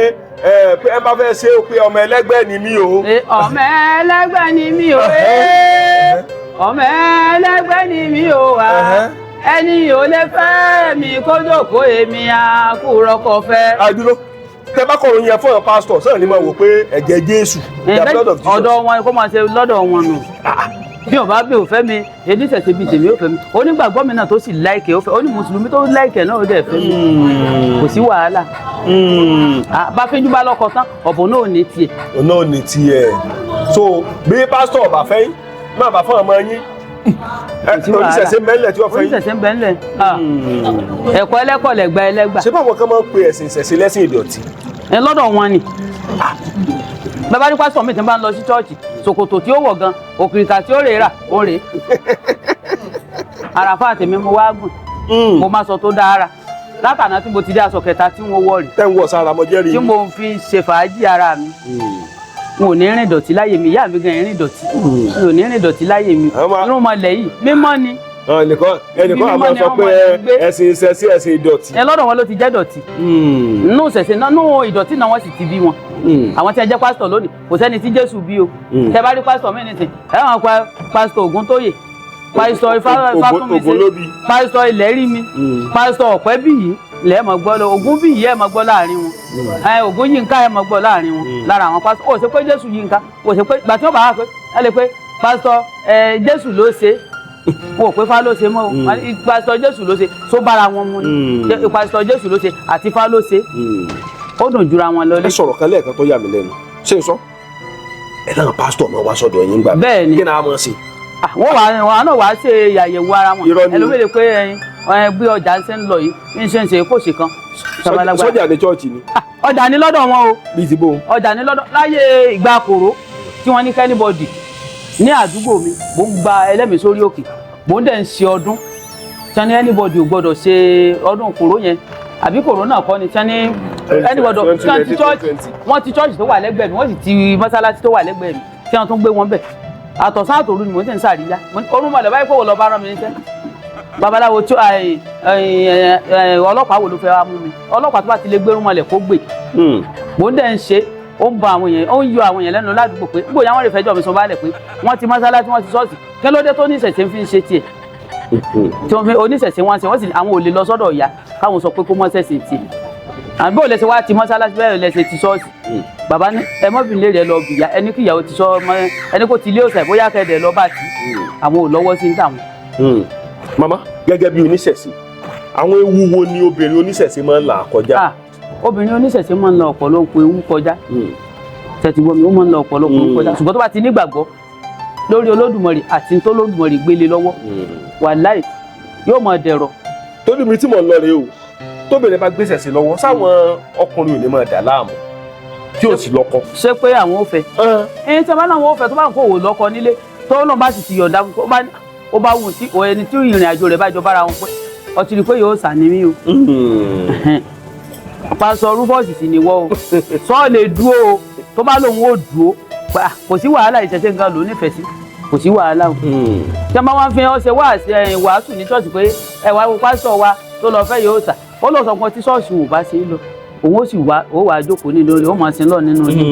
pé ẹ bá fẹ́ ṣe é pé ọmọ ẹlẹ́gbẹ́ ni mí o. ọmọ ẹlẹ́gbẹ́ ni mí o ọmọ ẹlẹ́gbẹ́ ni mí o ẹni ò lè fẹ́ mi kó jókòó èmi àkúrọ́kọ fẹ́. àdúró tẹ bá kọ̀rọ̀ yẹn fún ọ̀ pásítọ̀ sẹ́yìn ni máa wò pé ẹ̀jẹ̀ Jésù the blood of Jesus. ọ̀dọ̀ wọn kó máa ṣe lọ́dọ̀ wọn nù bí wọn bá bí òfẹ́ mi èdè ṣẹ̀ṣẹ̀ bíi tèmi ó fẹ́ mi onígbàgbọ́ mi náà tó sì láìkẹ́ ó fẹ́ oní mùsùlùmí tó láìkẹ́ náà ó dẹ̀ fẹ́ mi kò sí wàhálà bá fẹ́jú bá lọ́kọ tán ọ̀bùn náà ò ní tiẹ̀. ọ̀nà ò ní tiẹ̀ so bí pásítọ̀ ọ̀bà fẹ́ yín máa bá fún ọmọ yín oníṣẹ̀ṣẹ̀ mẹ́lẹ̀ tí wọ́n fẹ́ yín. oníṣẹ̀ṣẹ̀ mẹ́lẹ̀ ẹ̀kọ́ ẹlẹ́kọ̀ lẹ́gbà ẹlẹ́gbà. ṣé báwọn kan máa ń pe ẹ̀sìn ìṣẹ̀ṣẹ̀ lẹ́sìn ìdọ̀tí. ẹ lọ́dọ̀ wọn ni bàbá ní pásítọ̀ mi ti bá ń lọ sí chọ́ọ̀chì ṣòkòtò tí ó wọ̀ gan òkìrìkà tí ó rè rà ó rè àràfà tèmi mo wá gùn mo máa sọ tó dára látàná tí mo ti dé aṣọ kẹta tí mo wọ̀ rí tẹ́ ń wọ̀ sára mo jẹ́rìí tí mo fi ṣe fàájì ara mi n ò ní rìn dọ̀tí láyé mi ìyá mi gan rìn dọ̀tí n ò ní rìn dọ̀tí láyé mi irun mọ̀lẹ́ yìí mímọ́ ni. ẹnìkan àmọ́ sọ pé ẹ̀sìn ìṣẹ̀ṣẹ̀ ẹ̀sìn ìdọ̀tí. ẹ lọ́dọ̀ wọn ló ti jẹ́ dọ̀tí nínú ìṣẹ̀ṣẹ̀ náà nínú ìdọ̀tí náà wọ́n sì ti bí wọn àwọn tí ẹ jẹ́ pásítọ̀ lónìí kò sẹ́ni tí Jésù bí o tẹ bá rí pásítọ̀ mí nìsín ẹ wọn pa pásítọ̀ Ògúntóyè pásítọ̀ Ifátúnmiṣe pásítọ̀ Ilẹ̀rími pásítọ̀ Ọ̀pẹ́bíyì lẹ́ẹ̀mọ̀ gbọ́ lọ Ògúnbíyì ẹ̀ mọ̀ gbọ́ láàrin wọn Ògúnyínká ẹ̀ mọ̀ gbọ́ láàrin wọn lára àwọn pásítọ̀ ó ṣe pé Jésù Yínká ó ṣe pé gbà tí wọ́n bá wà pé ẹ lè pé pásítọ̀ Jésù ló ṣe wọn ò pé Ifá ló ṣe mọ́ o pásítọ̀ Jésù ló ṣe tó bára wọn mu ni pásítọ̀ Jésù ló ṣe àti Ifá ló ṣe ó dùn jura wọn lọ. ẹ sọ̀rọ̀ kan lẹ́ẹ̀kan tó yà mí lẹ́nu ṣé n sọ ẹ náà pásítọ̀ máa wá sọ́dọ̀ yín gbà bẹ́ẹ̀ ni kí náà máa ṣe. wọn náà wàá ṣe àyẹ̀wò ara wọn ẹlòmíràn pé bí ọjà ṣe ń lọ yìí ń ṣe kó ṣe kan. sọ́jà ní chọ́ọ̀chì ni. ọjà ní lọ́dọ̀ wọn o. bíi ti bó. ọjà ní lọ́dọ̀ láyé ìgbà kòró tí wọ́n ní kẹ́nìbọ̀dì ní àdúgbò mi mò ń gba ẹlẹ́mìí sórí òkè mò ń dẹ̀ ń ṣe ọdún tí wọ́n ní anybody ò gbọ́dọ̀ ṣe ọdún kòró yẹn àbí kòró náà kọ́ ni tí wọ́n ní anybody wọ́n ti church tó wà lẹ́gbẹ̀ẹ́ mi wọ́n sì ti mọ́sálásí tó wà lẹ́gbẹ̀ẹ́ mi tí wọ́n tún gbé wọn bẹ̀ àtọ̀sán àtòru ni mò ń tẹ̀ ń sàríyá orúnmọ̀lẹ̀ báyìí kò wò lọ bá rán mi níṣẹ́ babaláwo tí ọlọ́pàá wo ló fẹ́ wá mú mi ọlọ́pàá tó bá ti lè gbé rúnmọ̀lẹ̀ kó gbé mò ń dẹ̀ ń ṣe ó ń bọ àwọn èèyàn ó ń yọ àwọn èèyàn lẹ́nu ládùúgbò pé gbòòyà wọn lè fẹjọ́ mi sọ bálẹ̀ pé wọ́n ti mọ́sálásí wọ́n ti ṣọ́ọ̀ṣì kí ló dé tó ní ìṣẹ̀ṣẹ̀ fi ń ṣe tiẹ̀ tí wọ́n fi oníṣẹ̀ṣẹ̀ wọn ṣe wọ́n sì àwọn ò lè lọ sọ́dọ̀ ìyá káwọn sọ pé kó mọ́ ṣẹ̀ṣẹ̀ tiẹ̀ àbí ò lè ṣe wá ti mọ́sálásí bẹ́ẹ̀ lè ṣe ti ṣọ́ọ̀ṣì bàbá ní ẹ mọ́bìnrin lè rẹ lọ bìyà ẹni kí ìyàwó ti sọ ẹni kó ti ilé òsè bóyá kẹ́ẹ̀dẹ̀ lọ bá ti àwọn ò lọ́wọ́ sí ní tàwọn. mama gẹ́gẹ́ bí oníṣẹ̀ṣe àwọn ewu wo ni obìnrin oníṣẹ̀ṣe máa ń là kọjá. obìnrin oníṣẹ̀ṣe máa ń la ọ̀pọ̀lọpọ̀ ewu kọjá tẹ̀tìwọ́mi ó máa ń la ọ̀pọ̀lọpọ̀ ewu kọjá ṣùgbọ́n tó bá ti nígbàgbọ́ lórí Olódùmarè àti tó Olódùmarè gbélé lọ́wọ́ wàláì yóò máa dẹ̀rọ̀. tóbi mi tí mò ń lọ rèé o tóbìnrin bá gbéṣẹ̀ sí lọ́wọ́ sáwọn ọkùnrin ò ní máa dà láàmú tí ò sì lọ́kọ. ṣé pé àwọn ò fẹ́ ẹni tí a bá láwọn ò fẹ́ tó bá ń kó òwò lọ́kọ nílé tó náà bá sì ti yọ̀ǹda ó bá wù sí ẹni tí ìrìn àjò rẹ̀ bá jọ bára wọn pé ọtí rí pé yóò sàní mí o. pásọ Rúfọ́ọ̀sì sì ni wọ́ o sọ lè dúró o tó bá lòun ò dúró kò sí wàhálà ìṣẹ̀ṣẹ̀ nǹkan ló nífẹ̀ẹ́ sí kò sí wàhálà o. tí a máa wá fi ọṣẹ wàásù ní ṣọ́ọ̀ṣì pé ẹ̀wà wo pásọ wa tó lọ fẹ́ yóò sà ó lọ sọ pé tí ṣọ́ọ̀ṣì ò bá ṣe é lọ òun ó sì wá jókòó ní lórí ó máa sin lọ nínú ilé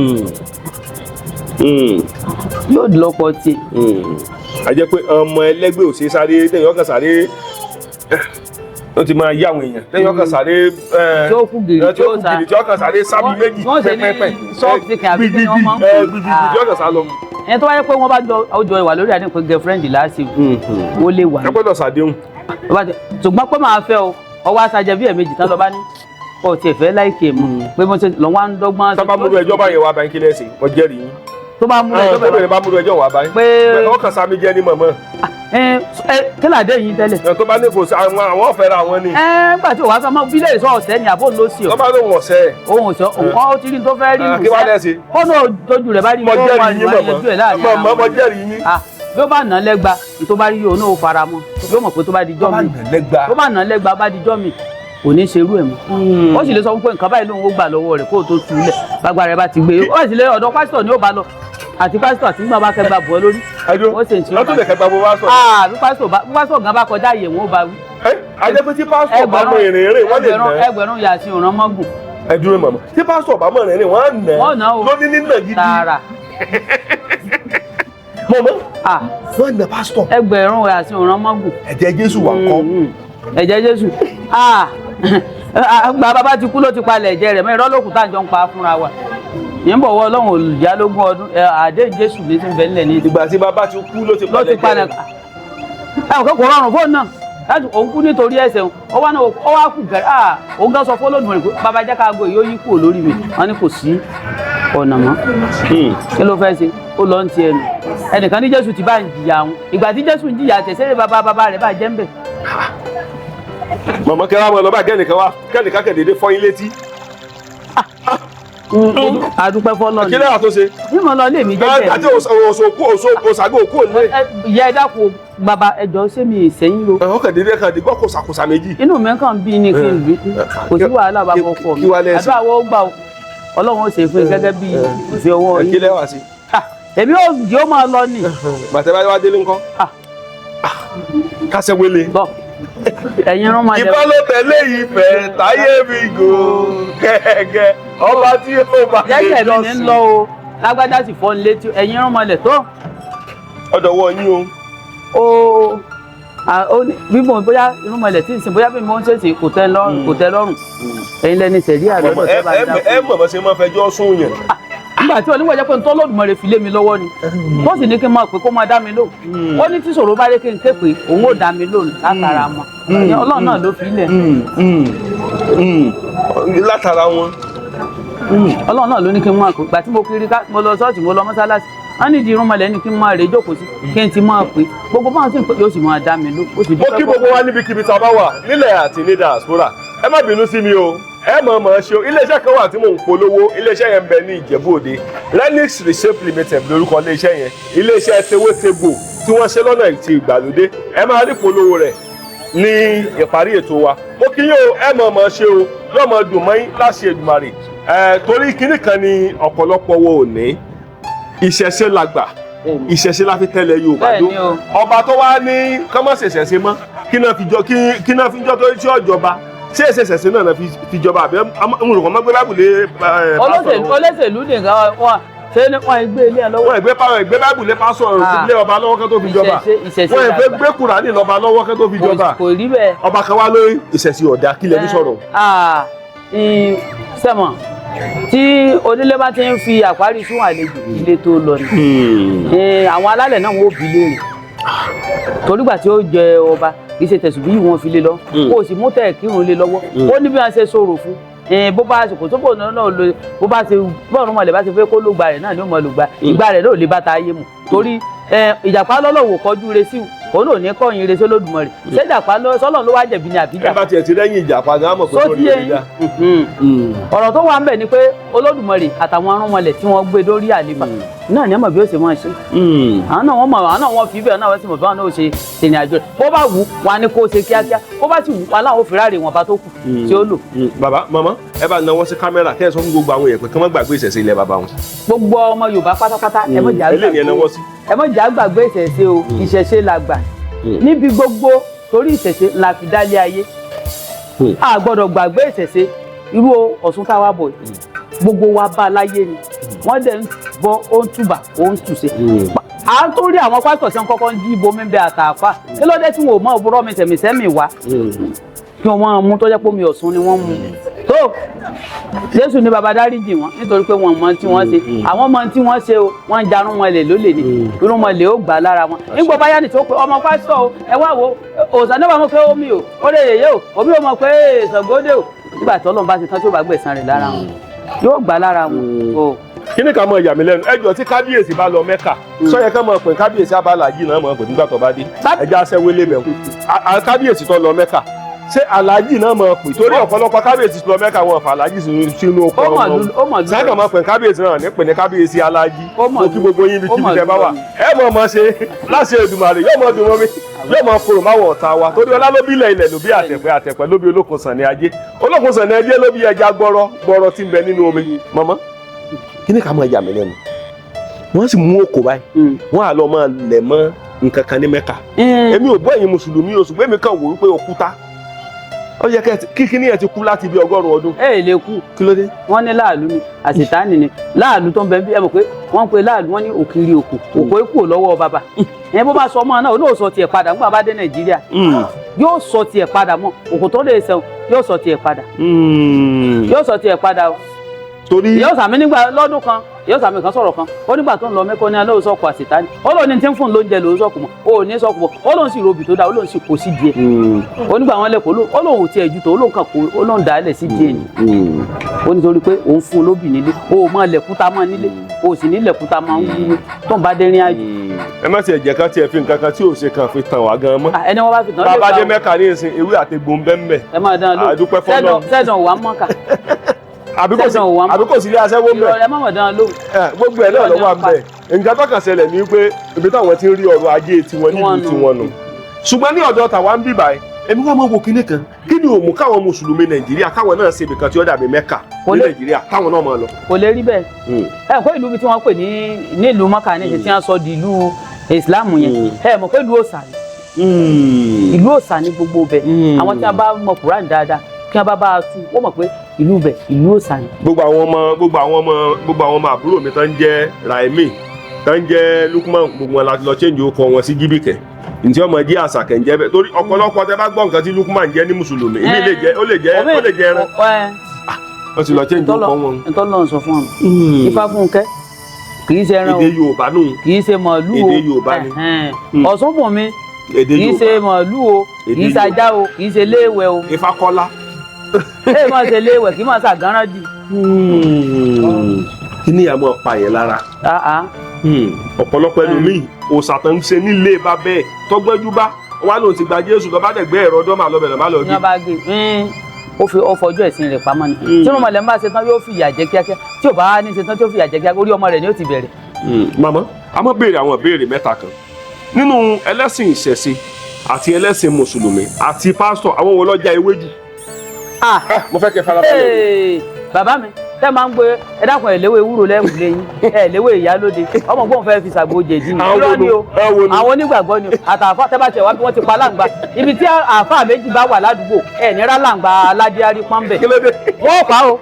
yóò lọ́pọ̀ tiẹ̀. a jẹ́ pé ọmọ ẹlẹ́gbẹ́ ò ṣe sáré tẹ̀yìn ọkàn sáré ó ti máa yá àwọn èèyàn tẹ̀yìn ọkàn sáré tí ó kú gìrì tí ọkàn sáré sábì méjì pẹ́pẹ́pẹ́ ṣọ́ọ̀ṣì kìí àbí kí wọ́n máa ń gbìgbìgbì tí ọkàn sá lọ. ẹni tó wáyé pé wọ́n bá jọ ìwà lórí àdéhùn pé girlfriend láti wọ́n lè wà. ẹ gbọ́dọ̀ ṣàdéhùn. ṣùgbọ́n pé máa fẹ́ o ọwọ́ aṣáájẹ bí ẹ̀ẹ̀mejì tán lọ bá ní ọ tiẹ̀ fẹ́ láìkè mọ́ pé mo ṣe lọ́wọ́ à ń dọ́gbọ́n. tó bá múlò ẹjọ́ báyẹn wá báyìí kí lẹ́sìn mo jẹ́rìí yín. tó bá múlò ẹjọ́ wá báyìí. pé ọkàn sami jẹ́ ní mọ̀mọ́. kí làdé yín tẹ́lẹ̀. tó bá ní kò sí àwọn ọ̀fẹ́ ra wọn ni. nígbà tí òwá fẹ́ mọ́ bílẹ̀ ìṣọ́ ọ̀sẹ́ ni àbó ló sì ọ́. tó bá lóun ọ̀sẹ́. ohun ọ̀sẹ́ nǹkan ó ti rí tó fẹ́ rí nù. kí wàá lẹ́sìn. kọ́nà tójú rẹ̀ bá rí mo jẹ́rìí yín. bí ó bá nà lẹ́gba tó bá rí yóò náà fara mọ́ yóò mọ̀ pé tó bá di jọ́ mi tó bá nà lẹ́gba bá di jọ́ mi kò ní ṣerú ẹ̀ mọ́ ó sì lè sọ pé nǹkan báyìí lóun ó gbà lọ́wọ́ rẹ̀ kó o tó túlẹ̀ gbàgbà rẹ̀ bá ti gbé ó sì lè ọ̀dọ̀ pásítọ̀ ni ó bá lọ àti pásítọ̀ àti nígbà bá kẹgbà bọ̀ lórí ó sì ń ṣe ọtún lè kẹgbà bọ̀ wá sọ. bí pásítọ̀ gan bá kọjá àyè wọn ó bá wí. ajẹ́ pé tí pásítọ̀ bá mọ ìrìn wọ́n lè nà. ẹgbẹ̀rún yàtí òràn mọ́gùn. ẹ dúró màmá tí pásítọ̀ bá mọ ìrìn wọ́n nà lóní nínà gidi. tààrà. mọ̀mọ́ wọ́n nà pásítọ̀. ẹgbẹ̀rún yàtí òràn mọ́gùn. ẹ̀jẹ̀ Jésù wà kọ́ ẹ̀jẹ̀ Jésù gba bàbá ti kú ló ti palẹ̀ ẹ̀jẹ̀ rẹ̀ mọ́ irọ́ lókùn tá à ń jọ ń pa fúnra wa yẹn bọ̀ wọ́ ọlọ́run olùjálógún ọdún àdéhùn Jésù ní ti ń bẹ nílẹ̀ ní ìgbà tí bàbá ti kú ló ti palẹ̀ ẹ̀ ò kò rọrùn fóònù náà láti òun kú nítorí ẹ̀ṣẹ̀ ó wá kù gẹ̀rẹ́ òun gan sọ fọlọ́dún rẹ̀ pé bàbá jẹ́ ká aago yìí ó yí kúrò lórí mi wọ́n ní kò sí ọ̀nà mọ́ kí ló fẹ́ ṣe ó lọ ń ti ẹnu ẹnìkan ní Jésù ti bá ń jìyà àwọn ìgbà tí Jésù ń jìyà tẹ̀sẹ̀ bàbá rẹ̀ bá jẹ́ ń bẹ̀. mọ̀mọ́ kẹ́rẹ́ àwọn ọlọ́ba kẹ́nìkan kẹ̀dédé fọ́ yín létí. adúpẹ́ fọlọ́ ni kí lẹ́yà tó ṣe. bí mo lọ lé mi jẹ́jẹ́ àti òṣàgó òkú òní. ìyá ẹ dákun bàbá ẹjọ́ ṣé mi ìsẹ́yìn ro. ọkàn dédé kan dìgbọ́ kòsàkòsà méjì. inú mi kàn bí ni kí n rí kò sí wàhálà bá kọ fọ mi àdúrà wo gbà ó Ọlọ́run ó ṣe fún gẹ́gẹ́ bí ìfẹ́ ọwọ́ yín. kí lẹ́wà sí. èmi ò jẹ́ ó máa lọ ni. bàtẹ́ bá wá délé ńkọ́. kásẹ̀ wele. ẹ̀yin rán máa ìbá ló tẹ̀lé ìfẹ́ táyé mi gò gẹ́gẹ́ ọba tí yóò bá lè jọ sí. jẹ́jẹ́ mi ní lọ o lágbájá sì fọ́ létí ẹ̀yin rán máa lẹ̀ tó. ọ̀dọ̀ wọ yín o. bí mo bóyá irun mọ̀lẹ̀ tí ń sìn bóyá bí mo ń ṣe sí kò tẹ́ lọ́rùn ẹ̀yin lẹ́ni sẹ̀rí àgbọ̀dọ̀ tẹ́ bá dá. ẹ mọ̀ bá ṣe máa fẹjọ́ sún yẹn. nígbà tí oníwọ̀ jẹ́ pé nítorí Olódùmarè fi lé mi lọ́wọ́ ni tó sì ní kí n máa pè kó máa dá mi lò ó ní tí ṣòro bá dé kí n ké pé òun ò dá mi lò látara mọ́ Ọlọ́run náà ló fi lẹ̀. látara wọn. Ọlọ́run náà ló ní kí n máa pè gbà tí mo kiri mo lọ ṣọ́ọ̀ṣì mo lọ mọ́sálásì wọ́n ní di irun mọ̀lẹ́ ní kí n máa rè jókòó sí kí n ti máa pè gbogbo báwọn tí yóò sì máa dá mi lò. mo kí gbogbo wa níbikíbi tá a bá wà nílẹ̀ àti ní diaspora ẹ má bínú sí mi o ẹ mọ̀ ṣe o iléeṣẹ́ kan wà tí mò ń polówó iléeṣẹ́ yẹn ń bẹ ní Ìjẹ̀bú Òde Renix Reshape Limited lórúkọ iléeṣẹ́ yẹn iléeṣẹ́ tewétegbò tí wọ́n ṣe lọ́nà ti ìgbàlódé ẹ máa rí polówó rẹ̀ ní ìparí ètò wa mo kí yín o ẹ mọ̀ ṣe o yóò mọ̀ dùn mọ́yìn láṣẹ Èdùmàrè torí kinní kan ni ọ̀pọ̀lọpọ̀ wo ò ní ìṣẹ̀ṣe làgbà ìṣẹ̀ṣe la fi tẹ́lẹ̀ Yorùbá dó ọba tó wá ní kọ́mọ̀sì ìṣẹ̀ṣe mọ́ kí náà fi jọ́ tó tí ọ̀jọba ṣé ìṣẹ̀ṣe náà fi jọba àbẹ́ amúlùkọ́ mọ́gbé bábùlé. olóṣèlú nìkan wọn ṣé wọn gbé ilé ẹ lọ́wọ́. wọn gbé bábùlé pásọ ilé ọba lọ́wọ́ kẹ́ tó fi jọba wọn gbé Kùránì lọ́ba lọ́wọ́ kẹ́ tó fi jọba kò rí bẹ́ẹ̀. ọba kan wá lórí ìṣẹ̀ṣe ọ̀dà kílẹ̀ ní sọ̀rọ̀. sẹ́mọ̀ tí onílé bá ti ń fi àparí sún àlejò ilé tó lọ ni àwọn alálẹ̀ náà wọ́n bí léèrè torígbà tí ó jẹ ọba kì í ṣe tẹ̀sùn bí wọ́n fi lé lọ kó o sì mú tẹ̀ kírun lé lọ́wọ́ ó ní bí wọ́n ṣe sọ̀rọ̀ fún bó bá ṣe kò tó bò náà lò bó bá ṣe bọ́ọ̀rùn mọ̀lẹ́ bá ṣe fẹ́ kó ló gba rẹ̀ náà ni ó mọ̀ ló gba ìgbà rẹ̀ náà lè bá ta ayé mu torí ìjàpá lọ́lọ́wọ́ kọjú re sí òun ò ní kọ́yìn re sí Olódùmarè ṣé ìjàpá sọ́lọ́ ló wá jẹ̀bi ní àbíjà. ẹ bá tiẹ̀ ti rẹ́yìn ìjàpá gan mọ̀ pé ó rí orí dá. ọ̀rọ̀ tó wà ń bẹ̀ ni pé Olódùmarè àtàwọn arúnmọlẹ̀ tí wọ́n gbé lórí àlefa náà ni ẹ mọ̀ bí ó ṣe máa ṣe. àwọn náà wọ́n fi bẹ́ẹ̀ náà wọ́n sì mọ̀ bí wọ́n náà ṣe ṣèyìn àjò rẹ̀ bó bá wù wọn ni kó ṣe kíákíá bó bá sì wù wọn láwọn fìràrè wọn bá tó kù tí ó lò. bàbá màmá ẹ bá náwó sí kámẹ́rà kẹ́ ẹ sọ fún gbogbo àwọn èèyàn pé kí wọ́n gbàgbé ìṣẹ̀ṣe ilẹ̀ bàbá wọn. gbogbo ọmọ Yorùbá pátápátá ẹ mọ̀ jà gbàgbé ìṣẹ̀ṣe o ìṣẹ̀ṣe làgbà níbi gbogbo torí ìṣẹ̀ṣe la fi dálé ayé a gbọ́dọ̀ gbàgbé ìṣẹ̀ṣe irú Ọ̀ṣun táwa bọ̀ gbogbo wa bá láyé ni wọ́n dẹ̀ ń bọ́ ó ń túbà ó ń túṣe à ń tó rí àwọn pásítọ̀ tí wọ́n kọ́kọ́ ń jí ibo mímẹ́ àtàfà kí ló dé tí wọn ò mọ òbúrọ̀ mi tẹ̀mísẹ́mì wá kí wọ́n máa mú tó jẹ́ pé omi Ọ̀ṣun ni wọ́n mú tó Jésù ní baba dáríjì wọn nítorí pé wọn mọ tí wọ́n ṣe àwọn mọ tí wọ́n ṣe o wọ́n ń jarun wọn lè lólè ní irun wọn lè ó gbà lára wọn nígbà báyà ní tó pé ọmọ pásítọ̀ o ẹ wá wo òòsàn náà mọ̀ pé omi o ó lè yèyé o omi ò mọ̀ pé Ṣàngódé o nígbà tí Ọlọ́run bá ti tán tí ó bá gbẹ̀san rẹ̀ lára wọn yóò gbà lára wọn. kí ni ká mọ ìyà mi lẹ́nu ẹjọ́ tí kábíyèsí bá lọ Mẹ́kà sọyẹ ká mọ pé kábíyèsí abala yìí náà mọ pé nígbà tó bá dé ẹjọ́ aṣẹ́wélé mẹ́wù kábíyèsí tó lọ Mẹ́kà ṣé aláàjì náà mọ̀ pé torí ọ̀pọ̀lọpọ̀ kábíyèsí lọ Mẹ́kà wọn fà aláàjì sínú ọkọ̀ wọn sáàkà mọ̀ pé kábíyèsí náà ní pè ní kábíyèsí aláàjì mo kí gbogbo yín bí kíbi tẹ bá wà ẹ mọ̀ ṣe láṣẹ Èdùmàrè yóò mọ̀ dùn mọ́ mi yóò mọ̀ kúrò máwọ̀ ọ̀tá wa torí ọlá ló bí ilẹ̀ ló bí àtẹ̀pẹ́ ló bí olókun sàn ní ajé olókun sàn ní ajé ló bí ẹja gbọ́rọ̀ tí ń bẹ nínú omi mọ́mọ́ kí ni ká mọ̀ ìyà mi lẹ́nu wọ́n sì mú òkò báyìí wọ́n á lọ máa lẹ̀ mọ́ nǹkan kan ní Mẹ́kà èmi ò bọ́ ẹ̀yin mùsùlùmí o ṣùgbọ́n èmi kàn wò wípé òkúta ó yẹ kíkíní ẹ ti kú láti bí 100 ọdún. ẹ lè kú. kí ló dé. wọ́n ní láàlú ni àṣetánì ni láàlú tó ń bẹ bí ẹ mọ̀ pé wọ́n ń pe láàlú wọ́n ní òkìrì òkú òkú èkó lọ́wọ́ bàbá ìyẹn bó bá sọ ọmọ náà ó lóò sọ tiẹ̀ padà nígbà bá dé Nàìjíríà yóò sọ tiẹ̀ padà mọ́ òkú tó lè sẹ́wọ̀n yóò sọ tiẹ̀ padà yóò sọ tiẹ̀ padà o. torí yóò sàmì nígbà lọ́dún kan yóò sàmì kan sọ̀rọ̀ kan ó nígbà tó ń lọ mẹ́kọ́ ní alẹ́ òsọ̀kù àṣetánì ó lóun ní tí ń fún lóúnjẹ lòún sọ̀kù mọ́ ó ní sọ̀kù mọ́ ó lóun sì robì tó dáa ó lóun sì kó sí díẹ̀ ó nígbà wọn lẹ́kọ̀ọ́ ó lóun ò tiẹ̀ ju tó ó lóun kàn kó ó lóun dà á lẹ̀ sí díẹ̀ ni ó nítorí pé òun fún un lóbì nílé ó mọ lẹ̀kúta mọ́ nílé ó sì ní lẹ̀kúta máa ń wú tó ń bá dé rin àjò. ẹ má tiẹ̀ jẹ́ ká tiẹ̀ fi nǹkan kan tí ò ṣe kan fi tàn wá gan mọ́. ẹni wọn bá fi tàn bàbá dé Mẹ́kà ní ìsìn ewé àtegbò ń bẹ́ ń bẹ̀. ẹ máa dán lóhùn àdúpẹ́ fọ́nà. sẹ́dọ̀ wà mọ́kà. àbí kò sí ilé aṣẹ́wó ń bẹ̀. ẹ má mọ̀ dán lóhùn. gbogbo ẹ̀ náà ló wà ń bẹ̀. nǹkan tó kàn ṣẹlẹ̀ ní pé ibi táwọn ti ń rí ọrọ̀ ajé tiwọn nílùú tiwọn nù. ṣùgbọ́n ní ọ̀dọ̀ tàwa ń bì báyìí èmi wá máa wo kinní kan kí ni òmù káwọn mùsùlùmí Nàìjíríà káwọn náà ṣe ibìkan tí ó dàbí Mẹ́kà ní Nàìjíríà káwọn náà máa lọ. kò lè rí bẹ́ẹ̀ ẹ kó ìlú tí wọ́n pè ní ìlú Mọ́kà ní ìṣe tí wọ́n sọ di ìlú Ìsìlámù yẹn ẹ mọ̀ pé ìlú òòṣà ni ìlú òòṣà ni gbogbo bẹ̀ àwọn tí wọ́n bá mọ Kùránì dáadáa kí wọ́n bá a tú wọ́n mọ̀ pé ìlú bẹ̀ ìlú òòṣà ni. gbogbo àwọn ọmọ àbúrò mi tán jẹ́ Raimi tán jẹ́ Lukman gbogbo wọn láti lọ change orúkọ wọn sí Jíbìkẹ́ ntí ọmọ jí Àṣàkẹ́ ń jẹ́ bẹ́ẹ̀ torí ọ̀pọ̀lọpọ̀ tẹ bá gbọ́ nǹkan tí Lukman jẹ́ ní mùsùlùmí ìmí ó lè jẹ́ ẹran wọ́n ti lọ change orúkọ wọn. ntọ́lọ́ sọ fún ọ Ifáfúnkẹ́ kì í ṣe ẹran o èdè Yorùbá nù kì í ṣe màálù o èdè Yorùbá ni Ọ̀ṣunbùnmi èdè kì í ṣe màálù o kì í ṣe ajá o kì í ṣe léèwẹ̀ o Ifákọ́lá ẹ máa ṣe léèwẹ̀ kì í máa ṣàgánrán dì. kí ni àmọ́ pa yẹn lára ọ̀pọ̀lọpọ̀ ẹlòmíì òòṣà tó ń ṣe nílé bá bẹ́ẹ̀ tọ́gbẹ́jú bá wà lóun ti gba Jésù lọ bá dẹ̀gbẹ́ ẹ̀rọ ọdọ́ màá lọ́bẹ̀ lọ́ba lọ́ọ́ ní ọba gbé ó fọjọ́ ẹ̀sìn rẹ̀ pamọ́ ni tí ọmọ rẹ̀ ń bá ṣe tán yóò fi ìyà jẹ kíákíá tí ò bá ní ṣe tán tí ó fi ìyà jẹ kíákíá orí ọmọ rẹ̀ ni ó ti bẹ̀rẹ̀. màmá a máa béèrè àwọn ìbéèrè mẹ́ta kan nínú ẹlẹ́sìn ìṣẹ̀ṣe àti ẹlẹ́sìn mùsùlùmí àti pásítọ̀ àwọn wo ló já ewé jù. mo fẹ́ kẹ́ farabalẹ̀. bàbá mi tẹ́ máa ń gbé ẹ dákun ẹ̀ léwé ewúro lẹ́wùn lẹ́yìn ẹ̀ léwé ìyálóde ọmọ gbọ́n fẹ́ fi ṣàgbo jẹ̀dí ni irọ́ ni o àwọn onígbàgbọ́ ni o àtàfà tẹ́ bá tiẹ̀ wá bí wọ́n ti pa láǹgbà ibi tí àáfà méjì bá wà ládùúgbò ẹ̀ nira láǹgbà aládìárí pọ́nbẹ̀ wọ́n pa o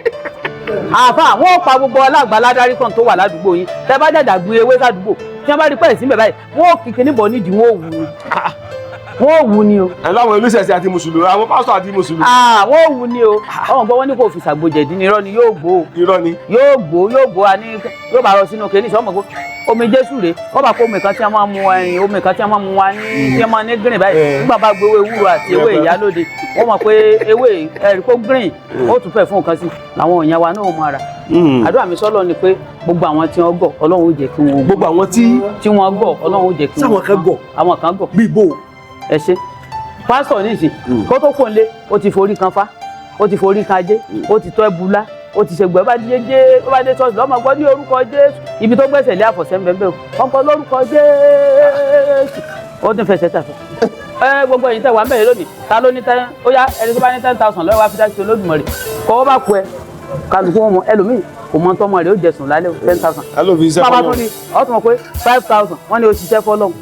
àáfà wọ́n pa gbogbo aláǹgbà aládìárí pọ́n tó wà ládùúgbò yín tẹ́ bá jàjà gbé ewé sádùúgbò tí wọ́n bá rí pẹ́ẹ́sì síbẹ̀ báyìí wọ́n kìkì níbọ̀ nídìí wọ́n wù ni o. láwọn oníṣẹ̀ṣe àti mùsùlùmí àwọn pásítọ̀ àti mùsùlùmí. wọ́n wù ni o ọmọ gbọ́ wọ́n ní kò fi ṣàgbọ́jẹ̀dí ni irọ́ ni yóò gbó o. irọ́ ni. yóò gbó a ní yóò bá rọ sínú kéènì sọ́mọ̀ pé omi Jésù rèé wọ́n bá kó omi kan tí wọ́n máa mu ẹyin omi kan tí wọ́n máa mu wa ní tí wọ́n máa ní green báyìí nígbà bá gbé ewé ewúro àti ewé ìyálóde wọ́n mọ̀ pé ewé ẹ̀rí kó green ó tún fẹ́ fún nǹkan sí làwọn èèyàn wa náà ó máa rà. àdúrà mi sọ́lọ́ ni pé gbogbo àwọn tí wọ́n gọ̀ Ọlọ́run ó jẹ́ kí wọ́n. gbogbo àwọn tí wọ́n gọ̀ Ọlọ́run ó jẹ́ kí wọ́n. sáwọn kan gọ̀. àwọn kan gọ̀. bí ibo. ẹ ṣe pásítọ̀ nísìn kó tó kó lé ó ti forí kan fá ó ti forí kan ajé ó ti tọ́ ẹbùlá ó ti ṣègbè bá dé ṣọ́ọ̀ṣì lọ́mọ gbọ́ ní orúkọ Jésù ibi tó gbẹ̀sẹ̀ lé àfọ̀sẹ́ ń bẹ́ẹ̀ wọ́n kọ́ lórúkọ Jésù ó ti fẹsẹ̀ tàfẹ́. gbogbo ẹ̀yin tẹ̀ wá mẹ́rin lónìí ta ló ní tẹ́ ó yá ẹni tó bá ní 10,000 lọ́wọ́ wá fi dáṣe Olódùmarè kọ́ bá ku ẹ kálukú wọn mọ ẹlòmíì kò mọ tọmọ rẹ ó jẹsùn lálẹ́ 10,000. bàbá tó ní ọtún mọ pé 5,000 wọ́n ní ó ṣiṣẹ́ fọ́lọ́hún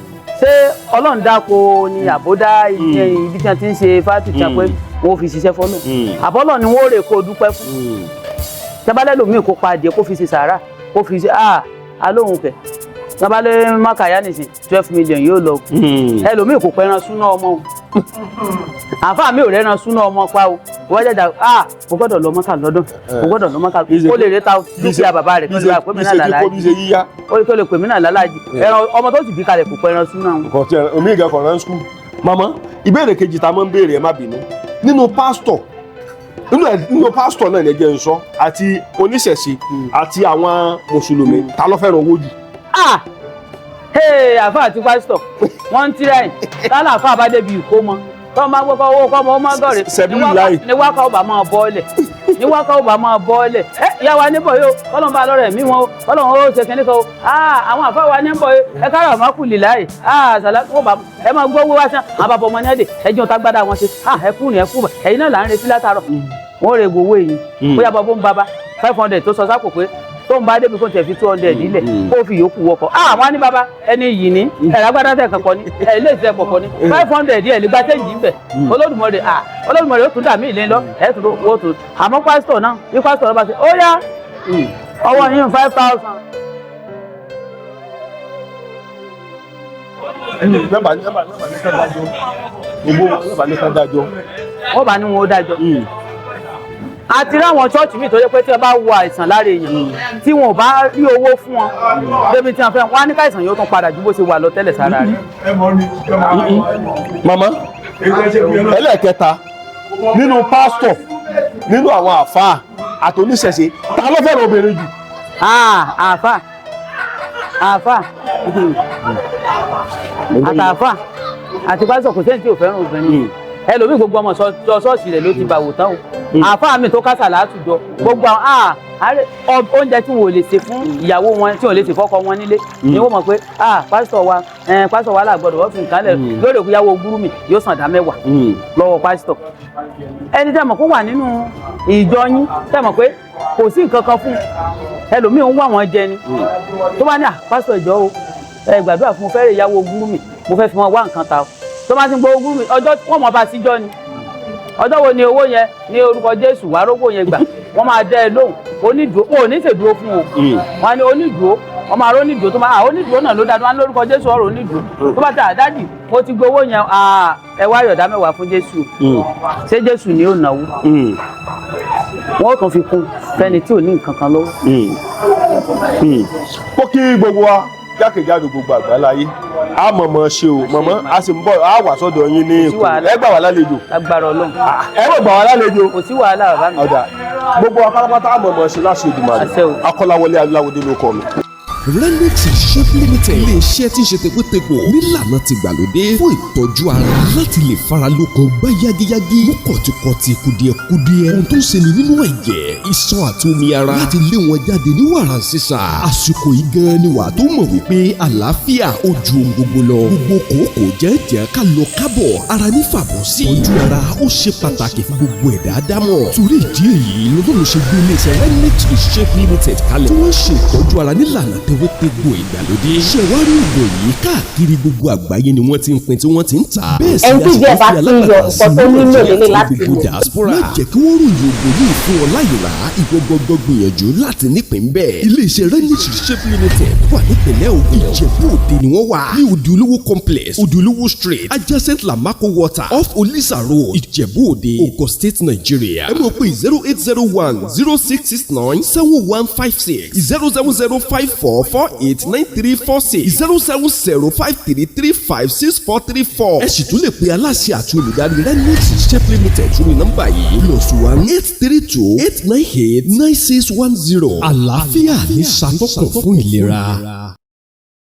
ṣé Ọlọ́run dáko ni àbódá ibi tí wọ́n ti ń ṣe fáàtì tí wọ́n pé wọ́n fi ṣiṣẹ́ fọ́lọ́ àbọ́lọ̀ ni wọ́n rè kó o dúpẹ́ fún tẹ́bálẹ́ lòmíì kó pa adìẹ kó fi ṣe sàárà kó fi ṣe alóhùn kẹ̀ tẹ́bálẹ́ mákàyà nìsín 12 million yóò lọ ẹlòmíì kò pẹ́ran súná ọmọ o àǹfààní mi ò rẹ́ran súná ọmọ pa o wọ́n jẹ́jà mo gbọ́dọ̀ lọ mọ́kà lọ́dún mo gbọ́dọ̀ lọ mọ́kà kó lè rí ta dúkìá bàbá rẹ̀ kó lè pè mí náà lálàájì kó lè pè mí náà lálàájì ẹran ọmọ tó sì bí kalẹ̀ kò pẹ́ran súná o. kò tí omi ìgbà kan rán skul. màmá ìbéèrè kejì tá a máa ń béèrè ẹ má bínú nínú pásítọ̀ náà ní ẹjẹ ń sọ àti oníṣẹ̀ṣe àti àwọn mùsùlùmí ta ló fẹ́ràn owó jù. àfáà àti pásítọ̀ wọ́n ń tíra ẹ̀ tálà àfáà bá débi ìkómọ tọ́ máa gbọ́ owó kọ́mọ ọmọ gọ̀rẹ́ ní wákà ọba máa bọ́ọ̀lẹ̀ ní wákà ọba máa bọ́ọ̀lẹ̀ ìyá wa níbọ̀ yóò Ọlọ́run bá lọ́rẹ̀ mí wọn Ọlọ́run ó ṣe kínní kan àwọn àfáà wa níbọ̀ yóò ẹ kára ọmọ kù líláyè ṣàlá tó bá ẹ máa gbọ́ owó wá sán àwọn bàbá ọmọ ní ẹ̀dẹ̀ ẹjọ́ tá gbádà wọn ṣe ẹ kú ni ẹ kú ẹ̀yin náà là ń retí látàárọ̀ wọ́n rè gbowó èyí bóyá bàbá ń baba 500 tó sọ sápò pé tó ń bá débi kó tẹ̀ fi 200 nílẹ̀ kó fi yòókù wọkọ̀ wọ́n á ní bàbá ẹni yìí ní ẹ̀rágbádá tẹ̀ kankan ní ilé ìṣẹ́ pọ̀pọ̀ ní 500 díẹ̀ nígbà tẹ́jì ń bẹ̀ Olódùmarè ó tún dà mí ìlé lọ ẹ̀ tún wó tún àmọ́ pásítọ̀ náà bí pásítọ̀ náà bá ṣe ó yá ọwọ́ yín 5,000. mẹ́bàá ní ká dájọ́ gbogbo mẹ́bàá ní ká dájọ́. wọ́n bá ní wọn ó dájọ́. àti ráwọn ṣọ́ọ̀ṣì míì tó yẹ pé tí wọ́n bá wo àìsàn lára èèyàn tí wọn ò bá rí owó fún wọn débi tí wọ́n fẹ́ wọn á ní káìsàn yóò tún padà ju bó ṣe wà lọ tẹ́lẹ̀ sára rẹ̀. màmá ẹlẹ́ẹ̀kẹta nínú pásítọ̀ nínú àwọn àfáà àtòníṣẹ̀ṣe ta ló fẹ́ràn obìnrin jù. àfáà àtàfáà àti pásítọ̀ kò sẹ́ni tí ò fẹ́ràn obìnrin ẹlòmíì gbogbo ọmọ ṣọ́ọ̀ṣì rẹ̀ ló ti bà wò tán o àfáà mi tó kásà látùjọ gbogbo àwọn oúnjẹ tí wọn ò lè ṣe fún ìyàwó wọn tí wọn ò lè ṣe fọ́kọ wọn nílé ni wọ́n mọ̀ pé pásítọ̀ wa làgbọ́dọ̀ wọ́n fi nǹkan lẹ̀ lórí òkú ìyàwó gúrúmì yóò sàn dá 10 lọ́wọ́ pásítọ̀ ẹni tẹ́ mọ̀ kó wà nínú ìjọ yín tẹ́ mọ̀ pé kò sí nǹkan kan fún ẹlòmíì ń wá wọn jẹ ni tó bá ní pásítọ̀ ìjọ o ẹ gbàdúrà fún mo fẹ́ rè ìyàwó gúrúmì mo fẹ́ fi wọn wá nǹkan ta o tó bá ti gbọ́ gúrúmì ọjọ́ wọ́n mọ̀ bá síjọ́ ni ọjọ́ wo ni owó yẹn ní orúkọ Jésù wàá rówó yẹn gbà wọ́n máa dẹ́ ẹ lóhùn onídùú wọn ò ní ṣèdúró fún o wọn ni onídùú wọ́n máa rọ́ onídùú tó máa onídùú náà ló dájú wọn lórúkọ Jésù ọ̀rọ̀ onídùú tó bá ta àdádì mo ti gbé owó yẹn ẹ wá yọ̀dá 10 fún Jésù ṣé Jésù ni ó náwó wọn ò tún fi kún fẹ́ni tí ò ní nǹkan kan lọ́wọ́. ó kí gbogbo wa jákèjádò gbogbo àgbáláyé a mọ̀mọ́ ṣe o mọ̀mọ́ a sì ń bọ̀ a wà sọ́dọ̀ yín ní Èkó ẹ gbà wá lálejò. agbára Ọlọ́run. ẹ mọ̀ gbà wá lálejò. kò sí wàhálà bàbá mi. ọ̀dà gbogbo apárápátá a mọ̀mọ́ ṣe láṣẹ Èdùmàrè Akọ́láwọlé Aláwọ̀dé ló kọ́ mi. Renix Shop Limited ilé iṣẹ́ tí ń ṣe tegbòtegbò nílànà ti gbàlódé fún ìtọ́jú ara láti lè fara lókun gbá yágíyágí mú kọ̀tìkọ̀tì kùdìẹ̀kudiẹ ohun tó ń ṣeni nínú ẹ̀jẹ̀ iṣan àti omi ara láti lé wọn jáde ní wàrà sísà àsìkò yìí gan ni wà tó mọ̀ wípé àlàáfíà ó ju ohun gbogbo lọ gbogbo kòókò jẹ́jẹ́ ká lọ kábọ̀ ara ní fàbọ̀ sí ìtọ́jú ara ó ṣe pàtàkì fún gbogbo ẹ̀dá dámọ̀ torí ìdí èyí lọ́dún ṣe gbé ilé iṣẹ́ Renix Shop Limited kalẹ̀ tí wọ́n ṣe ìtọ́jú ara nílànà tewétegbò ìgbàlódé ṣe wá rí ìgò yìí káàkiri gbogbo àgbáyé ni wọ́n ti ń pín tí wọ́n ti ń tà bẹ́ẹ̀ sì ni àṣìṣe alágbàtà sí gbogbo diaspora má jẹ́ kí wọ́n ròyìn ògùn yìí fún ọ láyìnlá ìwọ gbọgbọ gbìyànjú láti nípìn bẹ́ẹ̀ iléeṣẹ́ Renix Shop Limited wà nípìnlẹ̀ Ògùn Ìjẹ̀bú Òde ni wọ́n wà ní Òde Olówó complex Òde Olówó street adjacent Lamako water off Olisa road Ìjẹ̀bú Òde Ogun State Nigeria ẹ mọ̀ pé 0801 0669 7156 07054 489346 07053356434. ẹ sì tún lè pe aláṣẹ àti olùdarí Renix Shop Limited sórí nọ́mbà yìí +1 832 898 9610. àlàáfíà ní ṣàtọ́kùn fún ìlera.